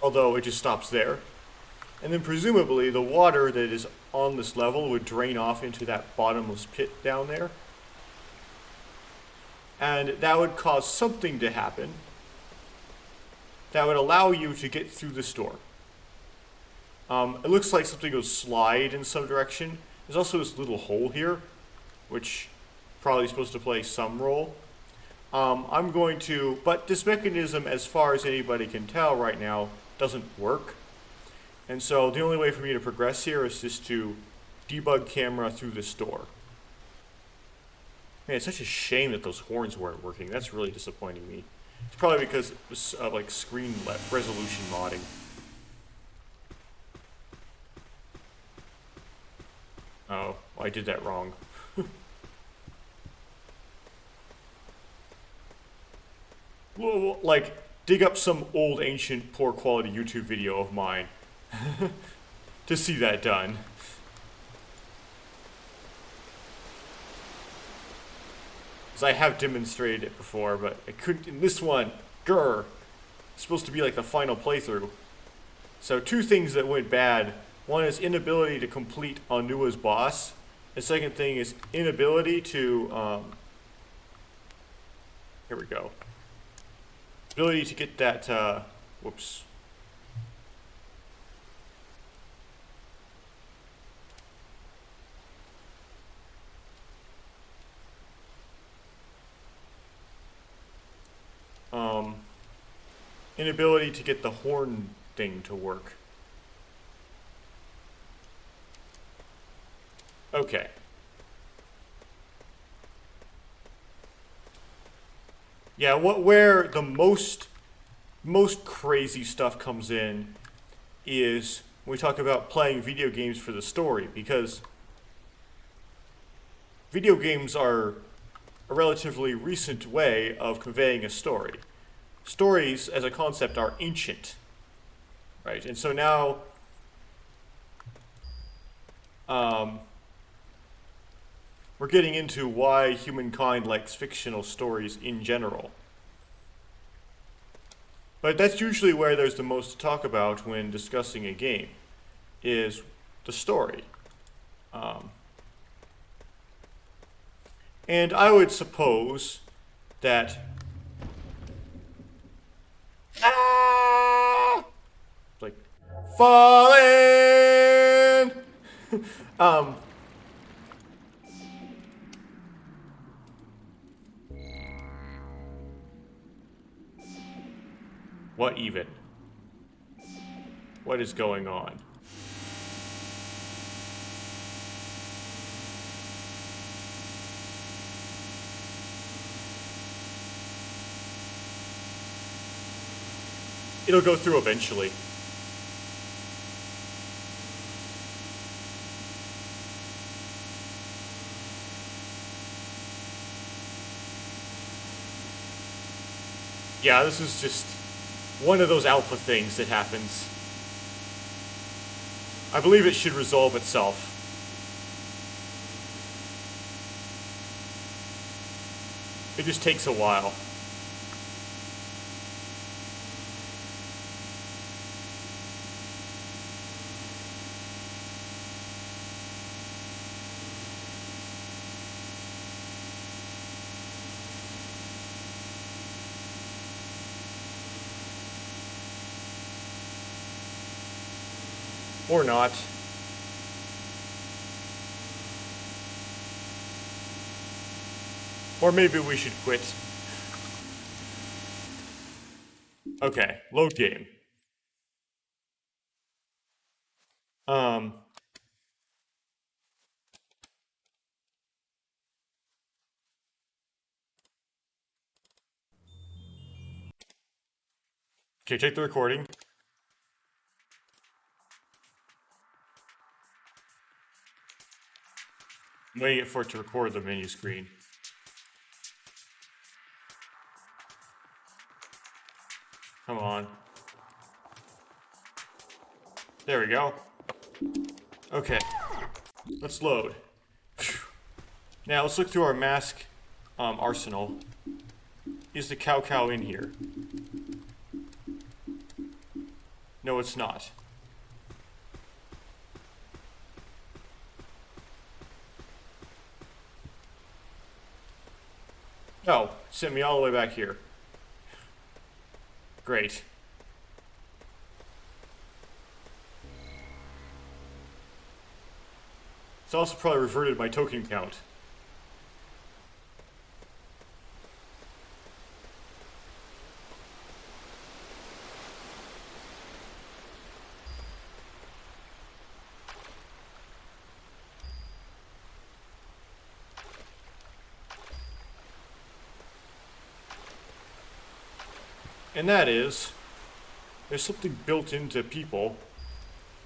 Although it just stops there. And then presumably the water that is on this level would drain off into that bottomless pit down there. And that would cause something to happen that would allow you to get through this door. It looks like something will slide in some direction. There's also this little hole here, which probably supposed to play some role. But this mechanism, as far as anybody can tell right now, doesn't work. And so the only way for me to progress here is just to debug camera through this door. Man, it's such a shame that those horns weren't working. That's really disappointing me. It's probably because it was like screen resolution modding. Oh, I did that wrong. Well, like, dig up some old, ancient, poor quality YouTube video of mine to see that done. Because I have demonstrated it before, but I couldn't in this one. Grr. It's supposed to be like the final playthrough. So 2 things that went bad. One is inability to complete Onua's boss. The second thing is inability to, here we go. Ability to get that, whoops. Inability to get the horn thing to work. Okay. Yeah, where the most crazy stuff comes in is when we talk about playing video games for the story, because video games are a relatively recent way of conveying a story. Stories as a concept are ancient, right? And so now we're getting into why humankind likes fictional stories in general. But that's usually where there's the most to talk about when discussing a game, is the story. And I would suppose that like falling. What even? What is going on? It'll go through eventually. Yeah, this is just one of those alpha things that happens. I believe it should resolve itself. It just takes a while. Or not. Or maybe we should quit. Okay, load game. Okay, take the recording. I'm waiting for it to record the menu screen. Come on. There we go. Okay. Let's load. Now let's look through our mask arsenal. Is the cow in here? No, it's not. Oh, sent me all the way back here. Great. It's also probably reverted my token count. And that is, there's something built into people,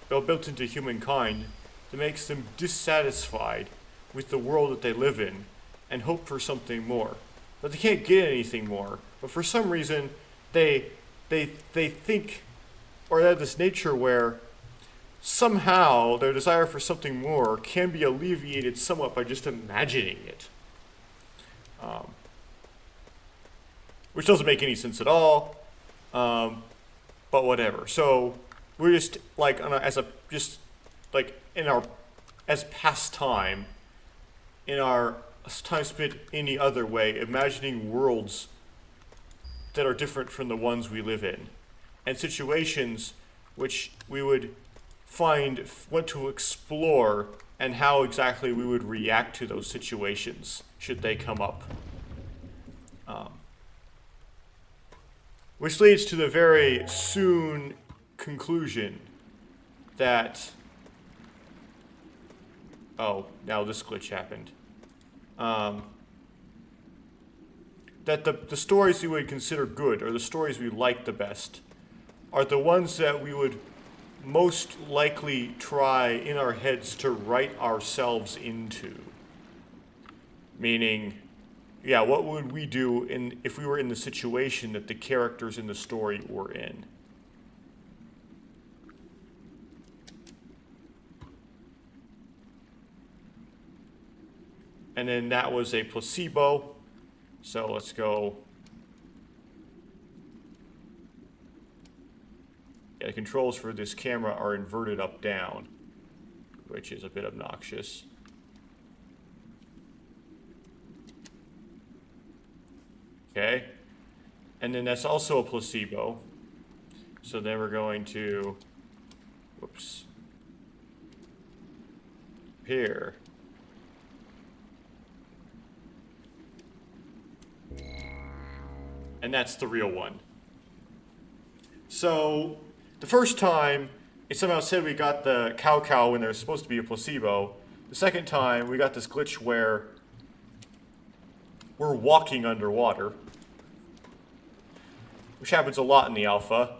built into humankind, that makes them dissatisfied with the world that they live in and hope for something more. But they can't get anything more. But for some reason, they think, or they have this nature where somehow their desire for something more can be alleviated somewhat by just imagining it. Which doesn't make any sense at all, but whatever. So we're just like as pastime, in our time spent any other way, imagining worlds that are different from the ones we live in, and situations which we would want to explore, and how exactly we would react to those situations should they come up. Which leads to the very soon conclusion that... Oh, now this glitch happened. that the stories we would consider good, or the stories we like the best, are the ones that we would most likely try in our heads to write ourselves into. Meaning, yeah, what would we do if we were in the situation that the characters in the story were in? And then that was a placebo. So let's go. Yeah, the controls for this camera are inverted up down, which is a bit obnoxious. Okay. And then that's also a placebo. So then we're going to, whoops, here. And that's the real one. So the first time, it somehow said we got the cow when there's supposed to be a placebo. The second time, we got this glitch where we're walking underwater, which happens a lot in the alpha.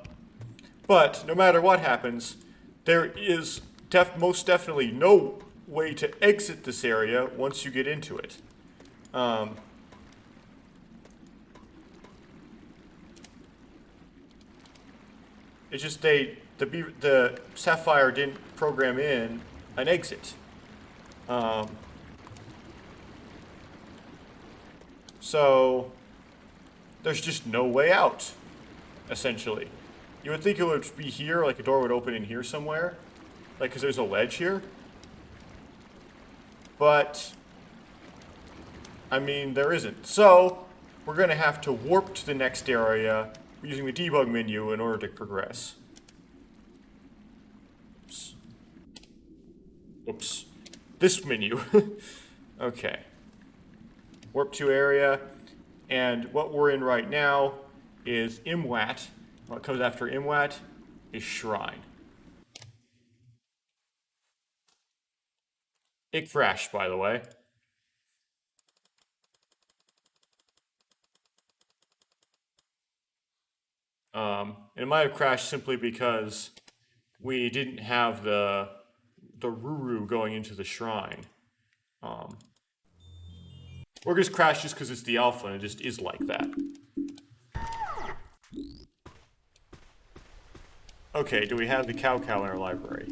But no matter what happens, there is most definitely no way to exit this area once you get into it. It's just the Saphire didn't program in an exit. So there's just no way out, essentially. You would think it would be here, like a door would open in here somewhere, like because there's a ledge here. But I mean, there isn't. So we're going to have to warp to the next area using the debug menu in order to progress. Oops. Oops. This menu. Okay. Warp to area. And what we're in right now is Imwat. What comes after Imwat is Shrine. It crashed, by the way. And it might have crashed simply because we didn't have the Ruru going into the shrine. Or just crashed just because it's the alpha and it just is like that. Okay, do we have the cow in our library?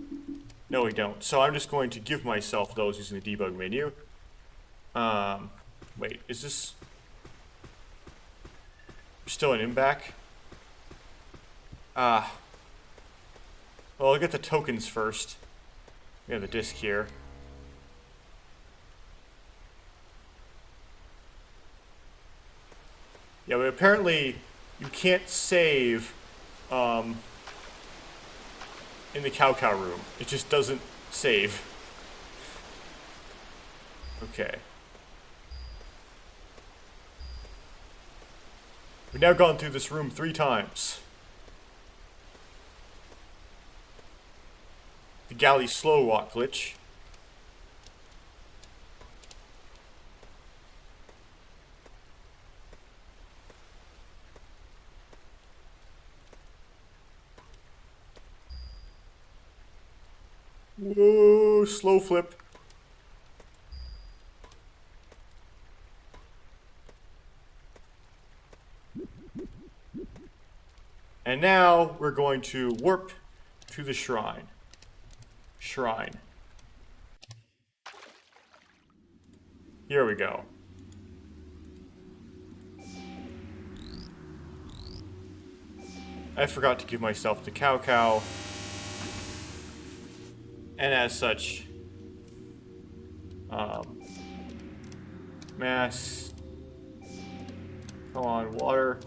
No, we don't. So I'm just going to give myself those using the debug menu. Wait, is this still an imback? Well, I'll get the tokens first. We have the disc here. Yeah, but apparently you can't save in the cow room. It just doesn't save. Okay. We've now gone through this room 3 times. The Gali slow walk glitch. Whoa, slow flip. And now we're going to warp to the shrine. Here we go. I forgot to give myself the cow. And as such, mass, come on, water,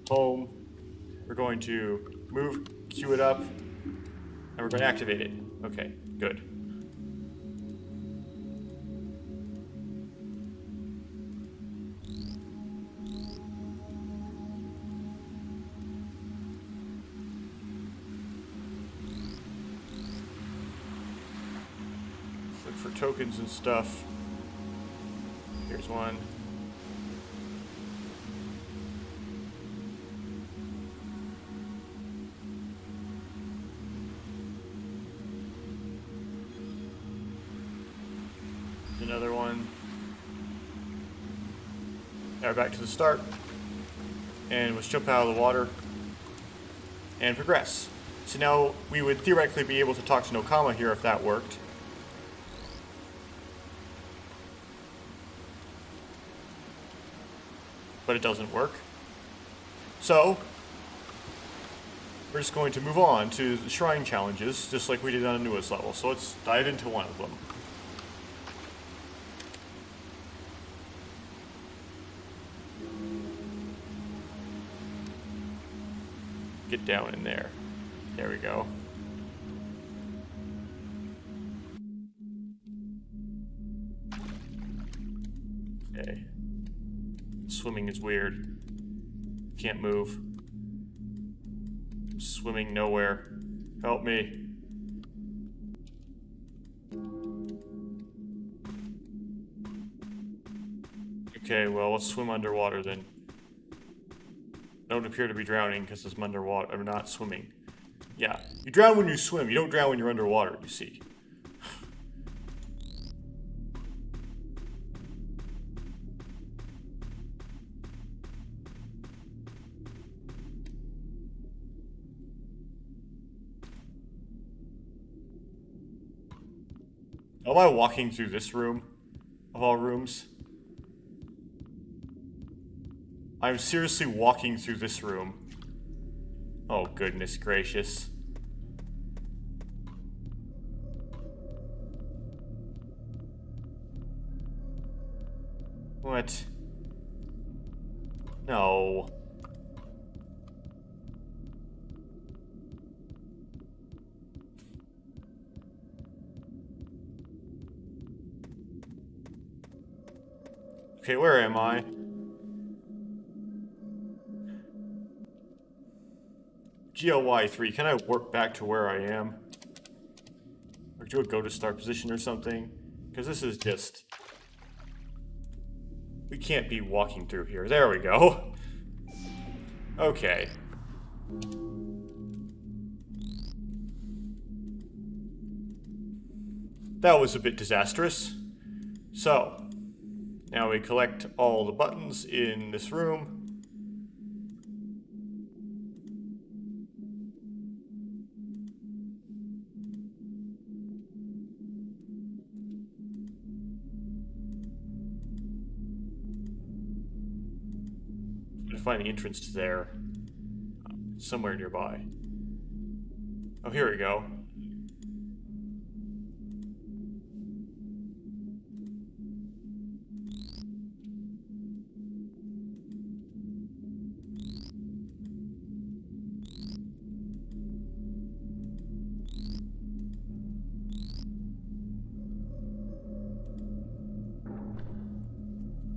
home, we're going to move, queue it up, and we're going to activate it. Okay, good. For tokens and stuff. Here's There's one. Another one. Now we're back to the start. And let's jump out of the water and progress. So now we would theoretically be able to talk to Nokama here if that worked. But it doesn't work. So we're just going to move on to the shrine challenges, just like we did on Onua's level. So let's dive into one of them. Get down in there. There we go. Okay. Swimming is weird. Can't move. Swimming nowhere. Help me. Okay, well, let's swim underwater then. Don't appear to be drowning because I'm underwater. I'm not swimming. Yeah, you drown when you swim. You don't drown when you're underwater, you see. Am I walking through this room? Of all rooms? I'm seriously walking through this room. Oh, goodness gracious. What? No. Okay, where am I? GLY3, can I work back to where I am? Or do a go to start position or something? Because this is just... We can't be walking through here. There we go. Okay. That was a bit disastrous. So, now we collect all the buttons in this room. Find the entrance to there. Somewhere nearby. Oh, here we go.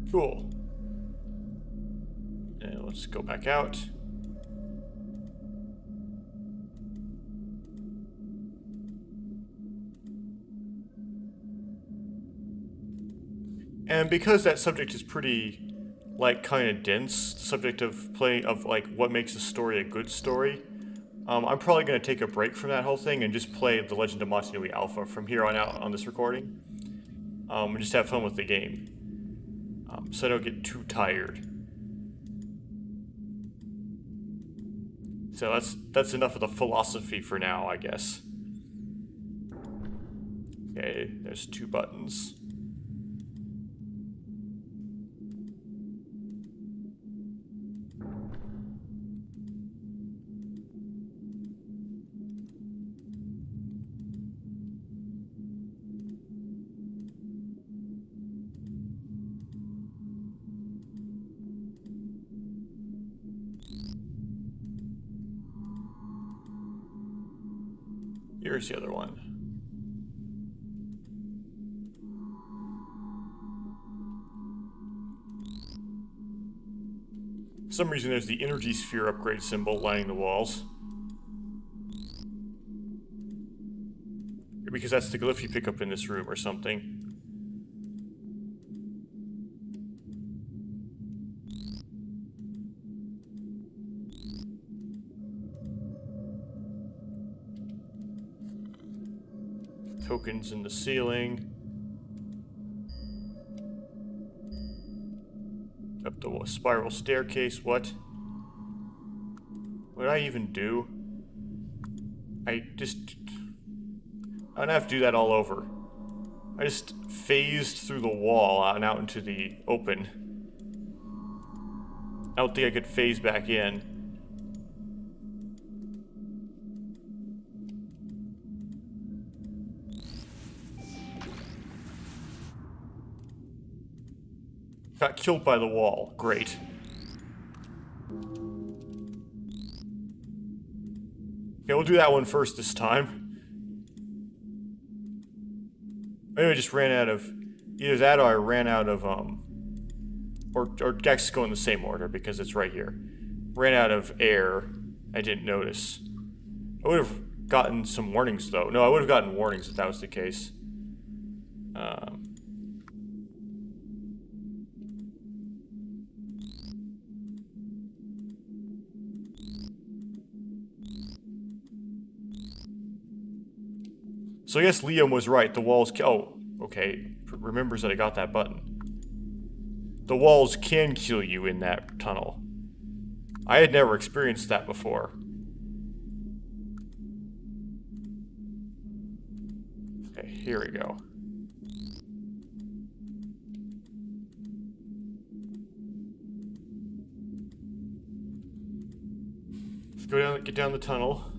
Cool. And let's go back out. And because that subject is pretty, like, kind of dense, the subject of like, what makes a story a good story, I'm probably going to take a break from that whole thing and just play The Legend of Motunui Alpha from here on out on this recording. And just have fun with the game. So I don't get too tired. So that's enough of the philosophy for now, I guess. Okay, there's 2 buttons. Here's the other one. For some reason there's the energy sphere upgrade symbol lining the walls. Because that's the glyph you pick up in this room or something. Tokens in the ceiling. Up the spiral staircase. What? What did I even do? I'm gonna have to do that all over. I just phased through the wall and out into the open. I don't think I could phase back in. Got killed by the wall. Great. Okay, we'll do that one first this time. Maybe I just ran out of... Either that or I ran out of, Or actually go in the same order because it's right here. Ran out of air. I didn't notice. I would have gotten some warnings, though. No, I would have gotten warnings if that was the case. So I guess Liam was right. The walls... Oh, okay. Remembers that I got that button. The walls can kill you in that tunnel. I had never experienced that before. Okay, here we go. Let's go down, get down the tunnel.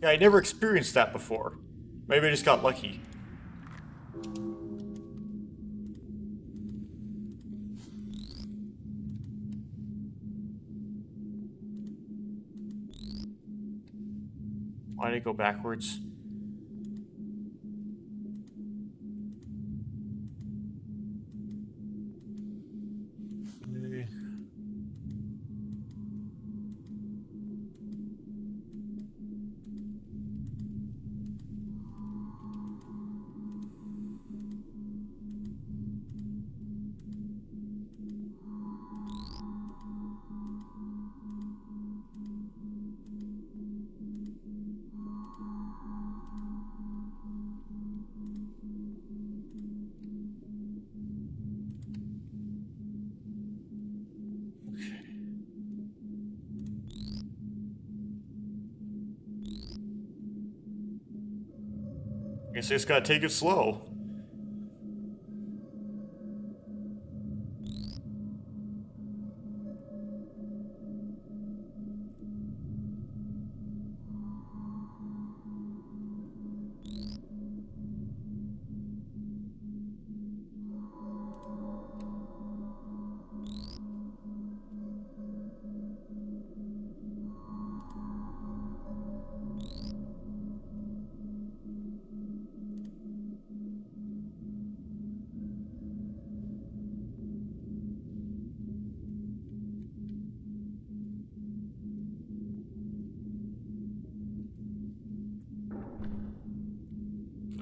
Yeah, I never experienced that before. Maybe I just got lucky. Why did it go backwards? Guess I just gotta take it slow.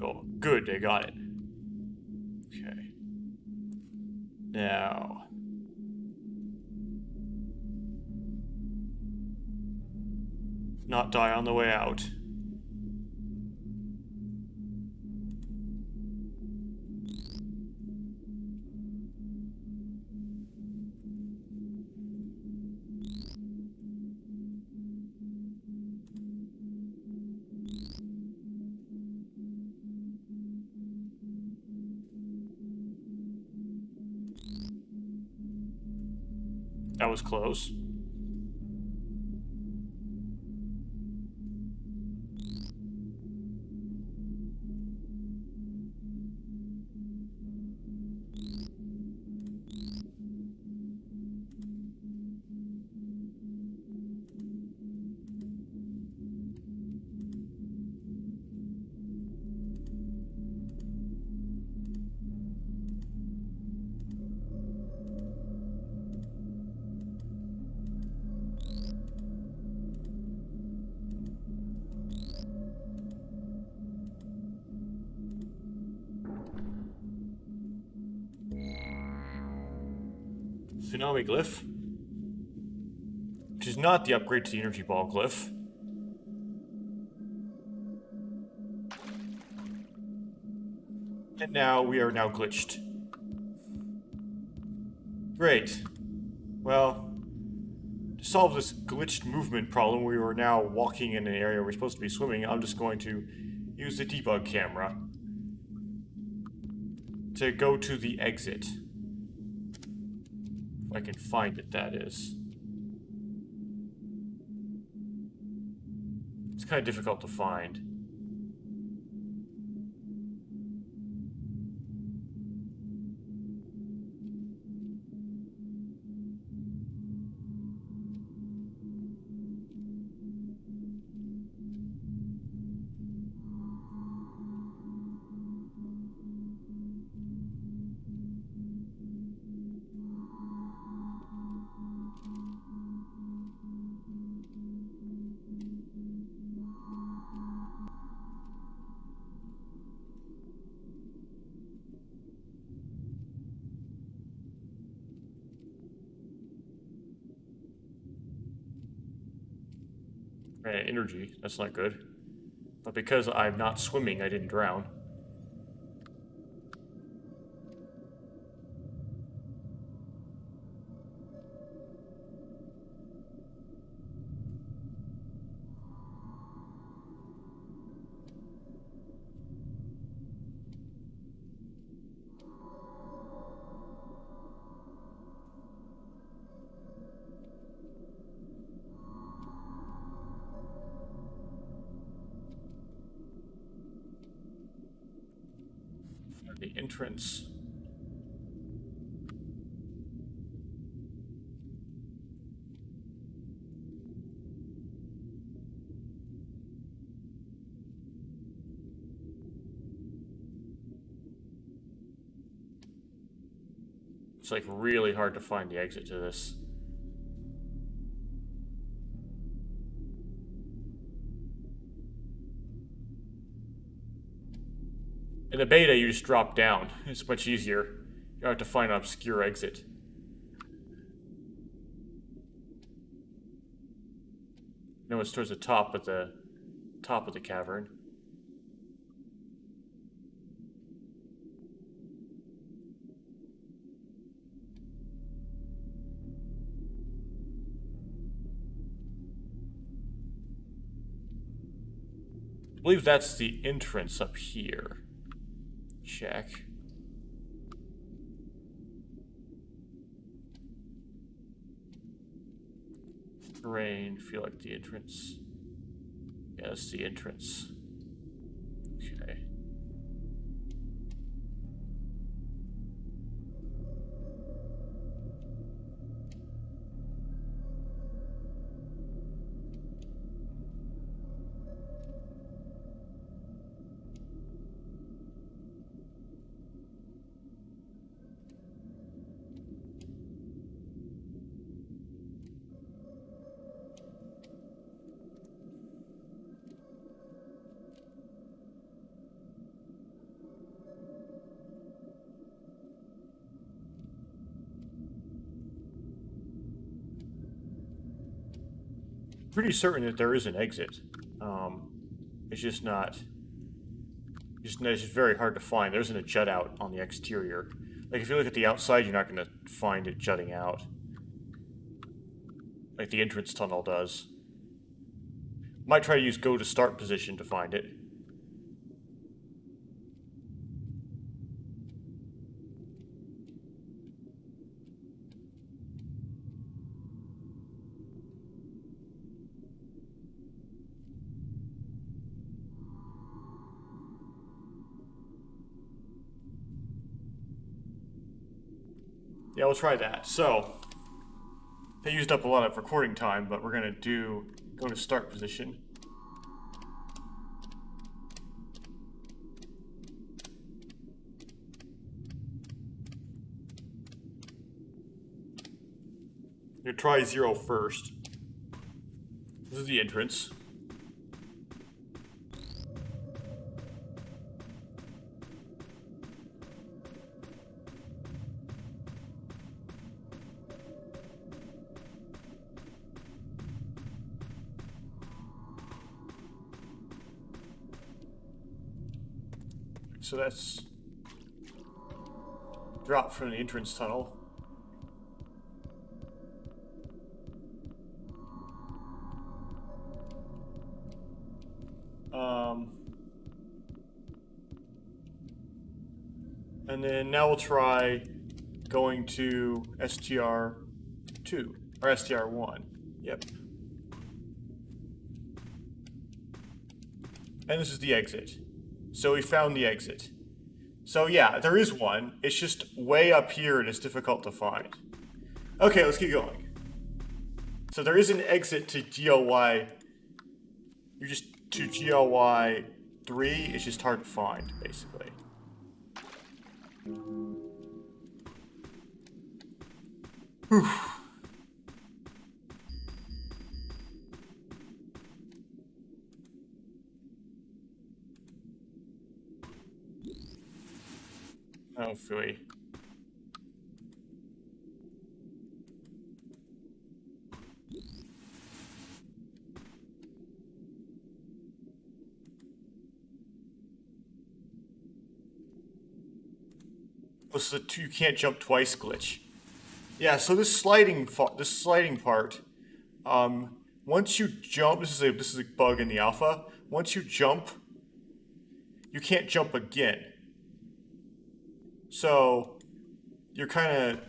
Oh, good, I got it. Okay. Now... not die on the way out. That was close. Tsunami glyph, which is not the upgrade to the energy ball glyph. And now we are now glitched. Great. Well, to solve this glitched movement problem, we are now walking in an area we're supposed to be swimming. I'm just going to use the debug camera to go to the exit. If I can find it, that is. It's kind of difficult to find. Energy, that's not good. But because I'm not swimming, I didn't drown. The entrance. It's like really hard to find the exit to this. In the beta, you just drop down. It's much easier. You don't have to find an obscure exit. No, it's towards the top of the cavern. I believe that's the entrance up here. Check. Terrain, feel like the entrance. Yeah, that's the entrance. Okay. Pretty certain that there is an exit. It's just not. It's just very hard to find. There isn't a jut out on the exterior. Like if you look at the outside, you're not going to find it jutting out, like the entrance tunnel does. Might try to use go to start position to find it. Yeah, we'll try that. So, they used up a lot of recording time, but we're gonna do go to start position. I'm gonna try 0 first. This is the entrance. So that's drop from the entrance tunnel. And then now we'll try going to STR2 or STR1. Yep. And this is the exit. So we found the exit. So yeah, there is one. It's just way up here and it's difficult to find. Okay, let's keep going. So there is an exit to GLY. You just to GLY 3. It's just hard to find, basically. Whew. Oh, phooey. This is a you can't jump twice glitch. Yeah, so this sliding part, once you jump, this is a bug in the alpha. Once you jump, you can't jump again. So you're kind of,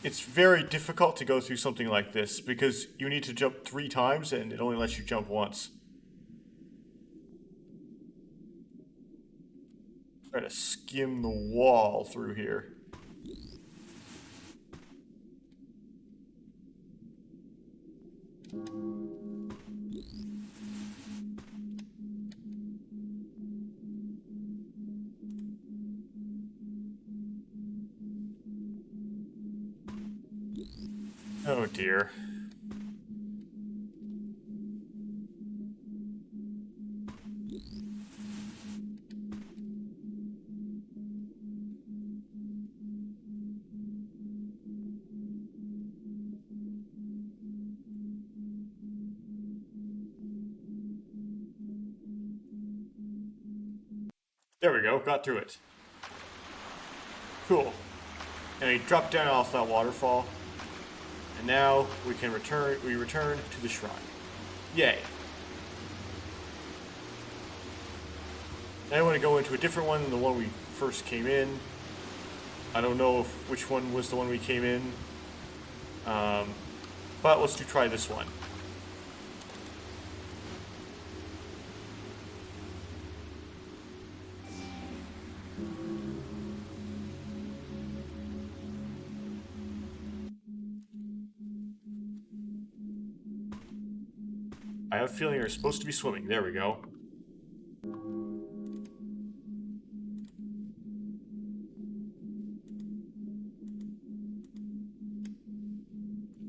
it's very difficult to go through something like this because you need to jump 3 times and it only lets you jump once. Try to skim the wall through here. Oh dear. There we go, got through it. Cool. And we dropped down off that waterfall. And now we return to the shrine. Yay. Now I want to go into a different one than the one we first came in. I don't know which one was the one we came in. But let's try this one. I have a feeling you're supposed to be swimming. There we go.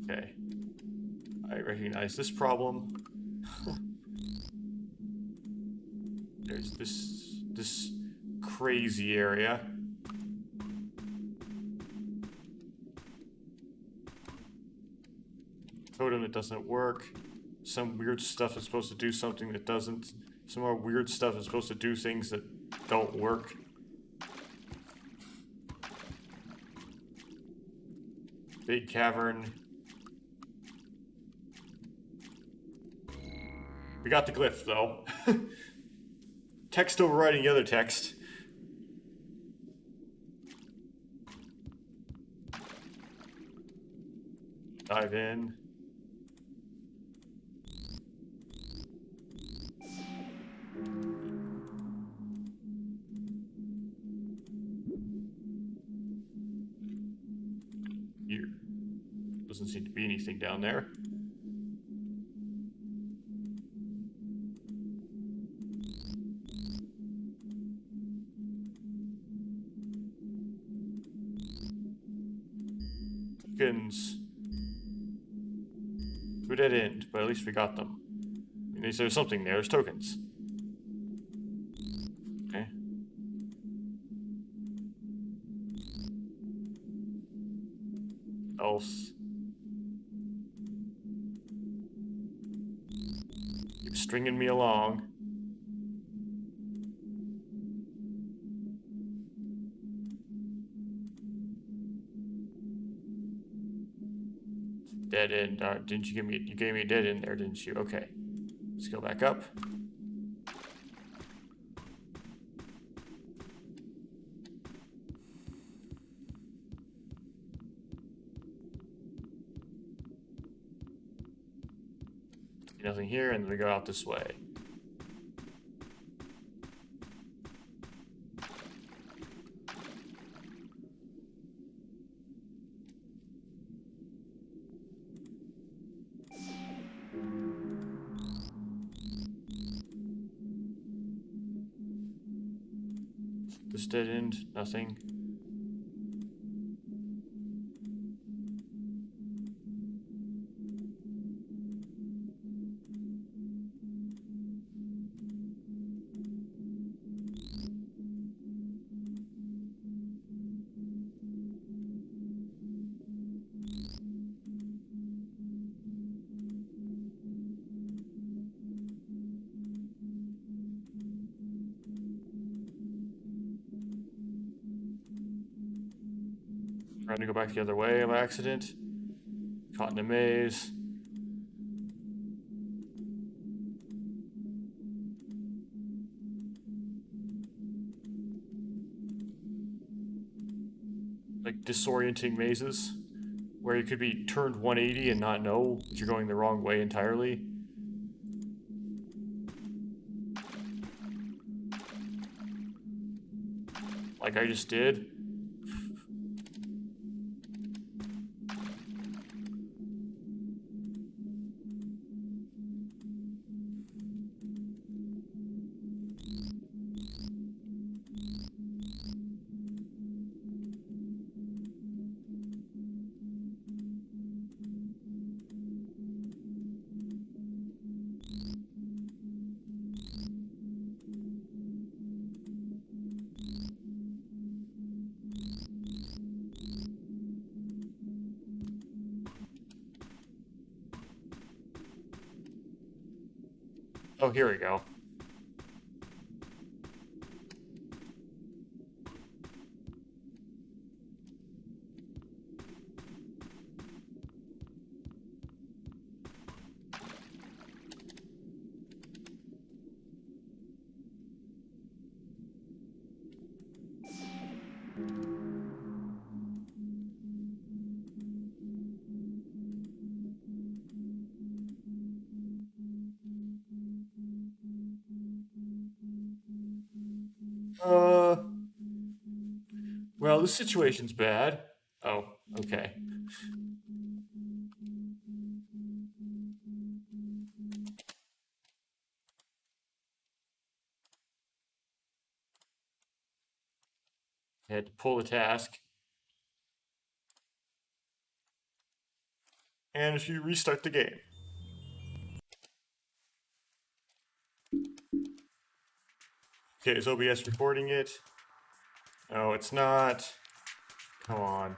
Okay. I recognize this problem. There's this crazy area. Totem that doesn't work. Some weird stuff is supposed to do something that doesn't. Some more weird stuff is supposed to do things that don't work. Big cavern. We got the glyph, though. Text overriding the other text. Dive in. Here. Doesn't seem to be anything down there. Tokens. To a dead end, but at least we got them. I mean, there's something there. There's tokens. Okay. Else. Keep stringing me along. Dead end. Didn't you give me? You gave me a dead end there, didn't you? Okay. Let's go back up. Nothing here, and then we go out this way. This dead end, nothing. Trying to go back the other way by accident. Caught in a maze. Like disorienting mazes where you could be turned 180 and not know that you're going the wrong way entirely. Like I just did. Oh, here we go. Well, this situation's bad. Oh, okay. I had to pull the task. And if you restart the game. Okay, is OBS recording it? No, it's not. Come on.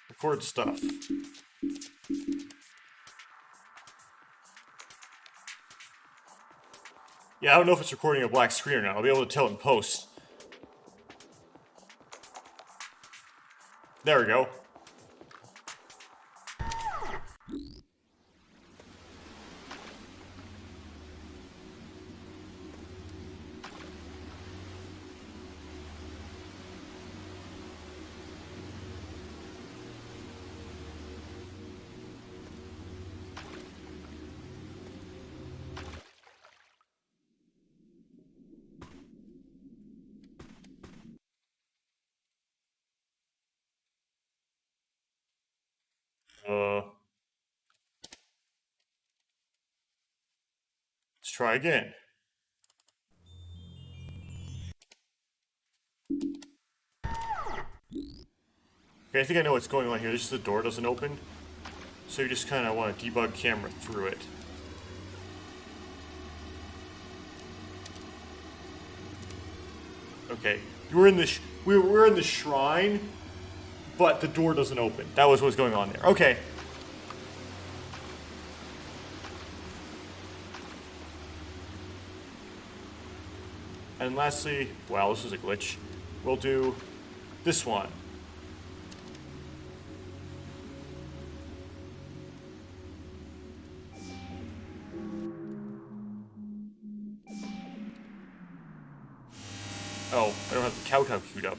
Record stuff. Yeah, I don't know if it's recording a black screen or not. I'll be able to tell in post. There we go. Let's try again. Okay, I think I know what's going on here. This is the door doesn't open. So you just kind of want to debug camera through it. Okay, we're in the we're in the shrine, but the door doesn't open. That was what's going on there. Okay. And lastly, wow, this is a glitch. We'll do this one. Oh, I don't have the cow queued up.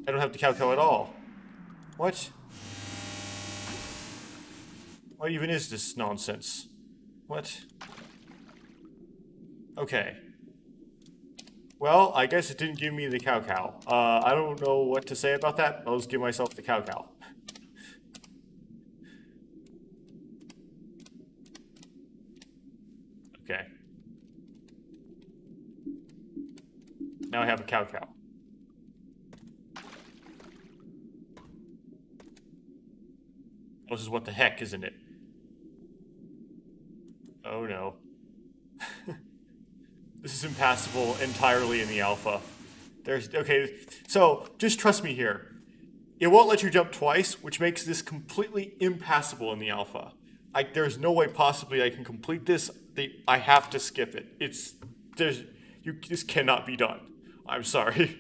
I don't have the cow at all. What? What even is this nonsense? What? Okay. Well, I guess it didn't give me the cow. I don't know what to say about that. I'll just give myself the cow. Okay. Now I have a cow. This is what the heck, isn't it? Oh no. This is impassable entirely in the alpha. Okay, so just trust me here. It won't let you jump twice, which makes this completely impassable in the alpha. There's no way possibly I can complete this. I have to skip it. This cannot be done. I'm sorry.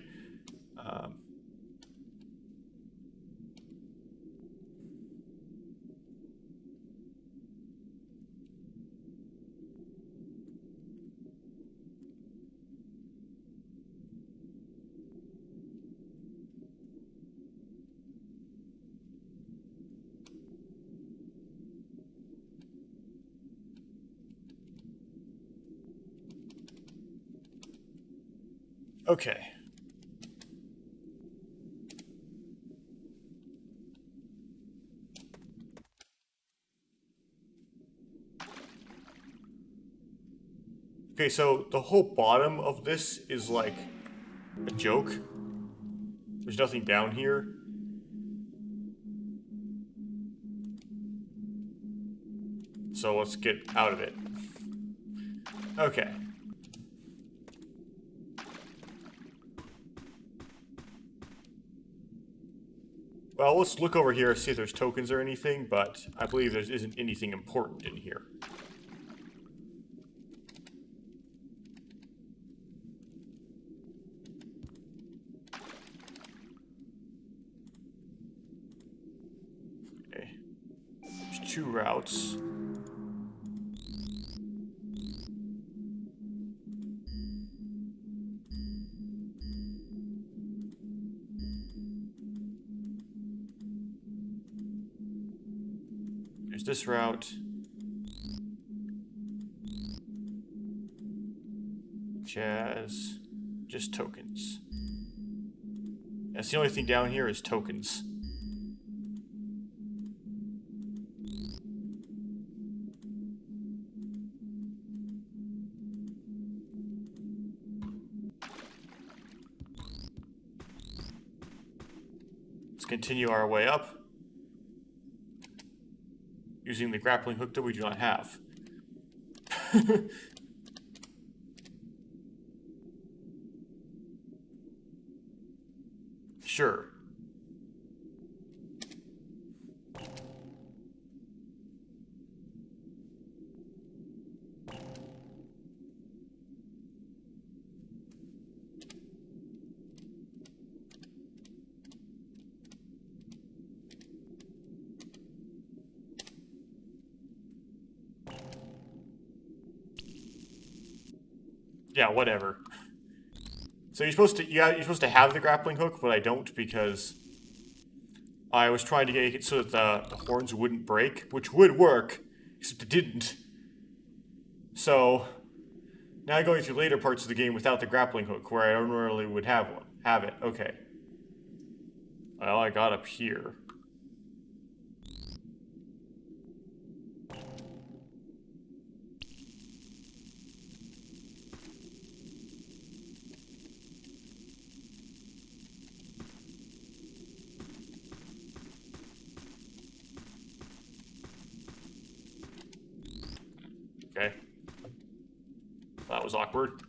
Okay. Okay, so the whole bottom of this is like a joke. There's nothing down here. So let's get out of it. Okay. Well, let's look over here, see if there's tokens or anything, but I believe there isn't anything important in here. Okay. There's 2 routes. There's this route. Which has just tokens. That's the only thing down here is tokens. Let's continue our way up. Using the grappling hook that we do not have. Sure. Yeah, whatever. So you're supposed to have the grappling hook, but I don't because I was trying to get it so that the horns wouldn't break, which would work, except it didn't. So now going through later parts of the game without the grappling hook, where I ordinarily would have it. Okay. Well, I got up here. Okay. That was awkward.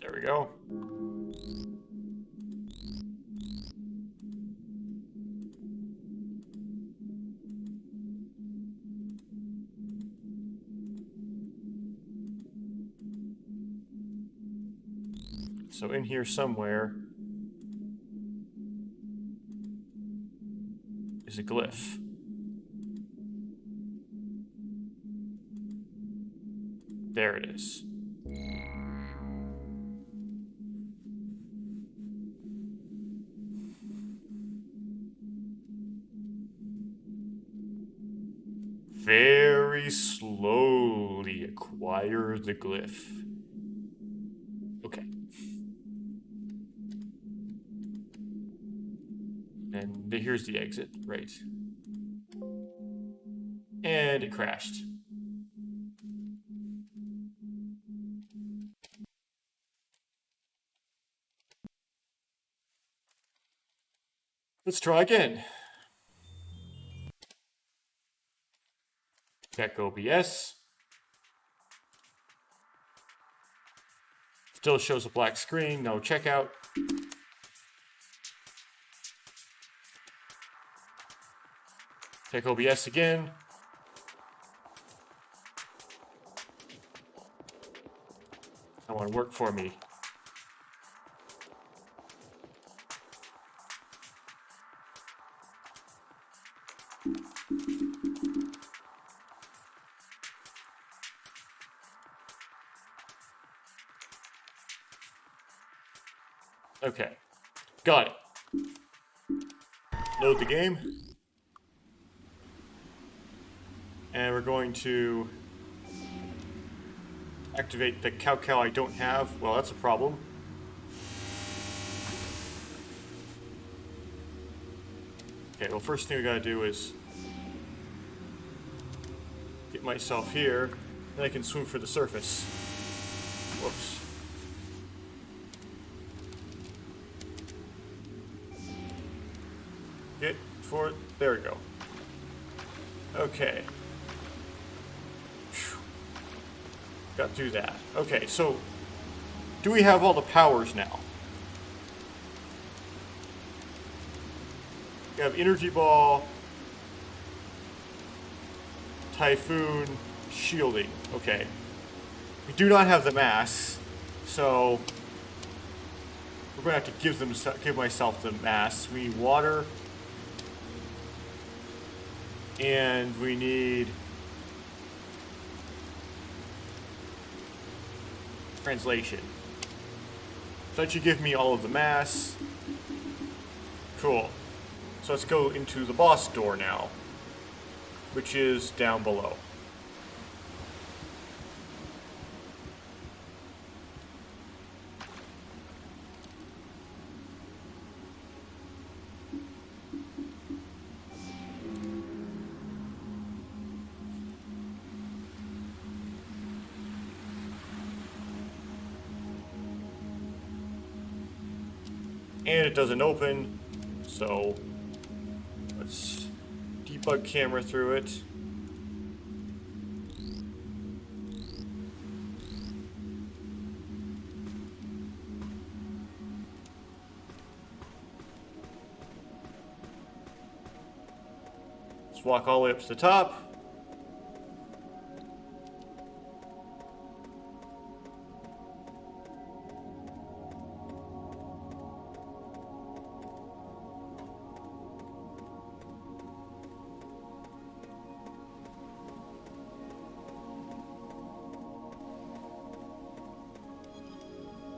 There we go. So in here somewhere is a glyph. There it is. Very slowly acquire the glyph. Okay. And here's the exit, right. And it crashed. Let's try again. Check OBS. Still shows a black screen, no checkout. Check OBS again. Someone work for me. Okay, got it. Load the game. And we're going to activate the cow I don't have. Well, that's a problem. Okay, well, first thing we gotta do is get myself here, then I can swim for the surface. Whoops. Get for it. There we go. Okay. Whew. Got to do that. Okay, so do we have all the powers now? We have Energy Ball, Typhoon, Shielding. Okay. We do not have the mass, so we're going to have to give myself the mass. We need water. And we need translation. So that should give me all of the mass. Cool. So let's go into the boss door now, which is down below. And it doesn't open, so let's debug camera through it. Let's walk all the way up to the top.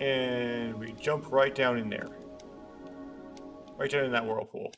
And we jump right down in there. Right down in that whirlpool.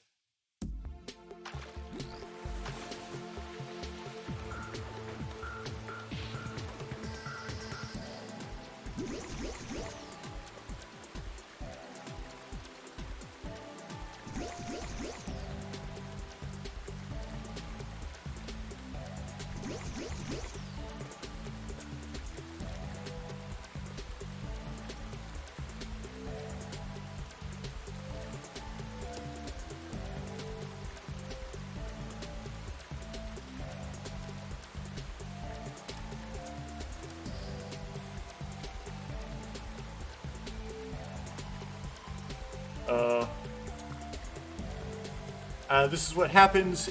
This is what happens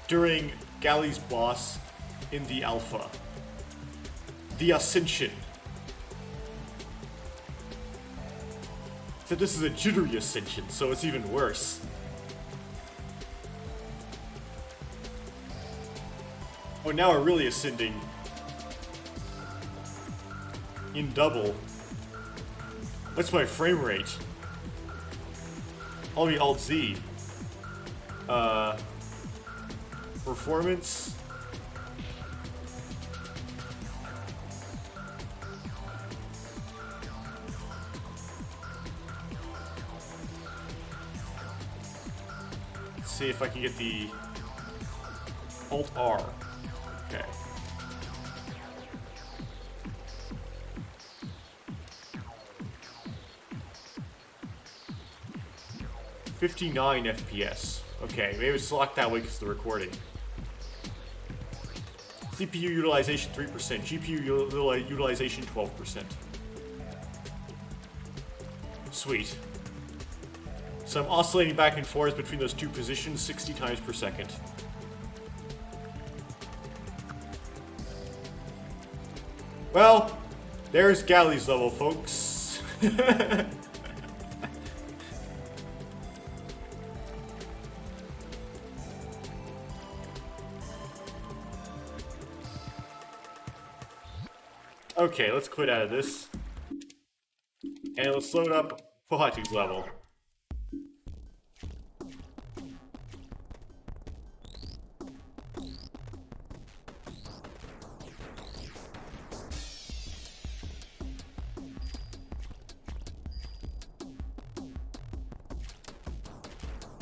during Gali's boss in the alpha. The Ascension. Except this is a jittery ascension, so it's even worse. Oh, now we're really ascending in double. What's my frame rate? I'll be Alt-Z. Performance. Let's see if I can get the Alt-R. Okay. $59 FPS. Okay, maybe it's locked that way because of the recording. CPU utilization 3%, GPU utilization 12%. Sweet. So I'm oscillating back and forth between those two positions 60 times per second. Well, there's Gali's level, folks. Okay, let's quit out of this. And let's load up Pohatu's level.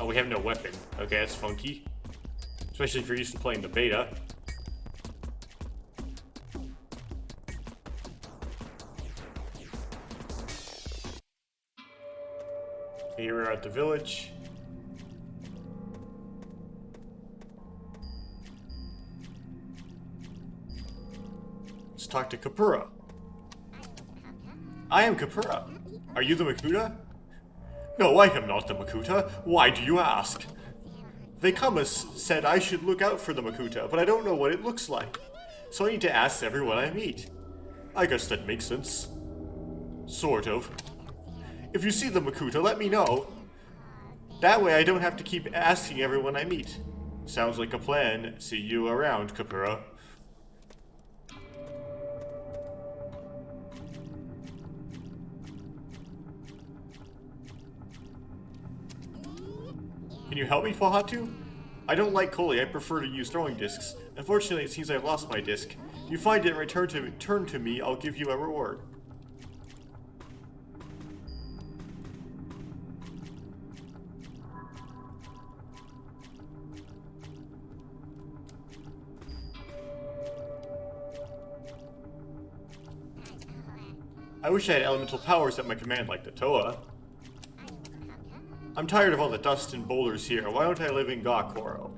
Oh, we have no weapon. Okay, that's funky. Especially if you're used to playing the beta. Here we're at the village. Let's talk to Kapura. I am Kapura. Are you the Makuta? No, I am not the Makuta. Why do you ask? Vekamus said I should look out for the Makuta, but I don't know what it looks like. So I need to ask everyone I meet. I guess that makes sense. Sort of. If you see the Makuta, let me know. That way I don't have to keep asking everyone I meet. Sounds like a plan. See you around, Kapura. Can you help me, Pohatu? I don't like Koli. I prefer to use throwing discs. Unfortunately, it seems I've lost my disc. If you find it and return to me, I'll give you a reward. I wish I had elemental powers at my command like the Toa. I'm tired of all the dust and boulders here. Why don't I live in Gakoro?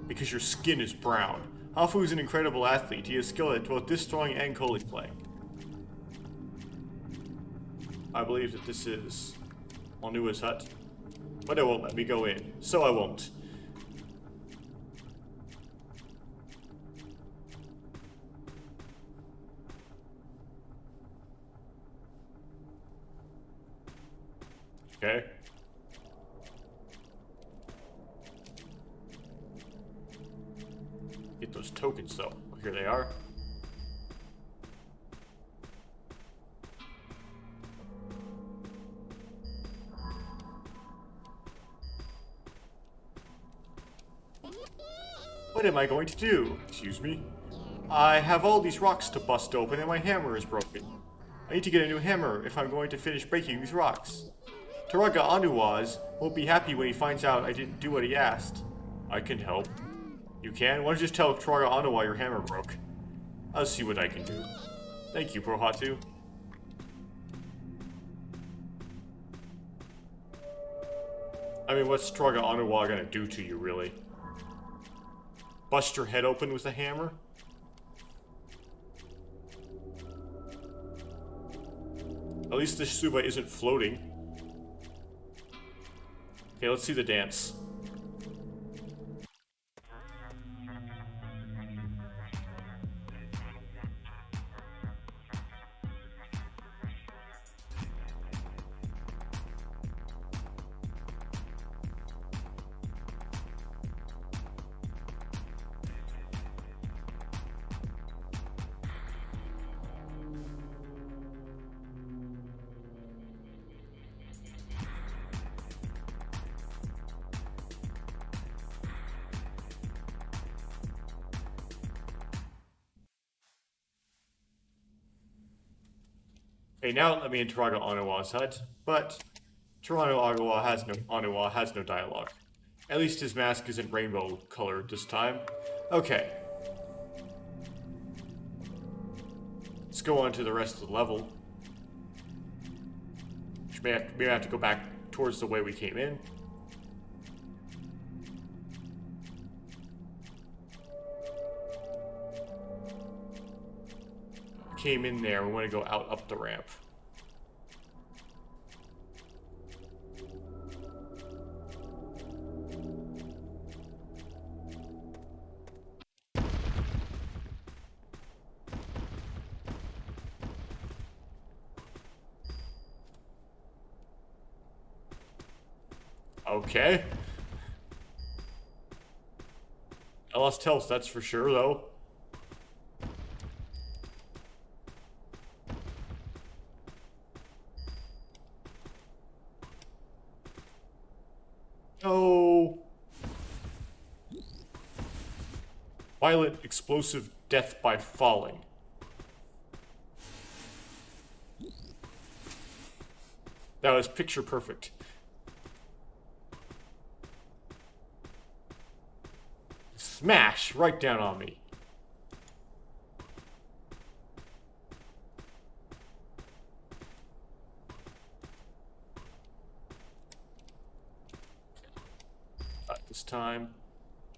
Because your skin is brown. Hafu is an incredible athlete. He is skilled at both disc throwing and Koli playing. I believe that this is Onua's hut. But it won't let me go in, so I won't. Okay. Get those tokens though. Oh, here they are. What am I going to do? Excuse me? I have all these rocks to bust open and my hammer is broken. I need to get a new hammer if I'm going to finish breaking these rocks. Taraga Onua won't be happy when he finds out I didn't do what he asked. I can help. You can? Why don't you just tell Taraga Onua your hammer broke? I'll see what I can do. Thank you, Pohatu. I mean, what's Taraga Onua gonna do to you, really? Bust your head open with a hammer? At least this Suva isn't floating. Okay, let's see the dance. Okay, now let me interrogate Onua's hut, but Onua has no dialogue. At least his mask isn't rainbow colored this time. Okay. Let's go on to the rest of the level. Which may have to go back towards the way we came in. Came in there, we want to go out up the ramp. Okay. I lost health, that's for sure, though. Oh. Violent explosive death by falling. That was picture perfect. Smash right down on me. This time.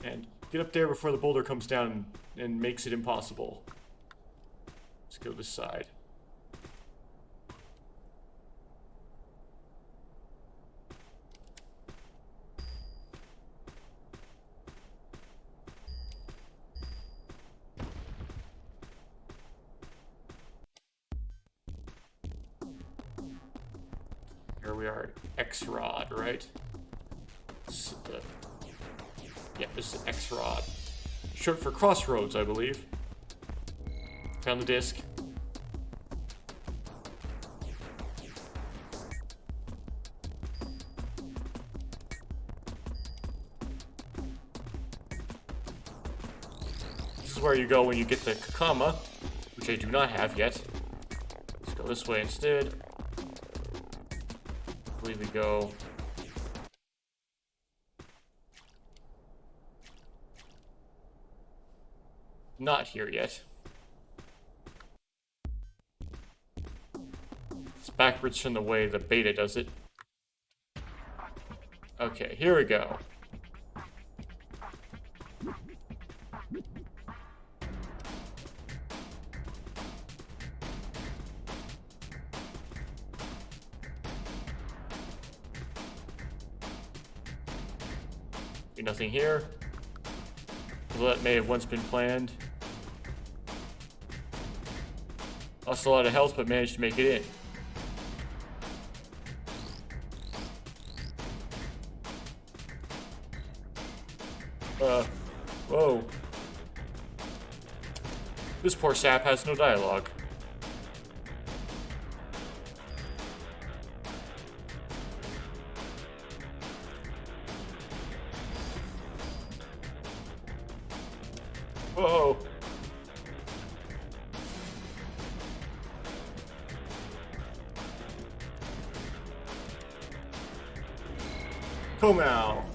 And get up there before the boulder comes down and makes it impossible. Let's go this side. Here we are, X-Rod, right? Yeah, this is X-Rod. Short for Crossroads, I believe. Found the disc. This is where you go when you get the Kakama, which I do not have yet. Let's go this way instead. I believe we go... Not here yet. It's backwards from the way the beta does it. Okay, here we go. Nothing here. Although that may have once been planned. Lost a lot of health, but managed to make it in. Whoa. This poor sap has no dialogue. Whoa. Come out.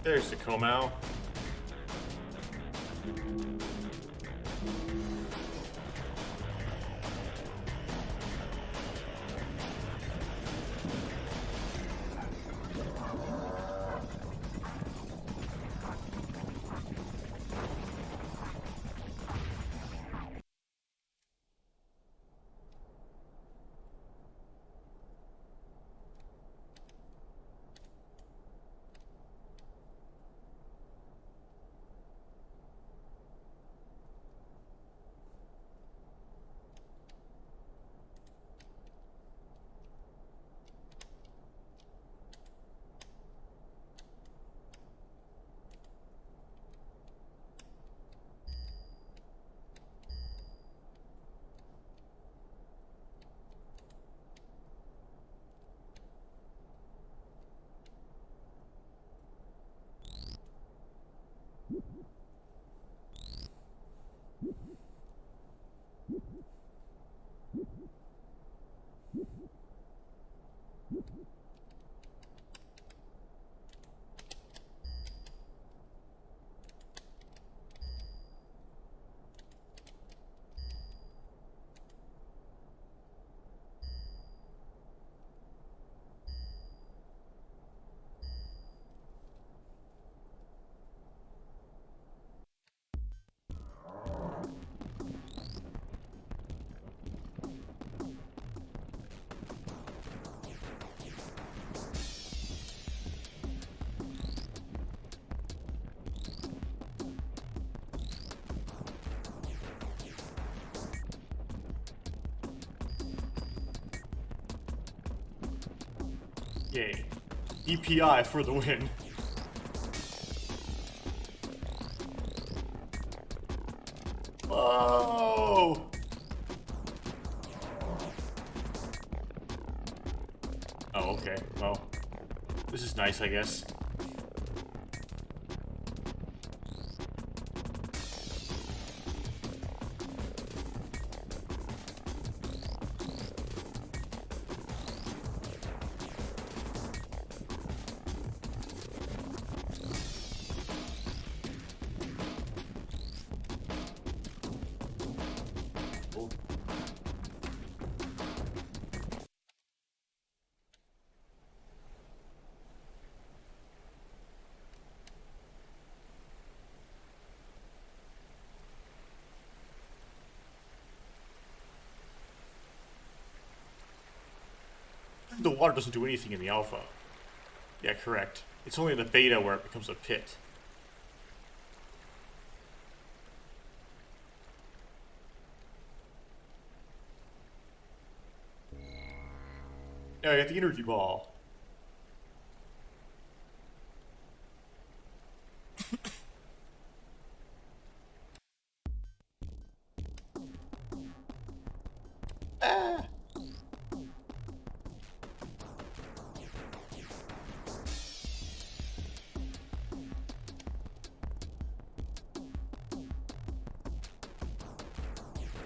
There's the Komau. Yay. EPI for the win. Whoa! Oh, okay. Well, this is nice, I guess. The water doesn't do anything in the alpha. Yeah, correct. It's only in the beta where it becomes a pit. Yeah, I got the energy ball.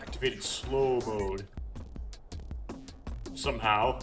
Activated slow mode. Somehow.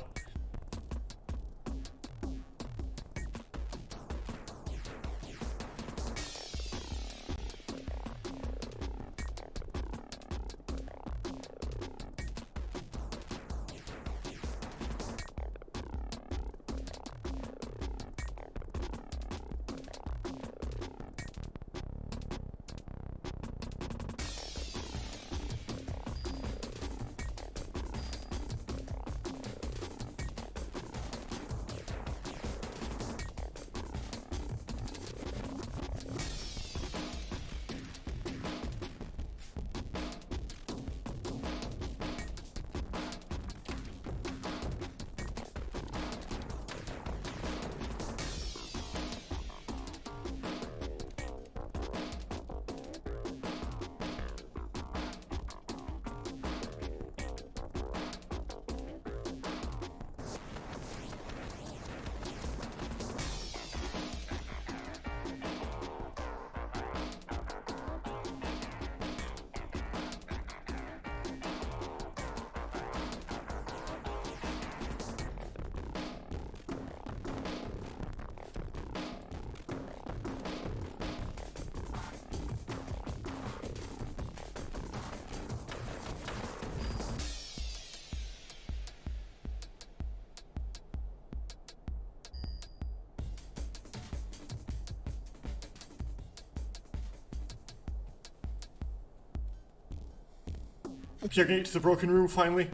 Hope you're gonna get to the broken room finally.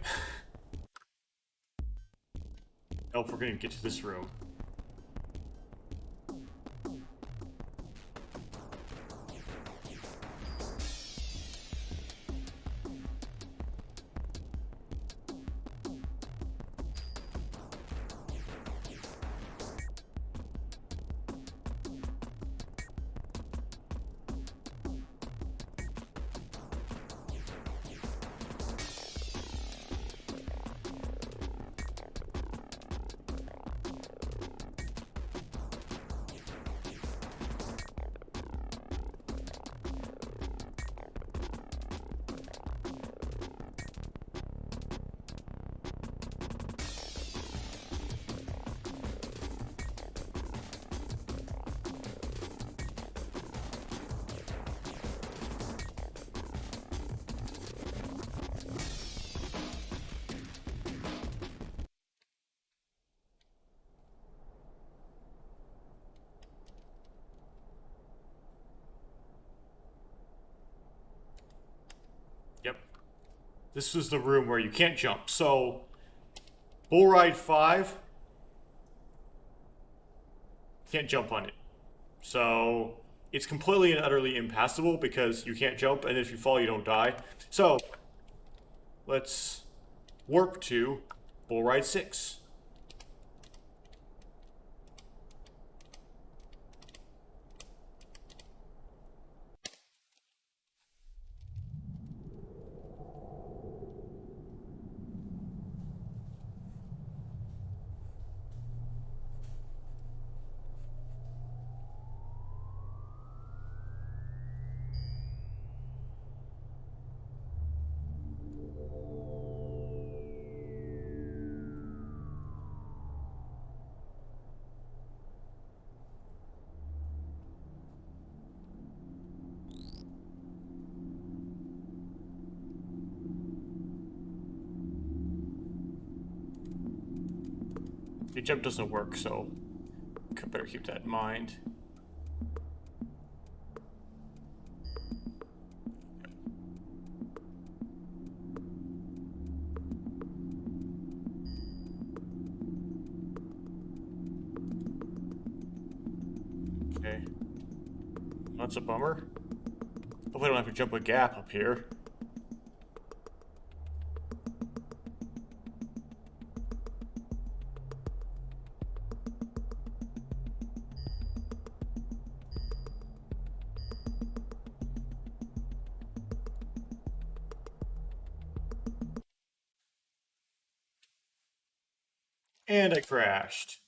Oh, we're gonna get to this room. this is the room where you can't jump. So, Bull Ride 5, can't jump on it. So, it's completely and utterly impassable because you can't jump, and if you fall, you don't die. So, let's warp to Bull Ride 6. The jump doesn't work, so better keep that in mind. Okay. That's a bummer. Hopefully I don't have to jump a gap up here. And I crashed.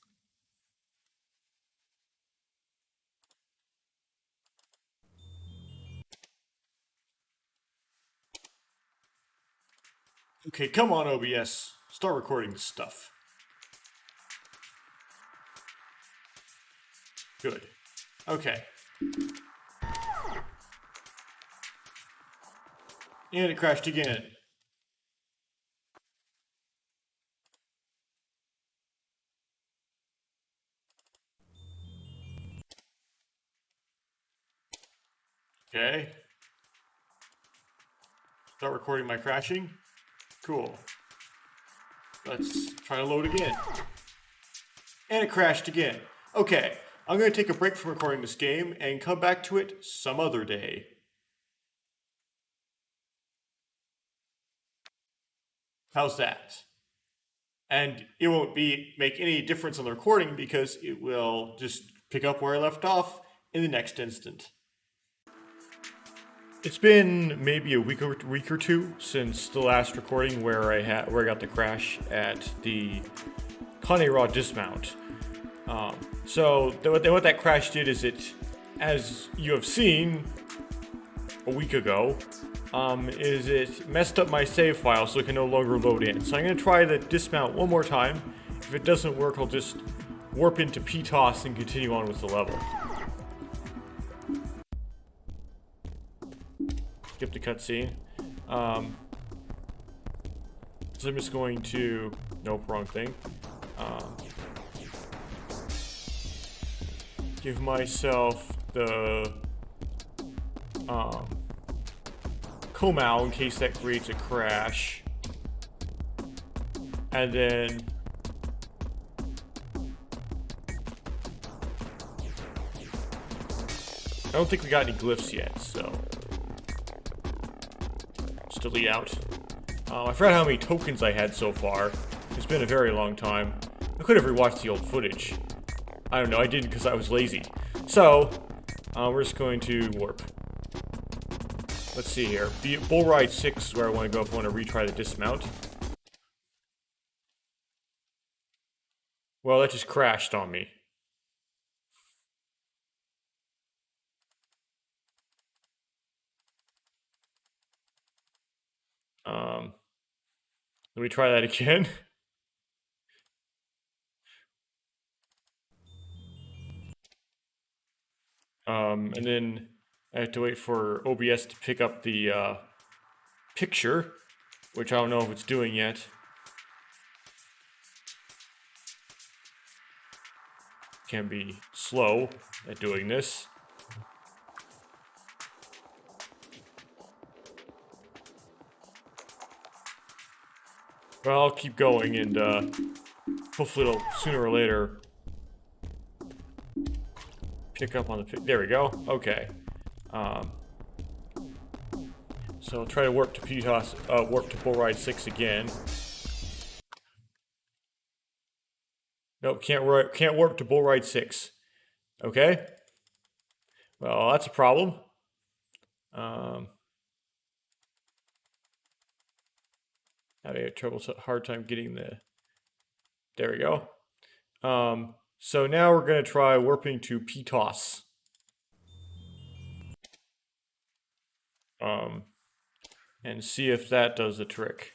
Okay, come on, OBS. Start recording this stuff. Good. Okay. And it crashed again. Okay. Start recording my crashing. Cool. Let's try to load again. And it crashed again. Okay, I'm going to take a break from recording this game and come back to it some other day. How's that? And it won't make any difference on the recording because it will just pick up where I left off in the next instant. It's been maybe a week or two since the last recording where I got the crash at the Kane Raw dismount. So what that crash did is it, as you have seen a week ago, is it messed up my save file so it can no longer load in. So I'm going to try the dismount one more time. If it doesn't work, I'll just warp into PTOS and continue on with the level. Skip the cutscene. So I'm just going to... Nope, wrong thing. Give myself the... Komau in case that creates a crash. And then... I don't think we got any glyphs yet, so... Just delete out. I forgot how many tokens I had so far. It's been a very long time. I could have rewatched the old footage. I don't know, I didn't because I was lazy. So, we're just going to warp. Let's see here. Bull Ride 6 is where I want to go if I want to retry the dismount. Well, that just crashed on me. Let me try that again. And then I have to wait for OBS to pick up the picture, which I don't know if it's doing yet. Can be slow at doing this. Well, I'll keep going, and hopefully it'll sooner or later pick up on the. There we go. Okay. So I'll try to warp to warp to bull ride 6 again. Nope, can't warp to bull ride 6. Okay. Well, that's a problem. Having a hard time getting the. There we go. So now we're gonna try warping to PTOS. And see if that does the trick.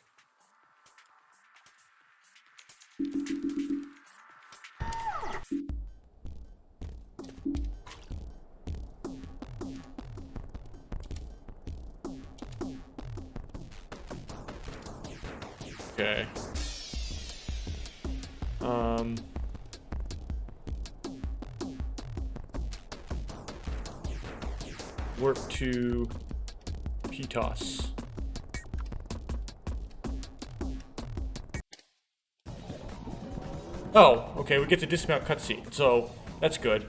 Okay. Warp to PTOS. Oh, okay, we get to dismount cutscene, so that's good.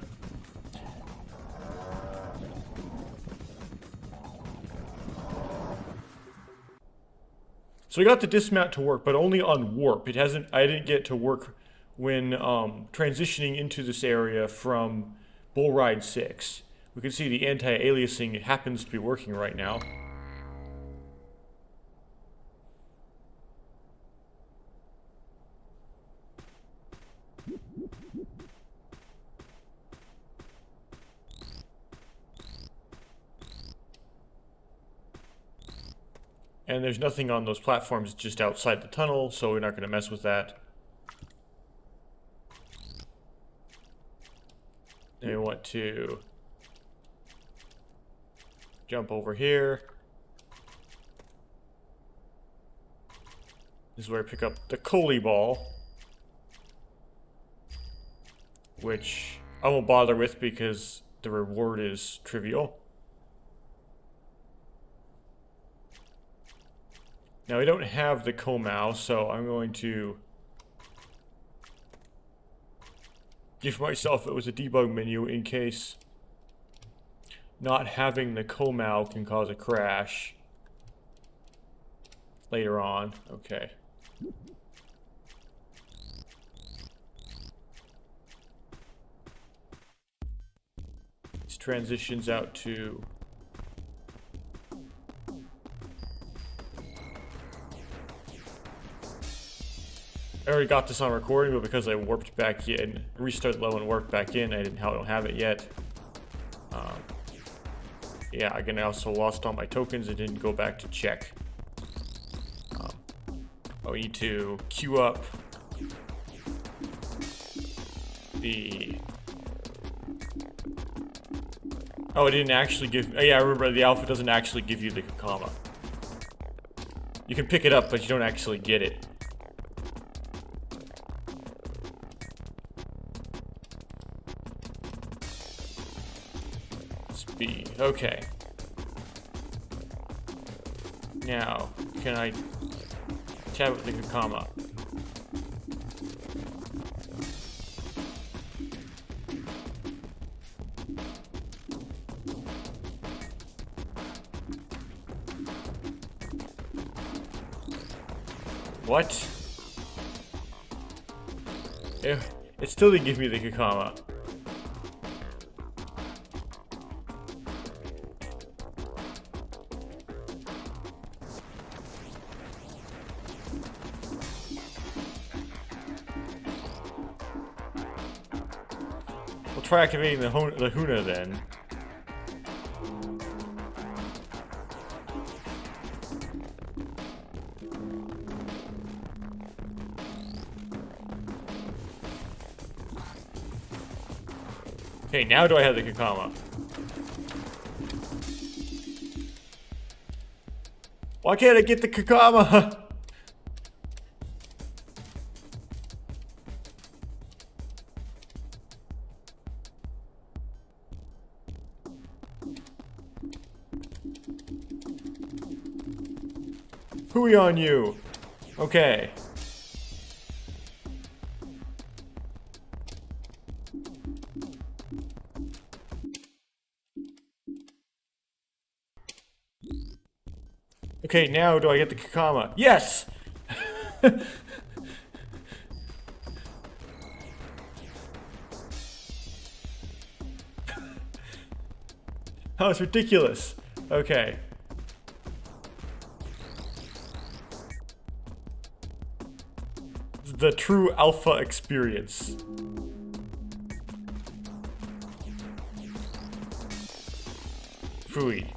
So we got the dismount to work, but only on warp. It hasn't. I didn't get to work when transitioning into this area from Bull Ride 6. We can see the anti-aliasing happens to be working right now. And there's nothing on those platforms just outside the tunnel, so we're not going to mess with that. Then we want to jump over here. This is where I pick up the Coley Ball, which I won't bother with because the reward is trivial. Now, we don't have the Komau, so I'm going to give myself, it was a debug menu in case not having the Komau can cause a crash later on. Okay. This transitions out to I already got this on recording, but because I warped back in, restarted low and warped back in, I don't have it yet. Yeah, again, I also lost all my tokens and didn't go back to check. We need to queue up the. Oh, it didn't actually give. Oh, yeah, I remember the alpha doesn't actually give you the Kakama. You can pick it up, but you don't actually get it. Speed. Okay. Now, can I tab with the Kakama? What? It still didn't give me the Kakama. We'll try activating the Huna then. Okay, now do I have the Kakama? Why can't I get the Kakama? Hooey on you. Okay. Okay, now do I get the Kakama? Yes! That was ridiculous. Okay. The true alpha experience. Phooey.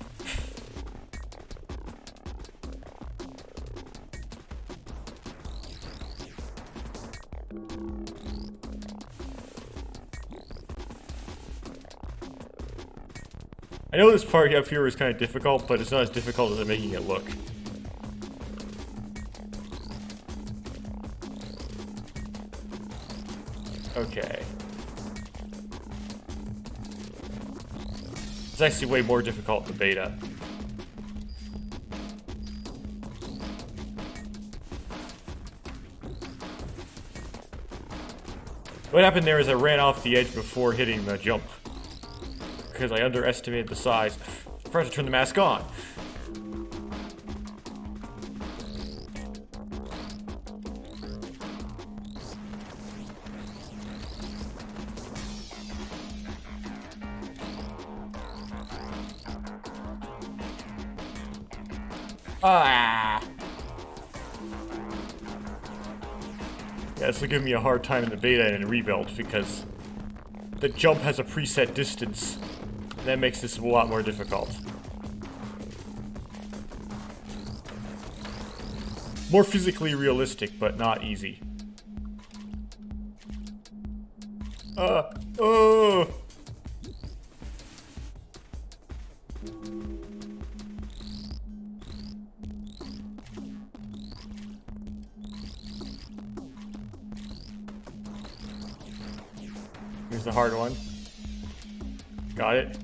I know this part up here is kind of difficult, but it's not as difficult as I'm making it look. Okay. It's actually way more difficult in the beta. What happened there is I ran off the edge before hitting the jump. Because I underestimated the size. I forgot to turn the mask on. Ah! Yeah, this will give me a hard time in the beta and in rebuild because the jump has a preset distance. That makes this a lot more difficult. More physically realistic, but not easy. Oh! Here's the hard one. Got it.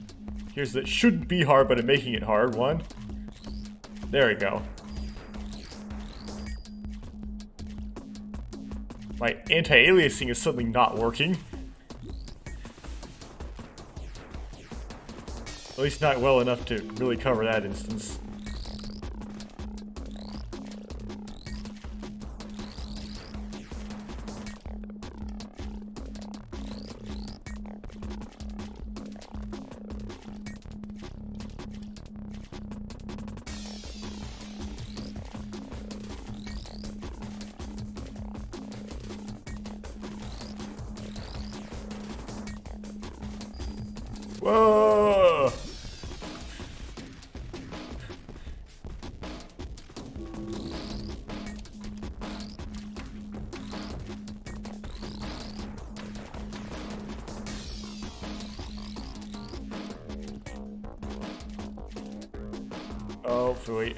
Here's the shouldn't be hard, but I'm making it hard one. There we go. My anti-aliasing is suddenly not working. At least not well enough to really cover that instance. Whoa! Oh, phooey.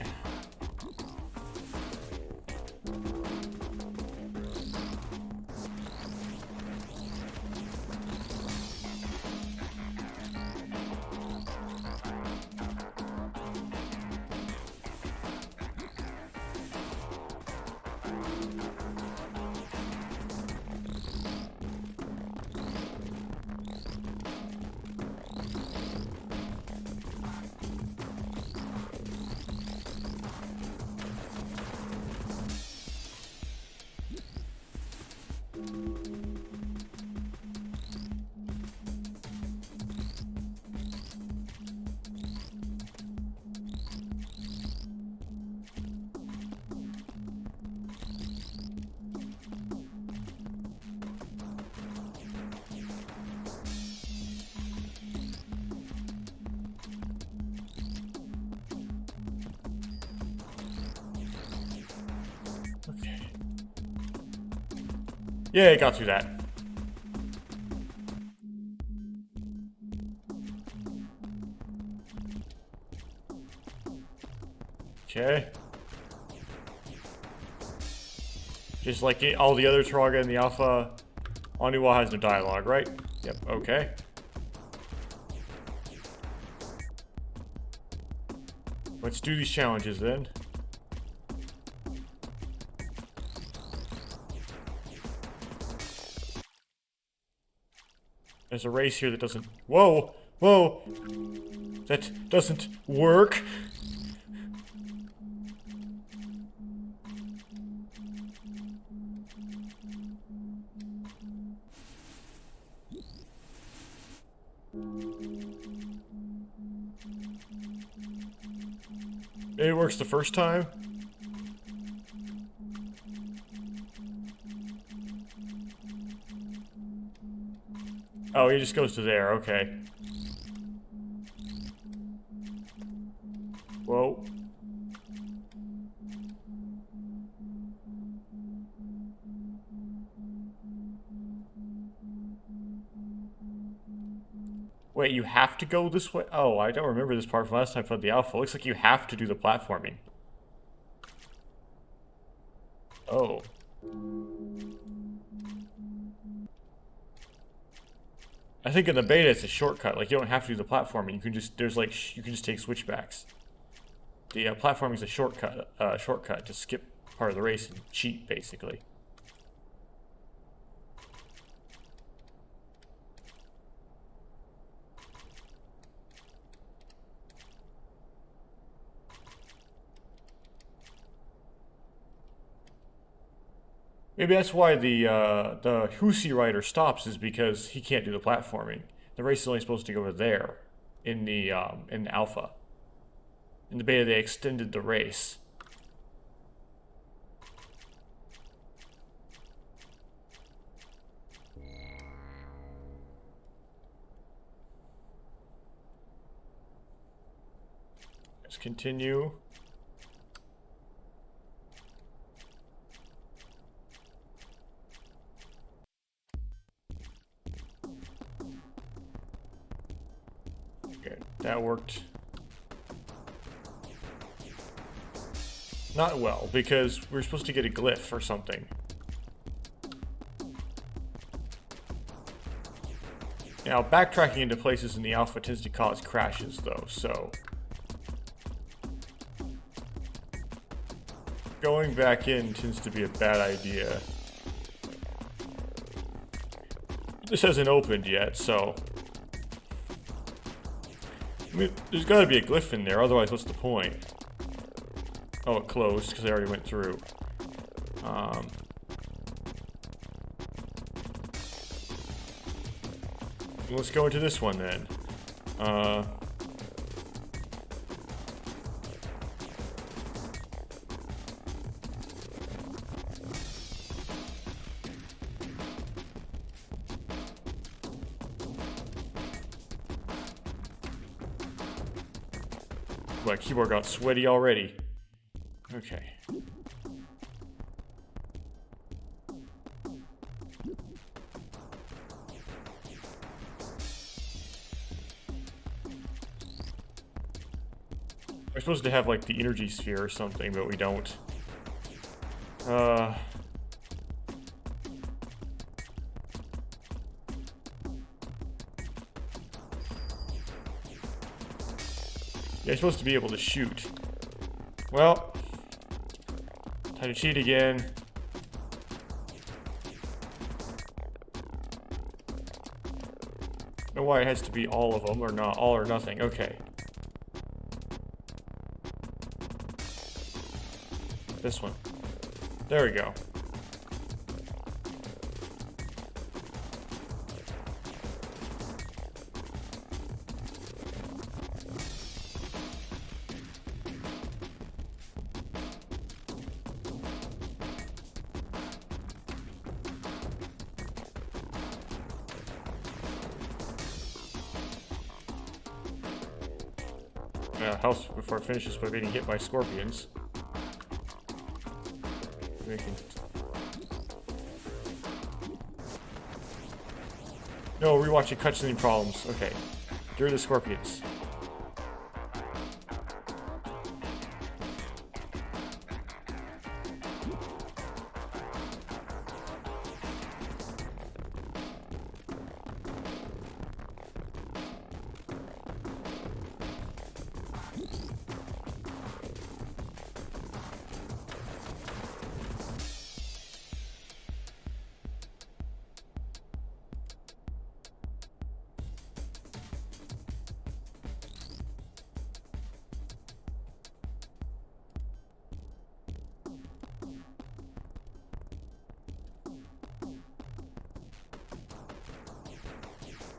Okay. Yeah, I got through that. Okay. Just like all the other Taraga in the alpha, Onua has no dialogue, right? Yep, okay. Let's do these challenges then. There's a race here that doesn't... Whoa! Whoa! That doesn't work. It works the first time? Oh, he just goes to there, okay. Whoa. Wait, you have to go this way? Oh, I don't remember this part from last time for the alpha. Looks like you have to do the platforming. Oh. I think in the beta it's a shortcut. Like, you don't have to do the platforming. You can just, there's like, you can just take switchbacks. The platforming is a shortcut to skip part of the race and cheat, basically. Maybe that's why the Husi rider stops, is because he can't do the platforming. The race is only supposed to go to there in the alpha. In the beta, they extended the race. Let's continue. Okay, that worked. Not well, because we're supposed to get a glyph or something. Now, backtracking into places in the alpha tends to cause crashes, though, so... going back in tends to be a bad idea. This hasn't opened yet, so... I mean, there's gotta be a glyph in there, otherwise what's the point? Oh, it closed, because I already went through. Let's go into this one, then. My keyboard got sweaty already. Okay. We're supposed to have, like, the energy sphere or something, but we don't. Yeah, you're supposed to be able to shoot. Well, time to cheat again. I don't know why it has to be all of them, or not, all or nothing. Okay. This one. There we go. Health before it finishes by being hit by scorpions. No, rewatching cutscene problems. Okay. Get rid of the scorpions.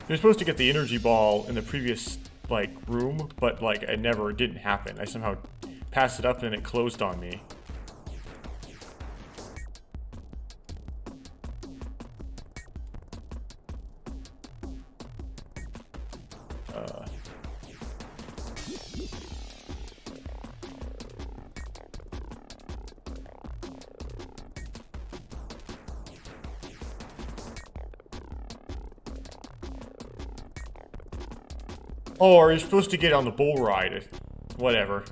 You're supposed to get the energy ball in the previous, like, room, but, like, it didn't happen. I somehow passed it up and then it closed on me. Oh, are you supposed to get on the bull ride? Whatever.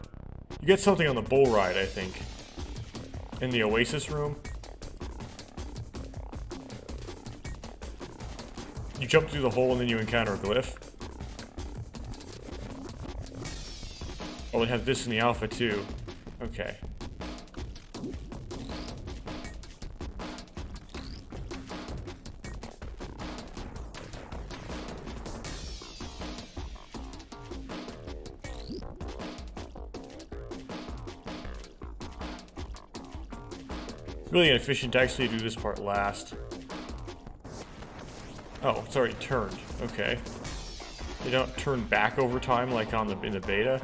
You get something on the bull ride, I think. In the Oasis room. You jump through the hole and then you encounter a glyph. Oh, it has this in the alpha too. Okay. Really inefficient to actually do this part last. Oh, it's already turned. Okay. They don't turn back over time like on in the beta.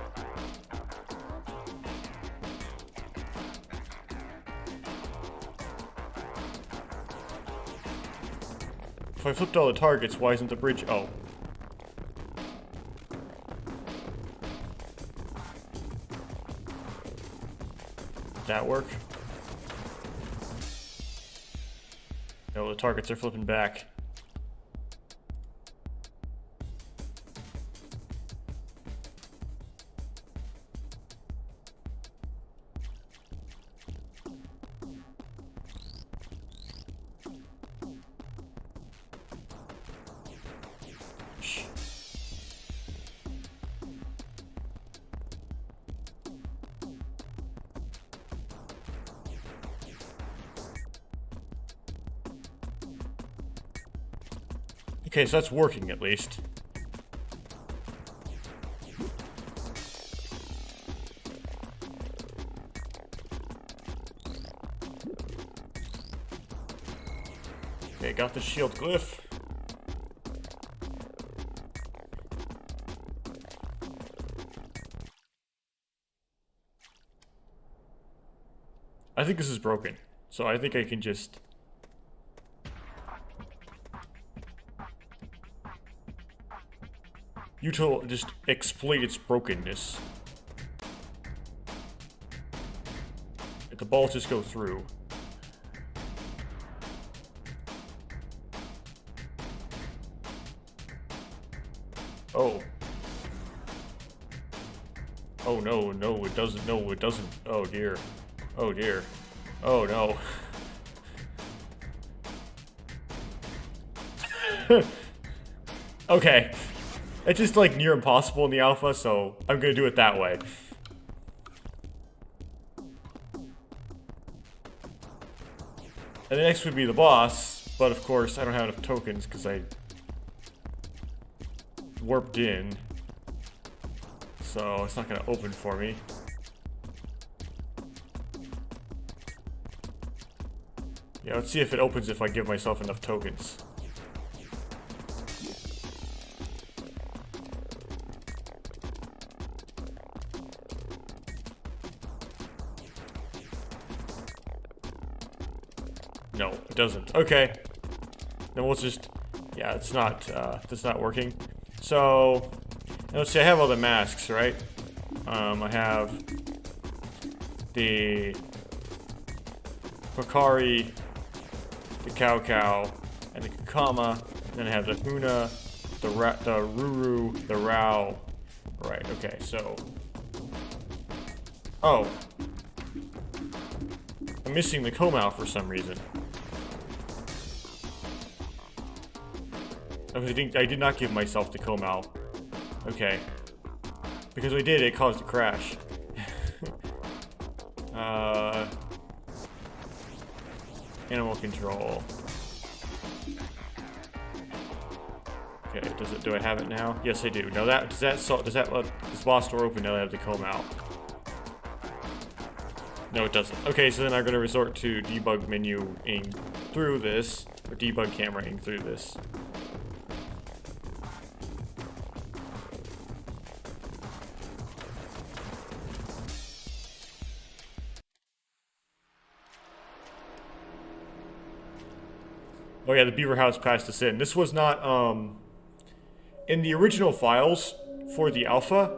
If I flipped all the targets, why isn't the bridge? Oh. Did that work? No, the targets are flipping back. Shh. Okay, so that's working at least. Okay, got the shield glyph. I think this is broken, so I think I can just... Util just exploit its brokenness. Let the ball just go through. Oh. Oh no, no, it doesn't. No, it doesn't. Oh dear. Oh dear. Oh no. Okay. It's just like near impossible in the alpha, so I'm gonna do it that way. And the next would be the boss, but of course I don't have enough tokens because I warped in. So it's not gonna open for me. Yeah, let's see if it opens if I give myself enough tokens. No, it doesn't. Okay. Then we'll just... Yeah, it's not, that's not working. So, let's see, I have all the masks, right? I have the Pakari, the Cow, and the Kakama. Then I have the Huna, the Ruru, the Rao. Right, okay, so... Oh. I'm missing the Komao for some reason. I did not give myself the Komao. Okay. Because I did, it caused a crash. Animal control. Okay, do I have it now? Yes, I do. Now does that let this boss door open now that I have the Komao? No, it doesn't. Okay, so then I'm going to resort to debug menuing through this, or debug cameraing through this. Oh yeah, the Beaver House passed this in. This was not, in the original files for the alpha,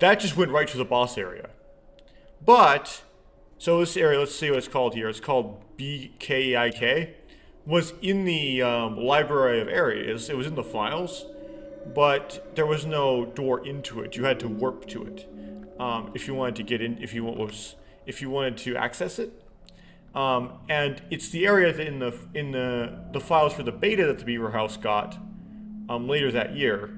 that just went right to the boss area. But, so this area, let's see what it's called here. It's called BKIK. Was in the library of areas. It was in the files, but there was no door into it. You had to warp to it if you wanted to get in. If you wanted to access it. And it's the area that in the files for the beta that the Beaver House got later that year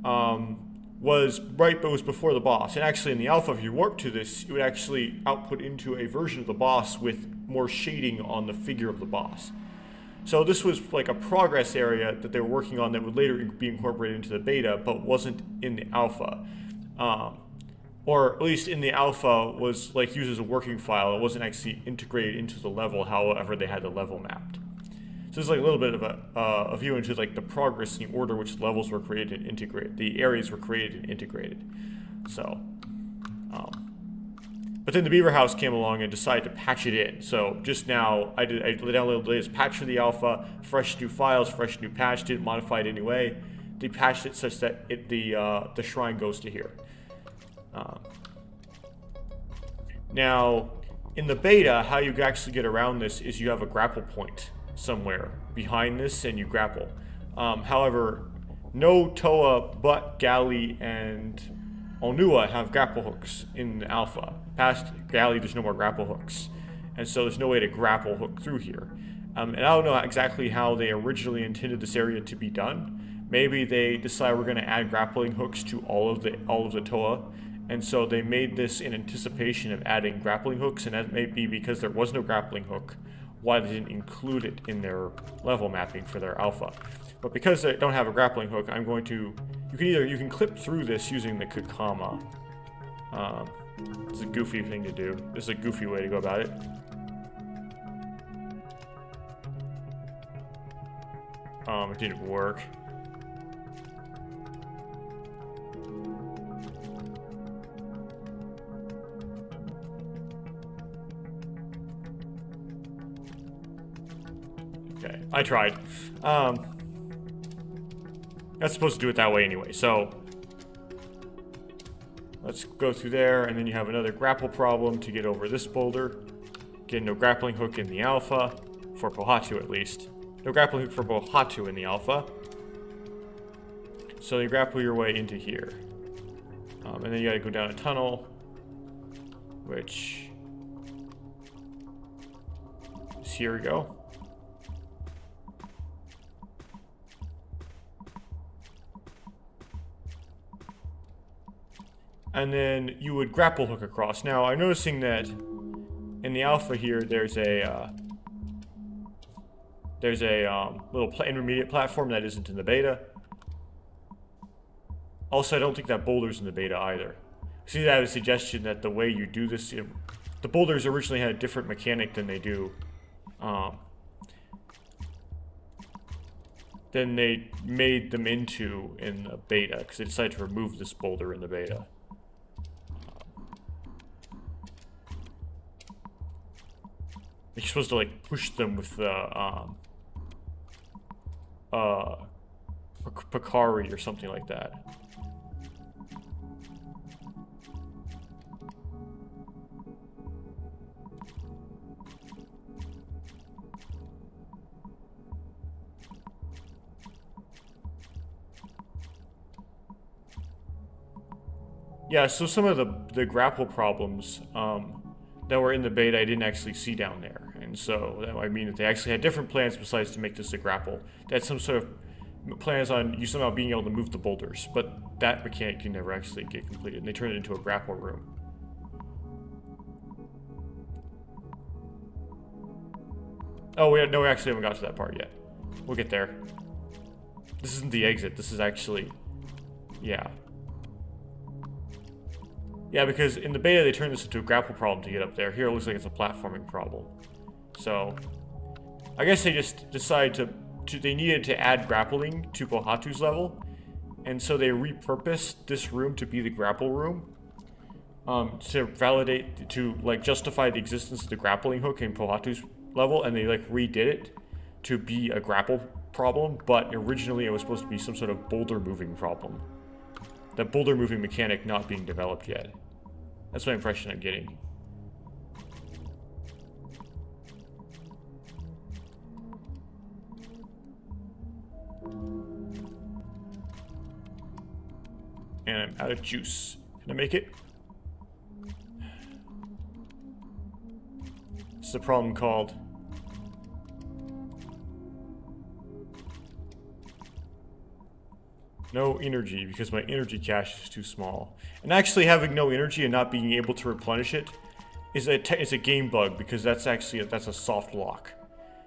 was right, but it was before the boss. And actually, in the alpha, if you warp to this, it would actually output into a version of the boss with more shading on the figure of the boss. So this was like a progress area that they were working on that would later be incorporated into the beta, but wasn't in the alpha. Or at least in the alpha was like used as a working file. It wasn't actually integrated into the level, however they had the level mapped. So it's like a little bit of a view into like the progress and the order which levels were created and integrated. The areas were created and integrated. So, but then the Beaver House came along and decided to patch it in. So just now, I downloaded the latest patch for the alpha, fresh new files, fresh new patch, didn't modify it anyway. They patched it such that the shrine goes to here. Now, in the beta, how you actually get around this is you have a grapple point somewhere behind this, and you grapple. However, no Toa but Gali and Onua have grapple hooks in the alpha. Past Gali, there's no more grapple hooks, and so there's no way to grapple hook through here. And I don't know exactly how they originally intended this area to be done. Maybe they decided we're going to add grappling hooks to all of the Toa. And so they made this in anticipation of adding grappling hooks, and that may be because there was no grappling hook, why they didn't include it in their level mapping for their alpha. But because they don't have a grappling hook, I'm going to, you can clip through this using the Kakama. It's a goofy thing to do. This is a goofy way to go about it. It didn't work. Okay, I tried. That's supposed to do it that way anyway, so let's go through there, and then you have another grapple problem to get over this boulder. Again, no grappling hook in the alpha, for Pohatu at least. No grappling hook for Pohatu in the alpha. So you grapple your way into here. And then you gotta go down a tunnel, which is here we go. And then you would grapple hook across. Now, I'm noticing that in the alpha here, there's a little intermediate platform that isn't in the beta. Also, I don't think that boulder's in the beta either. See, I have a suggestion that the way you do this, the boulders originally had a different mechanic than they do. Than they made them into in the beta, because they decided to remove this boulder in the beta. You're supposed to like push them with the Pakari or something like that. Yeah, so some of the grapple problems that were in the beta I didn't actually see down there. And so that might mean that they actually had different plans besides to make this a grapple. They had some sort of plans on you somehow being able to move the boulders, but that mechanic can never actually get completed, and they turned it into a grapple room. Oh, we actually haven't got to that part yet. We'll get there. This isn't the exit, this is actually... yeah. Yeah, because in the beta they turned this into a grapple problem to get up there. Here it looks like it's a platforming problem. So, I guess they just decided they needed to add grappling to Pohatu's level. And so they repurposed this room to be the grapple room. to validate, to like justify the existence of the grappling hook in Pohatu's level, and they like redid it to be a grapple problem, but originally it was supposed to be some sort of boulder moving problem. The boulder moving mechanic not being developed yet. That's my impression I'm getting. And I'm out of juice. Can I make it? It's a problem called no energy, because my energy cache is too small. And actually having no energy and not being able to replenish it is a game bug, because that's actually that's a soft lock.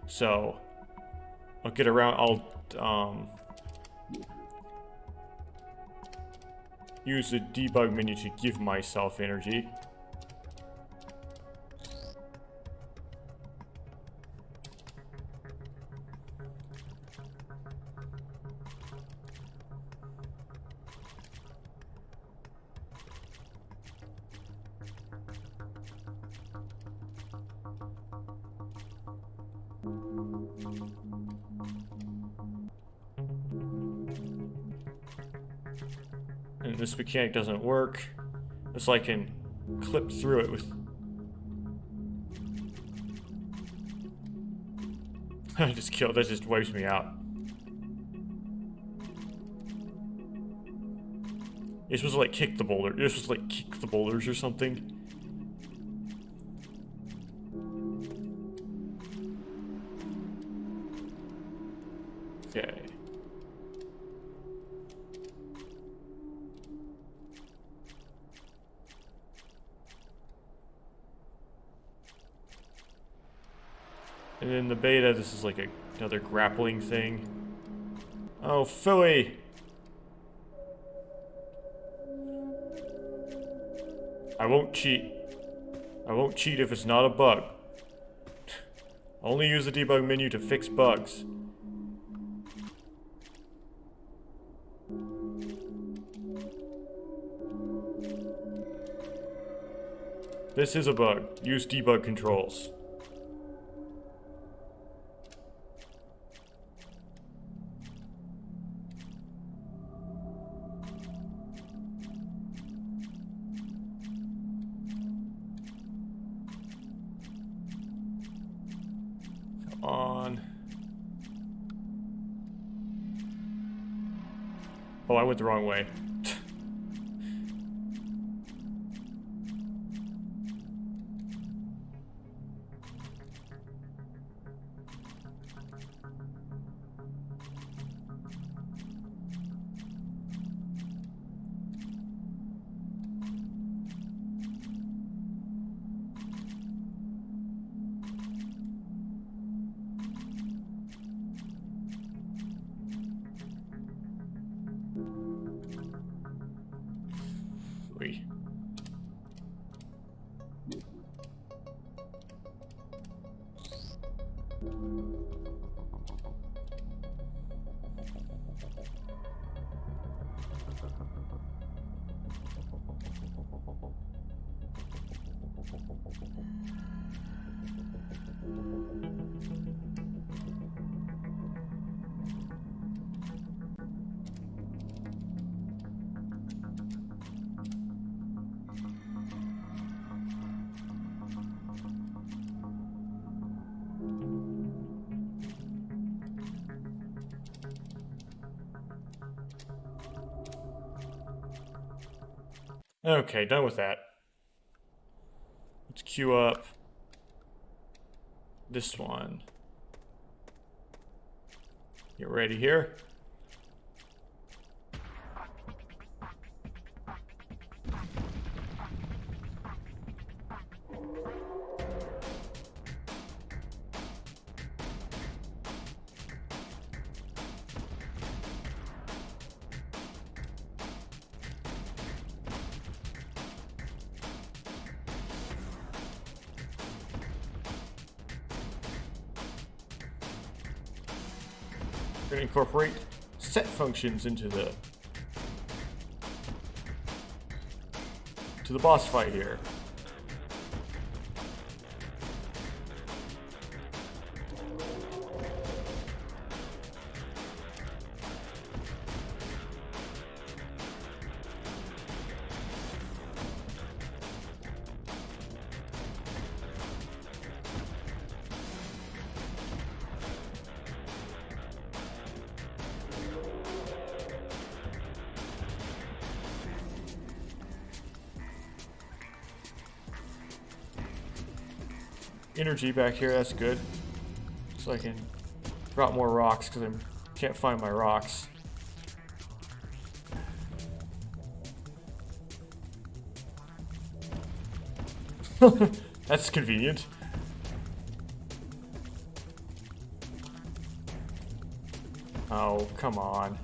So I'll get around. I'll use the debug menu to give myself energy. And this mechanic doesn't work. It's like I can clip through it with... I just killed, that just wipes me out. You're supposed to like kick the boulder. You're supposed to like kick the boulders or something. Okay. And in the beta, this is like another grappling thing. Oh, Philly! I won't cheat. I won't cheat if it's not a bug. Only use the debug menu to fix bugs. This is a bug. Use debug controls. On. Oh, I went the wrong way. Wait. Okay, done with that. Let's queue up this one. Get ready here. We're going to incorporate set functions into the to the boss fight here. Energy back here, that's good. So I can drop more rocks because I can't find my rocks. That's convenient. Oh, come on.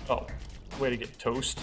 Oh, way to get toast.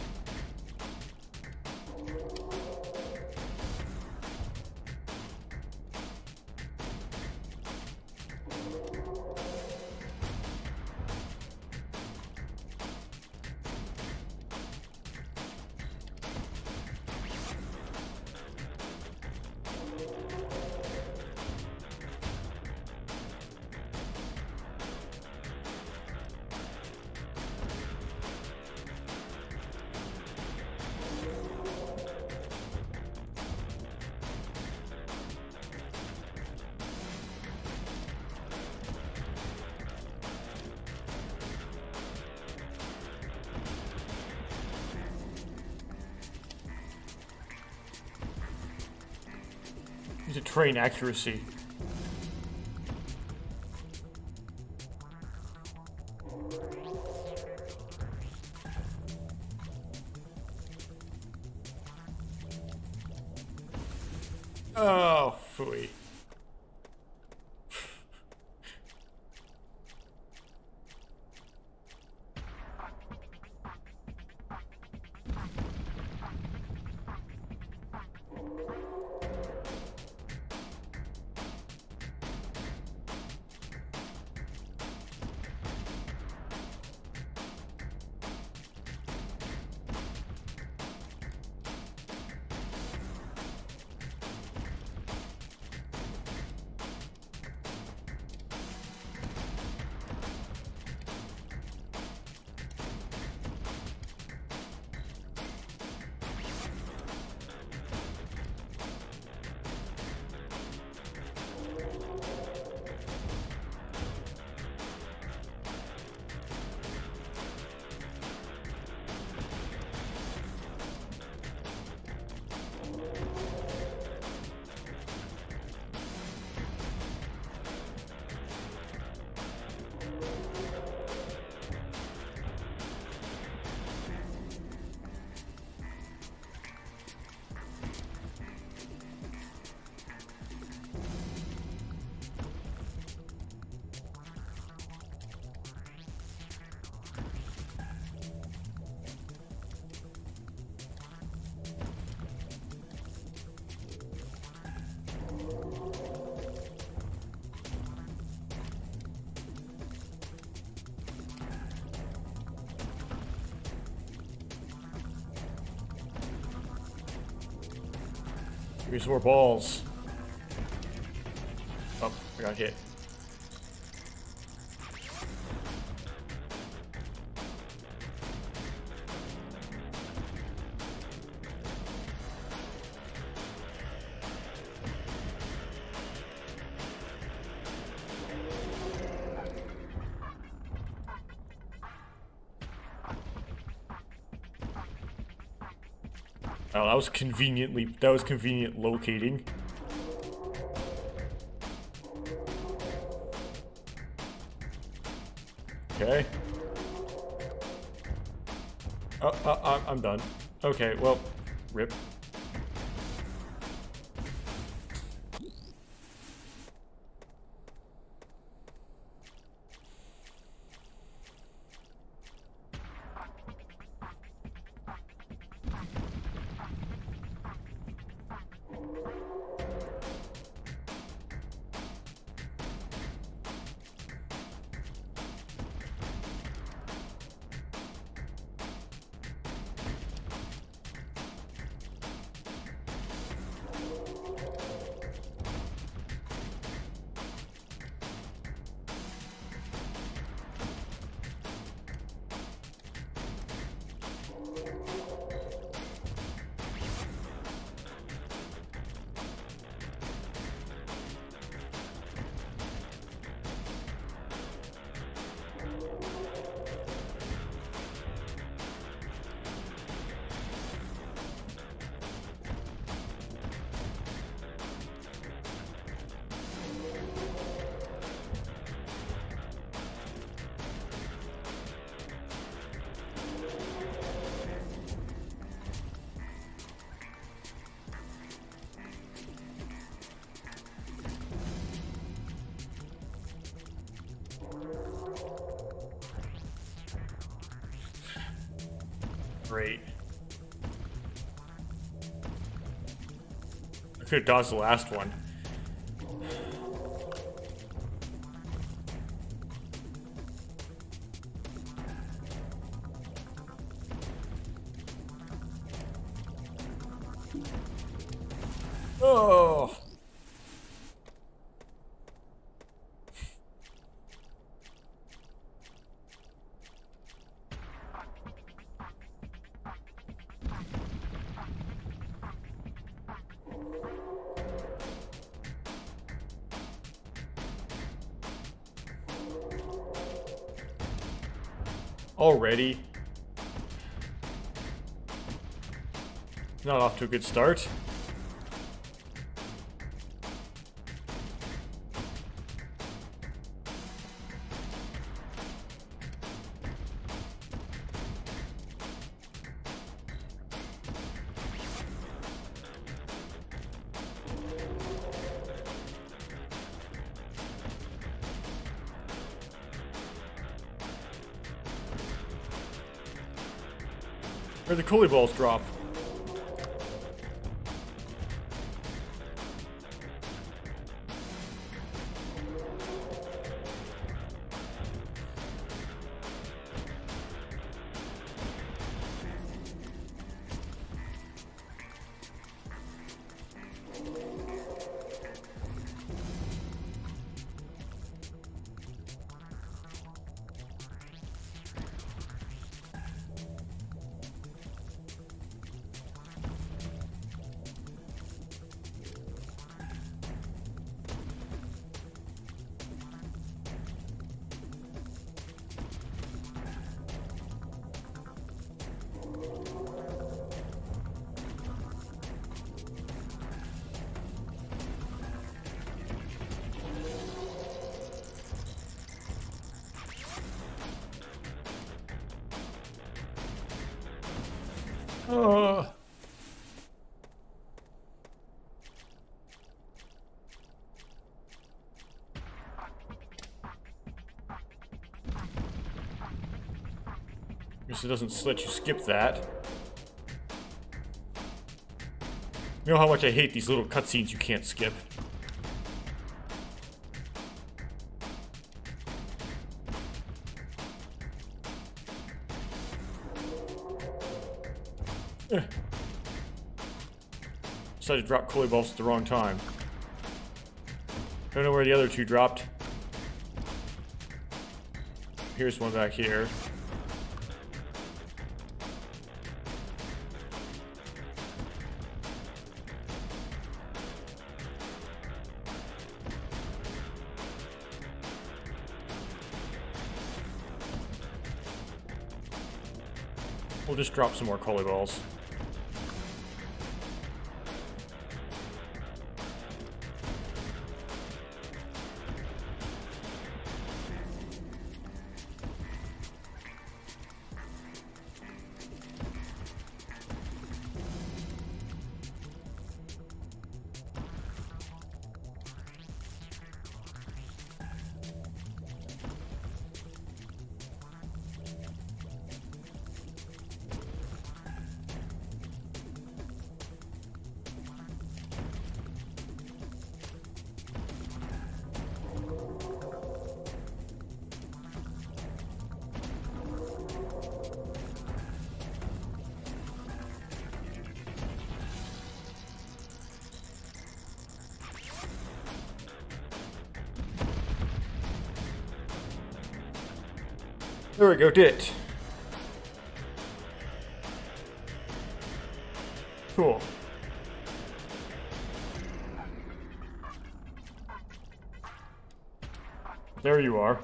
Need to train accuracy. Oh, phooey. Give me some more balls. Oh, I got hit. Oh, that was convenient locating. Okay. I'm done. Okay, well, rip. Great. I could have dodged the last one. Oh. Already? Not off to a good start. Where'd the coolie balls drop? Guess it doesn't let you skip that. You know how much I hate these little cutscenes you can't skip. Decided to drop coolie balls at the wrong time. Don't know where the other two dropped. Here's one back here. We'll just drop some more coolie balls. There we go, did it. Cool. There you are.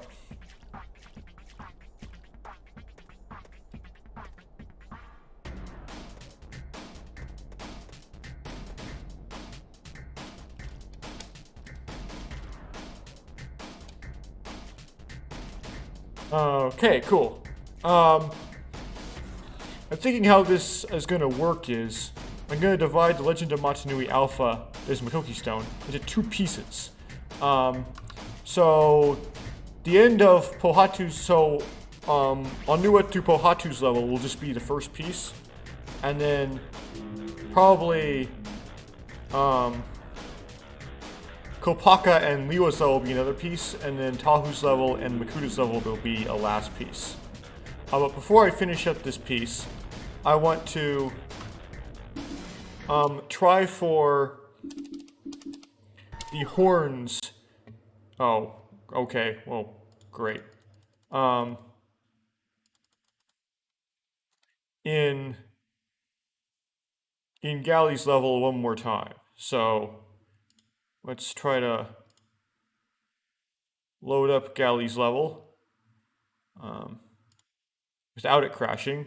Okay, cool. I'm thinking how this is going to work is I'm going to divide the Legend of Motunui Alpha, there's Makoki Stone, into two pieces. So the end of Pohatu, so Onua to Pohatu's level will just be the first piece, and then probably Kopaka and Liwa's level will be another piece, and then Tahu's level and Makuta's level will be a last piece. But before I finish up this piece, I want to try for the horns. Oh, okay. Well, great. In Gali's level one more time. So let's try to load up Gali's level without it crashing.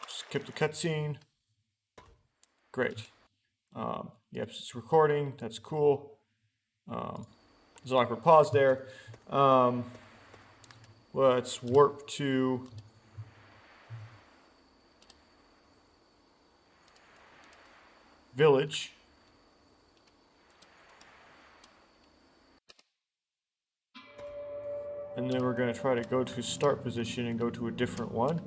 Skip the cutscene. Great. Yep, it's recording. That's cool. There's an awkward pause there. Let's warp to village. And then we're going to try to go to start position and go to a different one.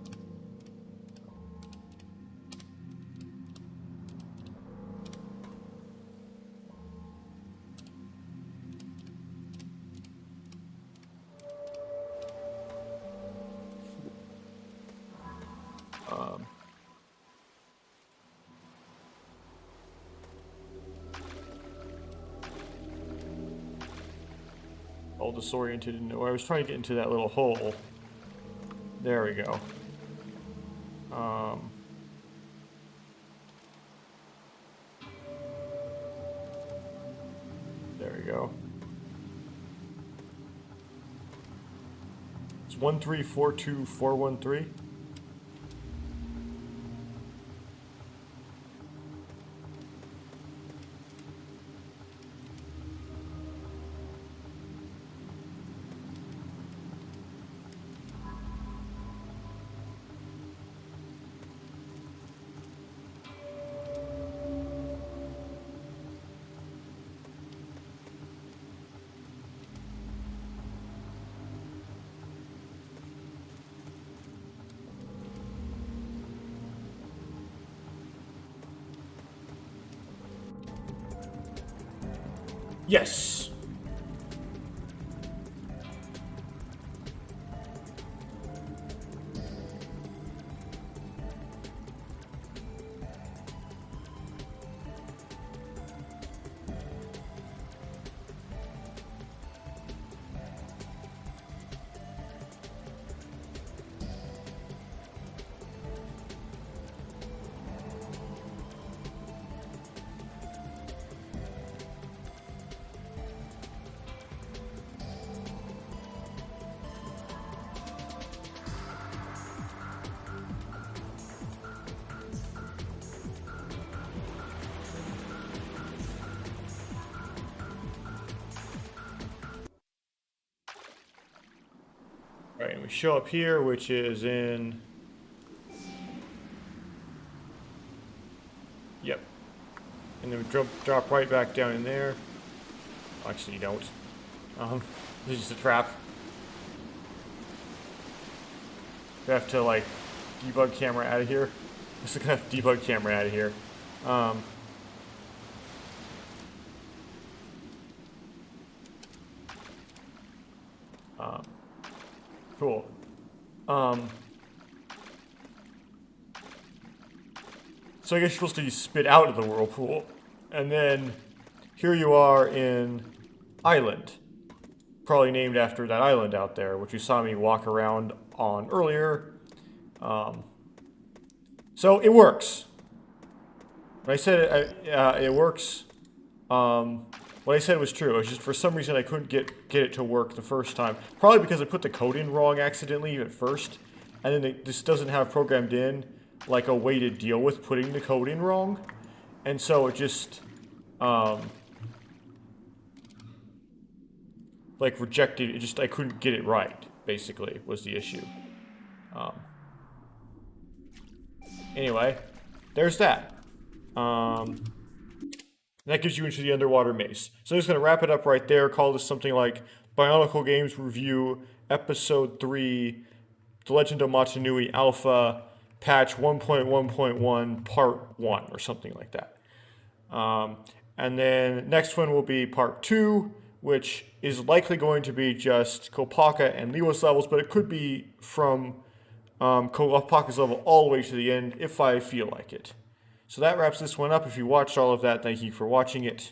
All disoriented, and I was trying to get into that little hole. There we go. There we go. It's 1342413. Yes. Right, and we show up here, which is in... Yep. And then we drop right back down in there. Actually, you don't. This is just a trap. We have to, like, debug camera out of here. Just gonna have to debug camera out of here. Cool. So I guess you're supposed to be spit out of the whirlpool. And then here you are in Island. Probably named after that island out there, which you saw me walk around on earlier. So it works. When I said it works, what I said was true. It was just for some reason I couldn't get it to work the first time. Probably because I put the code in wrong accidentally at first. And then this doesn't have programmed in like a way to deal with putting the code in wrong. And so it just like rejected it. Just I couldn't get it right, basically, was the issue. Anyway, there's that. That gives you into the underwater maze. So I'm just going to wrap it up right there. Call this something like Bionicle Games Review Episode 3, The Legend of Motunui Alpha, Patch 1.1.1, Part 1, or something like that. And then next one will be Part 2, which is likely going to be just Kopaka and Liwa's levels, but it could be from Kopaka's level all the way to the end if I feel like it. So that wraps this one up. If you watched all of that, thank you for watching it.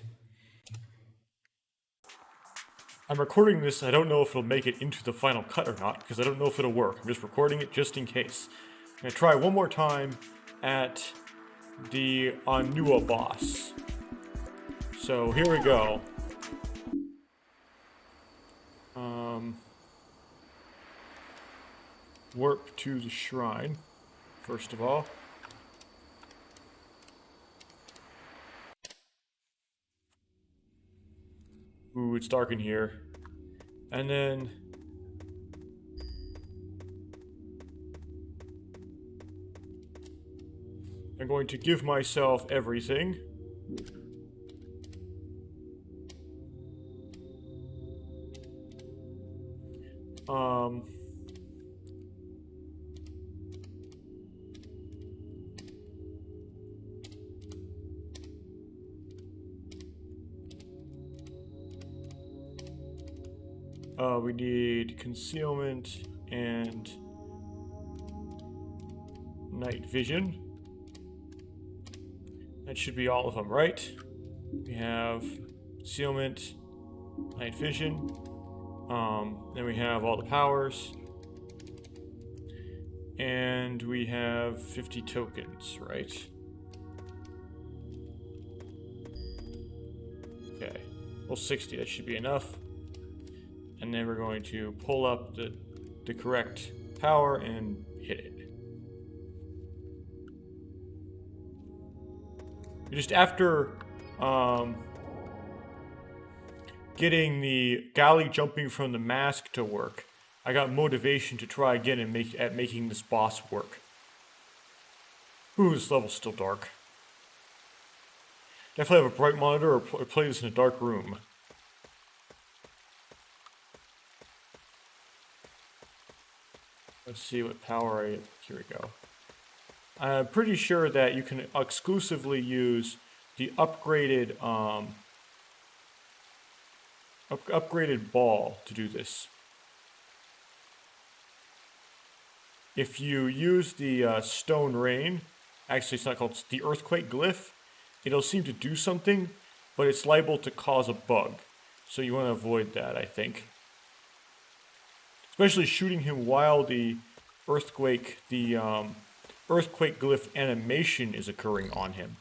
I'm recording this, I don't know if it'll make it into the final cut or not, because I don't know if it'll work. I'm just recording it just in case. I'm going to try one more time at the Onua boss. So here we go. Warp to the shrine, first of all. Ooh, it's dark in here. And then I'm going to give myself everything. We need concealment and night vision. That should be all of them, right? We have concealment, night vision. Then we have all the powers. And we have 50 tokens, right? Okay. Well, 60, that should be enough. And then we're going to pull up the correct power and hit it. Just after getting the Gali jumping from the mask to work, I got motivation to try again and making this boss work. Ooh, this level's still dark. Definitely have a bright monitor or play this in a dark room. Let's see what power here we go. I'm pretty sure that you can exclusively use the upgraded upgraded ball to do this. If you use the stone rain, actually it's not called, it's the earthquake glyph, it'll seem to do something, but it's liable to cause a bug. So you want to avoid that, I think. Especially shooting him while the earthquake glyph animation is occurring on him.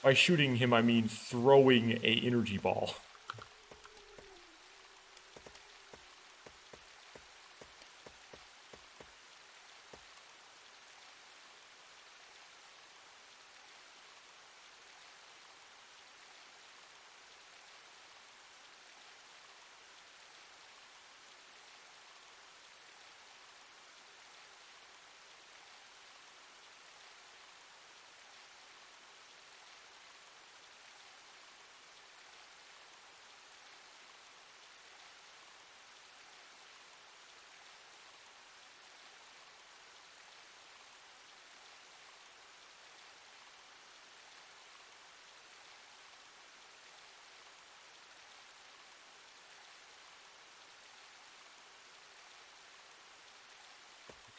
By shooting him, I mean throwing a energy ball.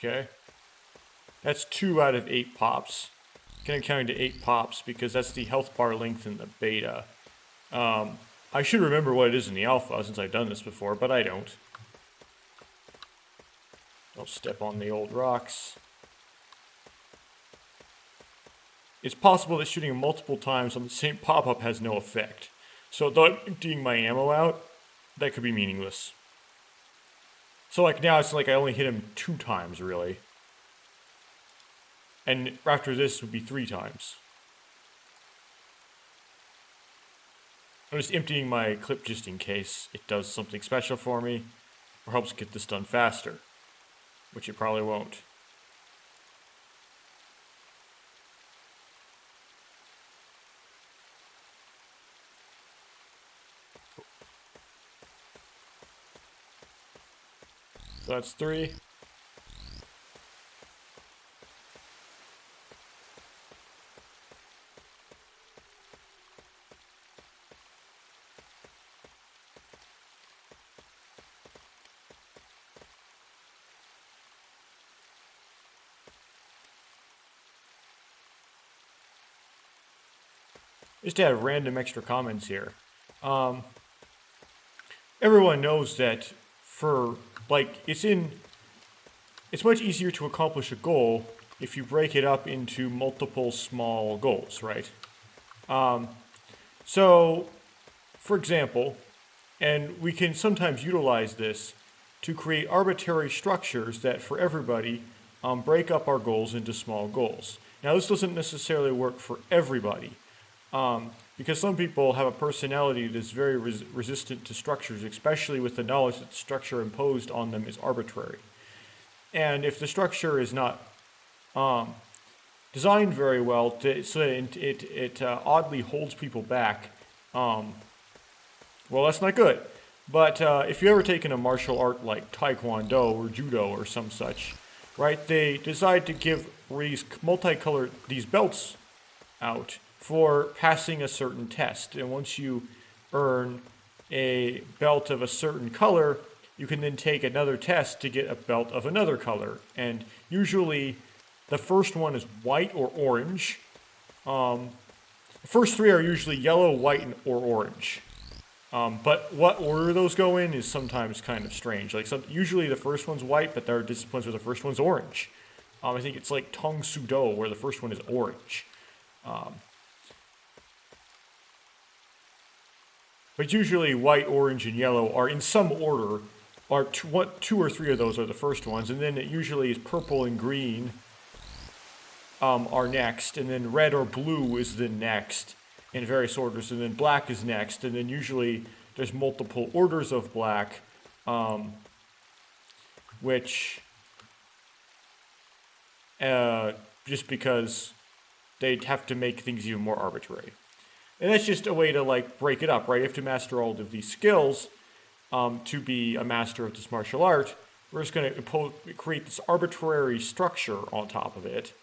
Okay. That's 2 out of 8 pops. Gonna count to 8 pops because that's the health bar length in the beta. I should remember what it is in the alpha since I've done this before, but I don't. Don't step on the old rocks. It's possible that shooting multiple times on the same pop-up has no effect. So though emptying my ammo out, that could be meaningless. So like now it's like I only hit him 2 times really. And after this would be 3 times. I'm just emptying my clip just in case it does something special for me or helps get this done faster, which it probably won't. So that's 3. Just to have random extra comments here. Everyone knows that for, like, it's much easier to accomplish a goal if you break it up into multiple small goals, right? So, for example, and we can sometimes utilize this to create arbitrary structures that for everybody break up our goals into small goals. Now, this doesn't necessarily work for everybody. Because some people have a personality that's very resistant to structures, especially with the knowledge that the structure imposed on them is arbitrary. And if the structure is not designed very well, so it oddly holds people back, well, that's not good. But if you've ever taken a martial art like Taekwondo or Judo or some such, right, they decide to give these belts out for passing a certain test. And once you earn a belt of a certain color, you can then take another test to get a belt of another color. And usually the first one is white or orange. The first 3 are usually yellow, white, or orange. But what order those go in is sometimes kind of strange. Like usually the first one's white, but there are disciplines where the first one's orange. I think it's like Tong Soo Do, where the first one is orange. But usually white, orange, and yellow are in some order. Are 2 or 3 of those are the first ones, and then it usually is purple and green are next, and then red or blue is then next in various orders, and then black is next, and then usually there's multiple orders of black, which just because they'd have to make things even more arbitrary. And that's just a way to like break it up, right? You have to master all of these skills to be a master of this martial art. We're just going to create this arbitrary structure on top of it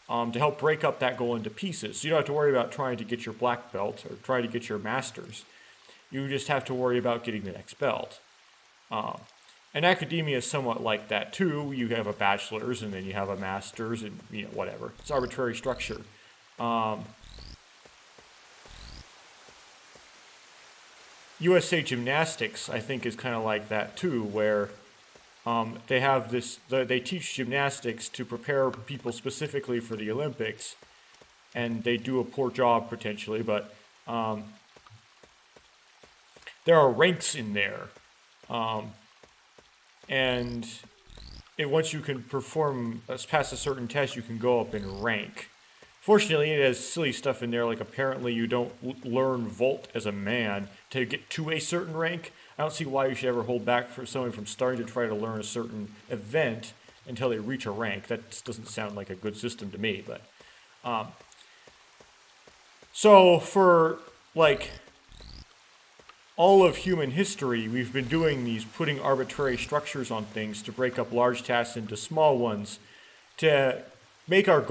to help break up that goal into pieces. So you don't have to worry about trying to get your black belt or trying to get your masters. You just have to worry about getting the next belt. And academia is somewhat like that too. You have a bachelor's and then you have a master's and whatever. It's arbitrary structure. USA Gymnastics, I think, is kind of like that too, where they have this. They teach gymnastics to prepare people specifically for the Olympics, and they do a poor job potentially, but there are ranks in there, and once you can pass a certain test, you can go up in rank. Fortunately, it has silly stuff in there, like apparently you don't learn Volt as a man to get to a certain rank. I don't see why you should ever hold back for someone from starting to try to learn a certain event until they reach a rank. That just doesn't sound like a good system to me. But so for like all of human history, we've been doing these, putting arbitrary structures on things to break up large tasks into small ones to make our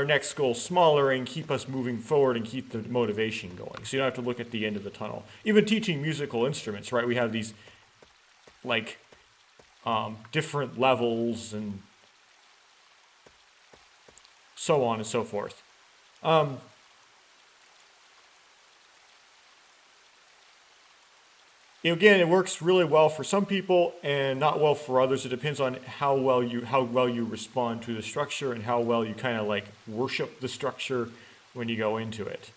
next goal smaller and keep us moving forward and keep the motivation going. So you don't have to look at the end of the tunnel. Even teaching musical instruments, right? We have these like different levels and so on and so forth. Again, it works really well for some people and not well for others. It depends on how well you respond to the structure and how well you kind of like worship the structure when you go into it.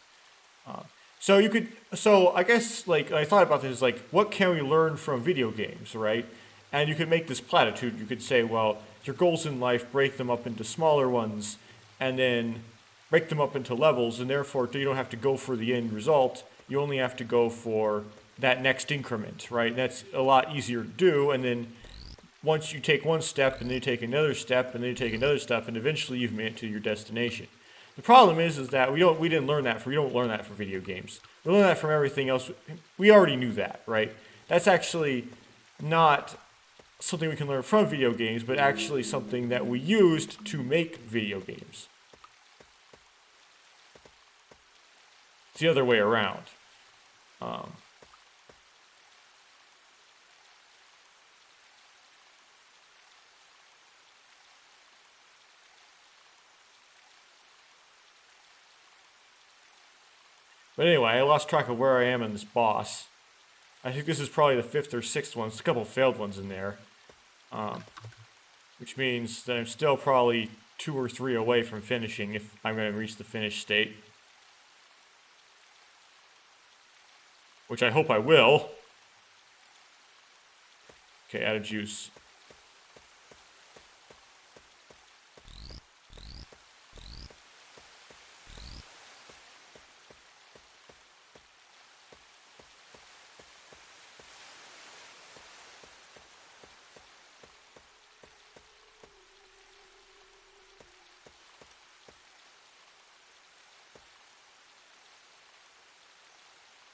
So I guess like I thought about this like, what can we learn from video games, right? And you could make this platitude. You could say, well, your goals in life, break them up into smaller ones, and then break them up into levels, and therefore you don't have to go for the end result. You only have to go for that next increment, right? That's a lot easier to do, and then once you take one step, and then you take another step, and then you take another step, and eventually you've made it to your destination. The problem is that we don't learn that for video games. We learn that from everything else. We already knew that, right? That's actually not something we can learn from video games, but actually something that we used to make video games. It's the other way around. But anyway, I lost track of where I am in this boss. I think this is probably the 5th or 6th one. There's a couple of failed ones in there. Which means that I'm still probably 2 or 3 away from finishing if I'm going to reach the finished state. Which I hope I will. Okay, add a juice.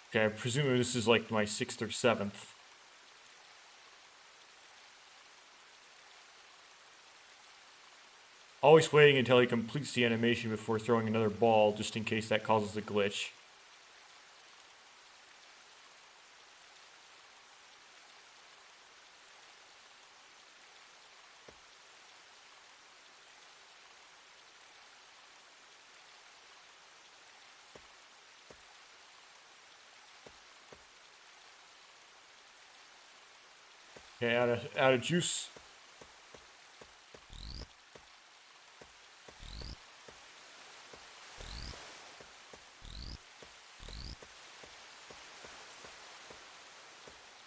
Okay, I presume this is like my 6th or 7th. Always waiting until he completes the animation before throwing another ball, just in case that causes a glitch. Okay, add a juice.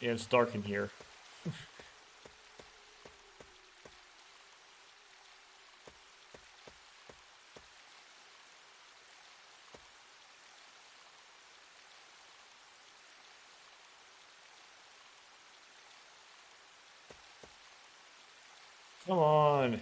Yeah, it's dark in here. Come on.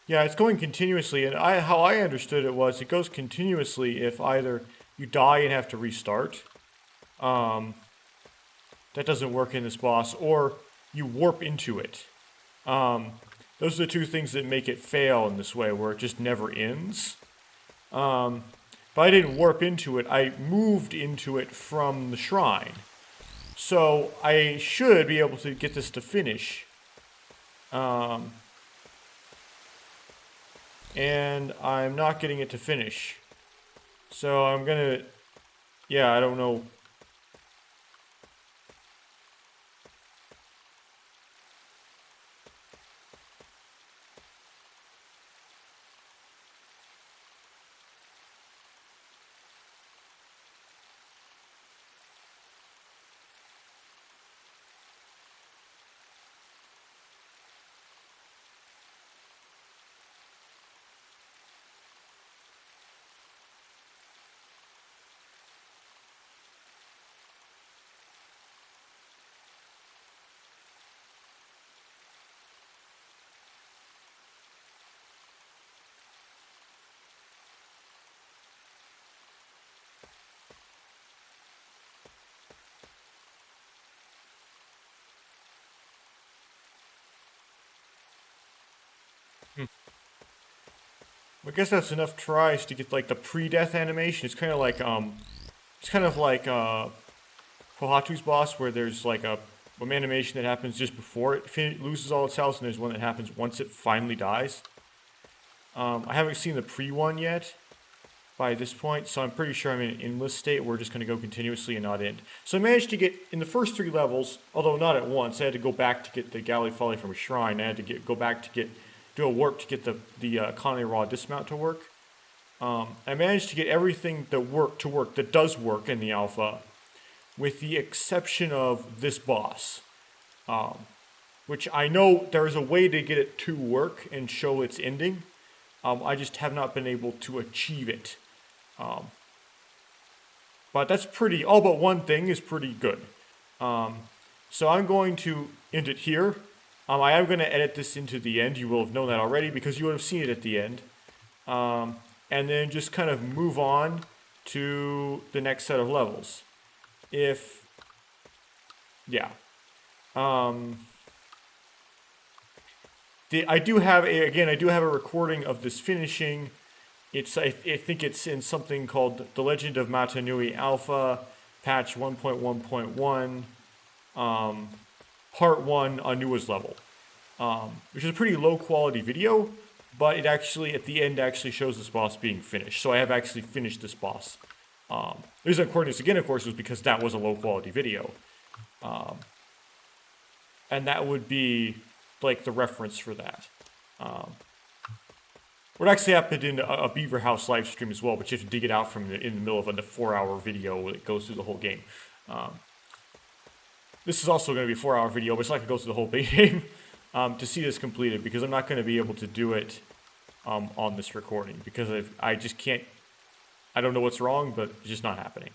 Yeah, it's going continuously, and how I understood it was it goes continuously if either you die and have to restart. That doesn't work in this boss, or you warp into it. Those are the two things that make it fail in this way, where it just never ends. But I didn't warp into it, I moved into it from the shrine. So I should be able to get this to finish. And I'm not getting it to finish. So I'm gonna... Yeah, I don't know. I guess that's enough tries to get like the pre-death animation. It's kind of like Pohatu's boss, where there's like a animation that happens just before it loses all its health, and there's one that happens once it finally dies. I haven't seen the pre one yet by this point, so I'm pretty sure I'm in an endless state. We're just going to go continuously and not end. So I managed to get, in the first 3 levels, although not at once, I had to go back to get the Gali Folly from a shrine. I had to go back to do a warp to get the Connie Raw dismount to work. I managed to get everything that does work in the alpha, with the exception of this boss, which I know there is a way to get it to work and show its ending. I just have not been able to achieve it. But that's pretty, all but one thing is pretty good. So I'm going to end it here. I am going to edit this into the end. You will have known that already because you would have seen it at the end. And then just kind of move on to the next set of levels. I do have a recording of this finishing. I think it's in something called The Legend of Matanui Alpha, patch 1.1.1, part 1 on Onua's level, which is a pretty low quality video, but it actually, at the end, actually shows this boss being finished. So I have actually finished this boss. The reason I'm recording this again, of course, was because that was a low quality video. And that would be like the reference for that. What actually happened in a Beaver House live stream as well, but you have to dig it out in the middle of a 4-hour video that goes through the whole game. This is also going to be a 4-hour video, but it's not going to go through the whole game to see this completed, because I'm not going to be able to do it on this recording, because I just can't. I don't know what's wrong, but it's just not happening.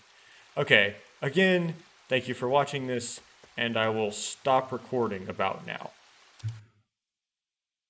Okay, again, thank you for watching this, and I will stop recording about now.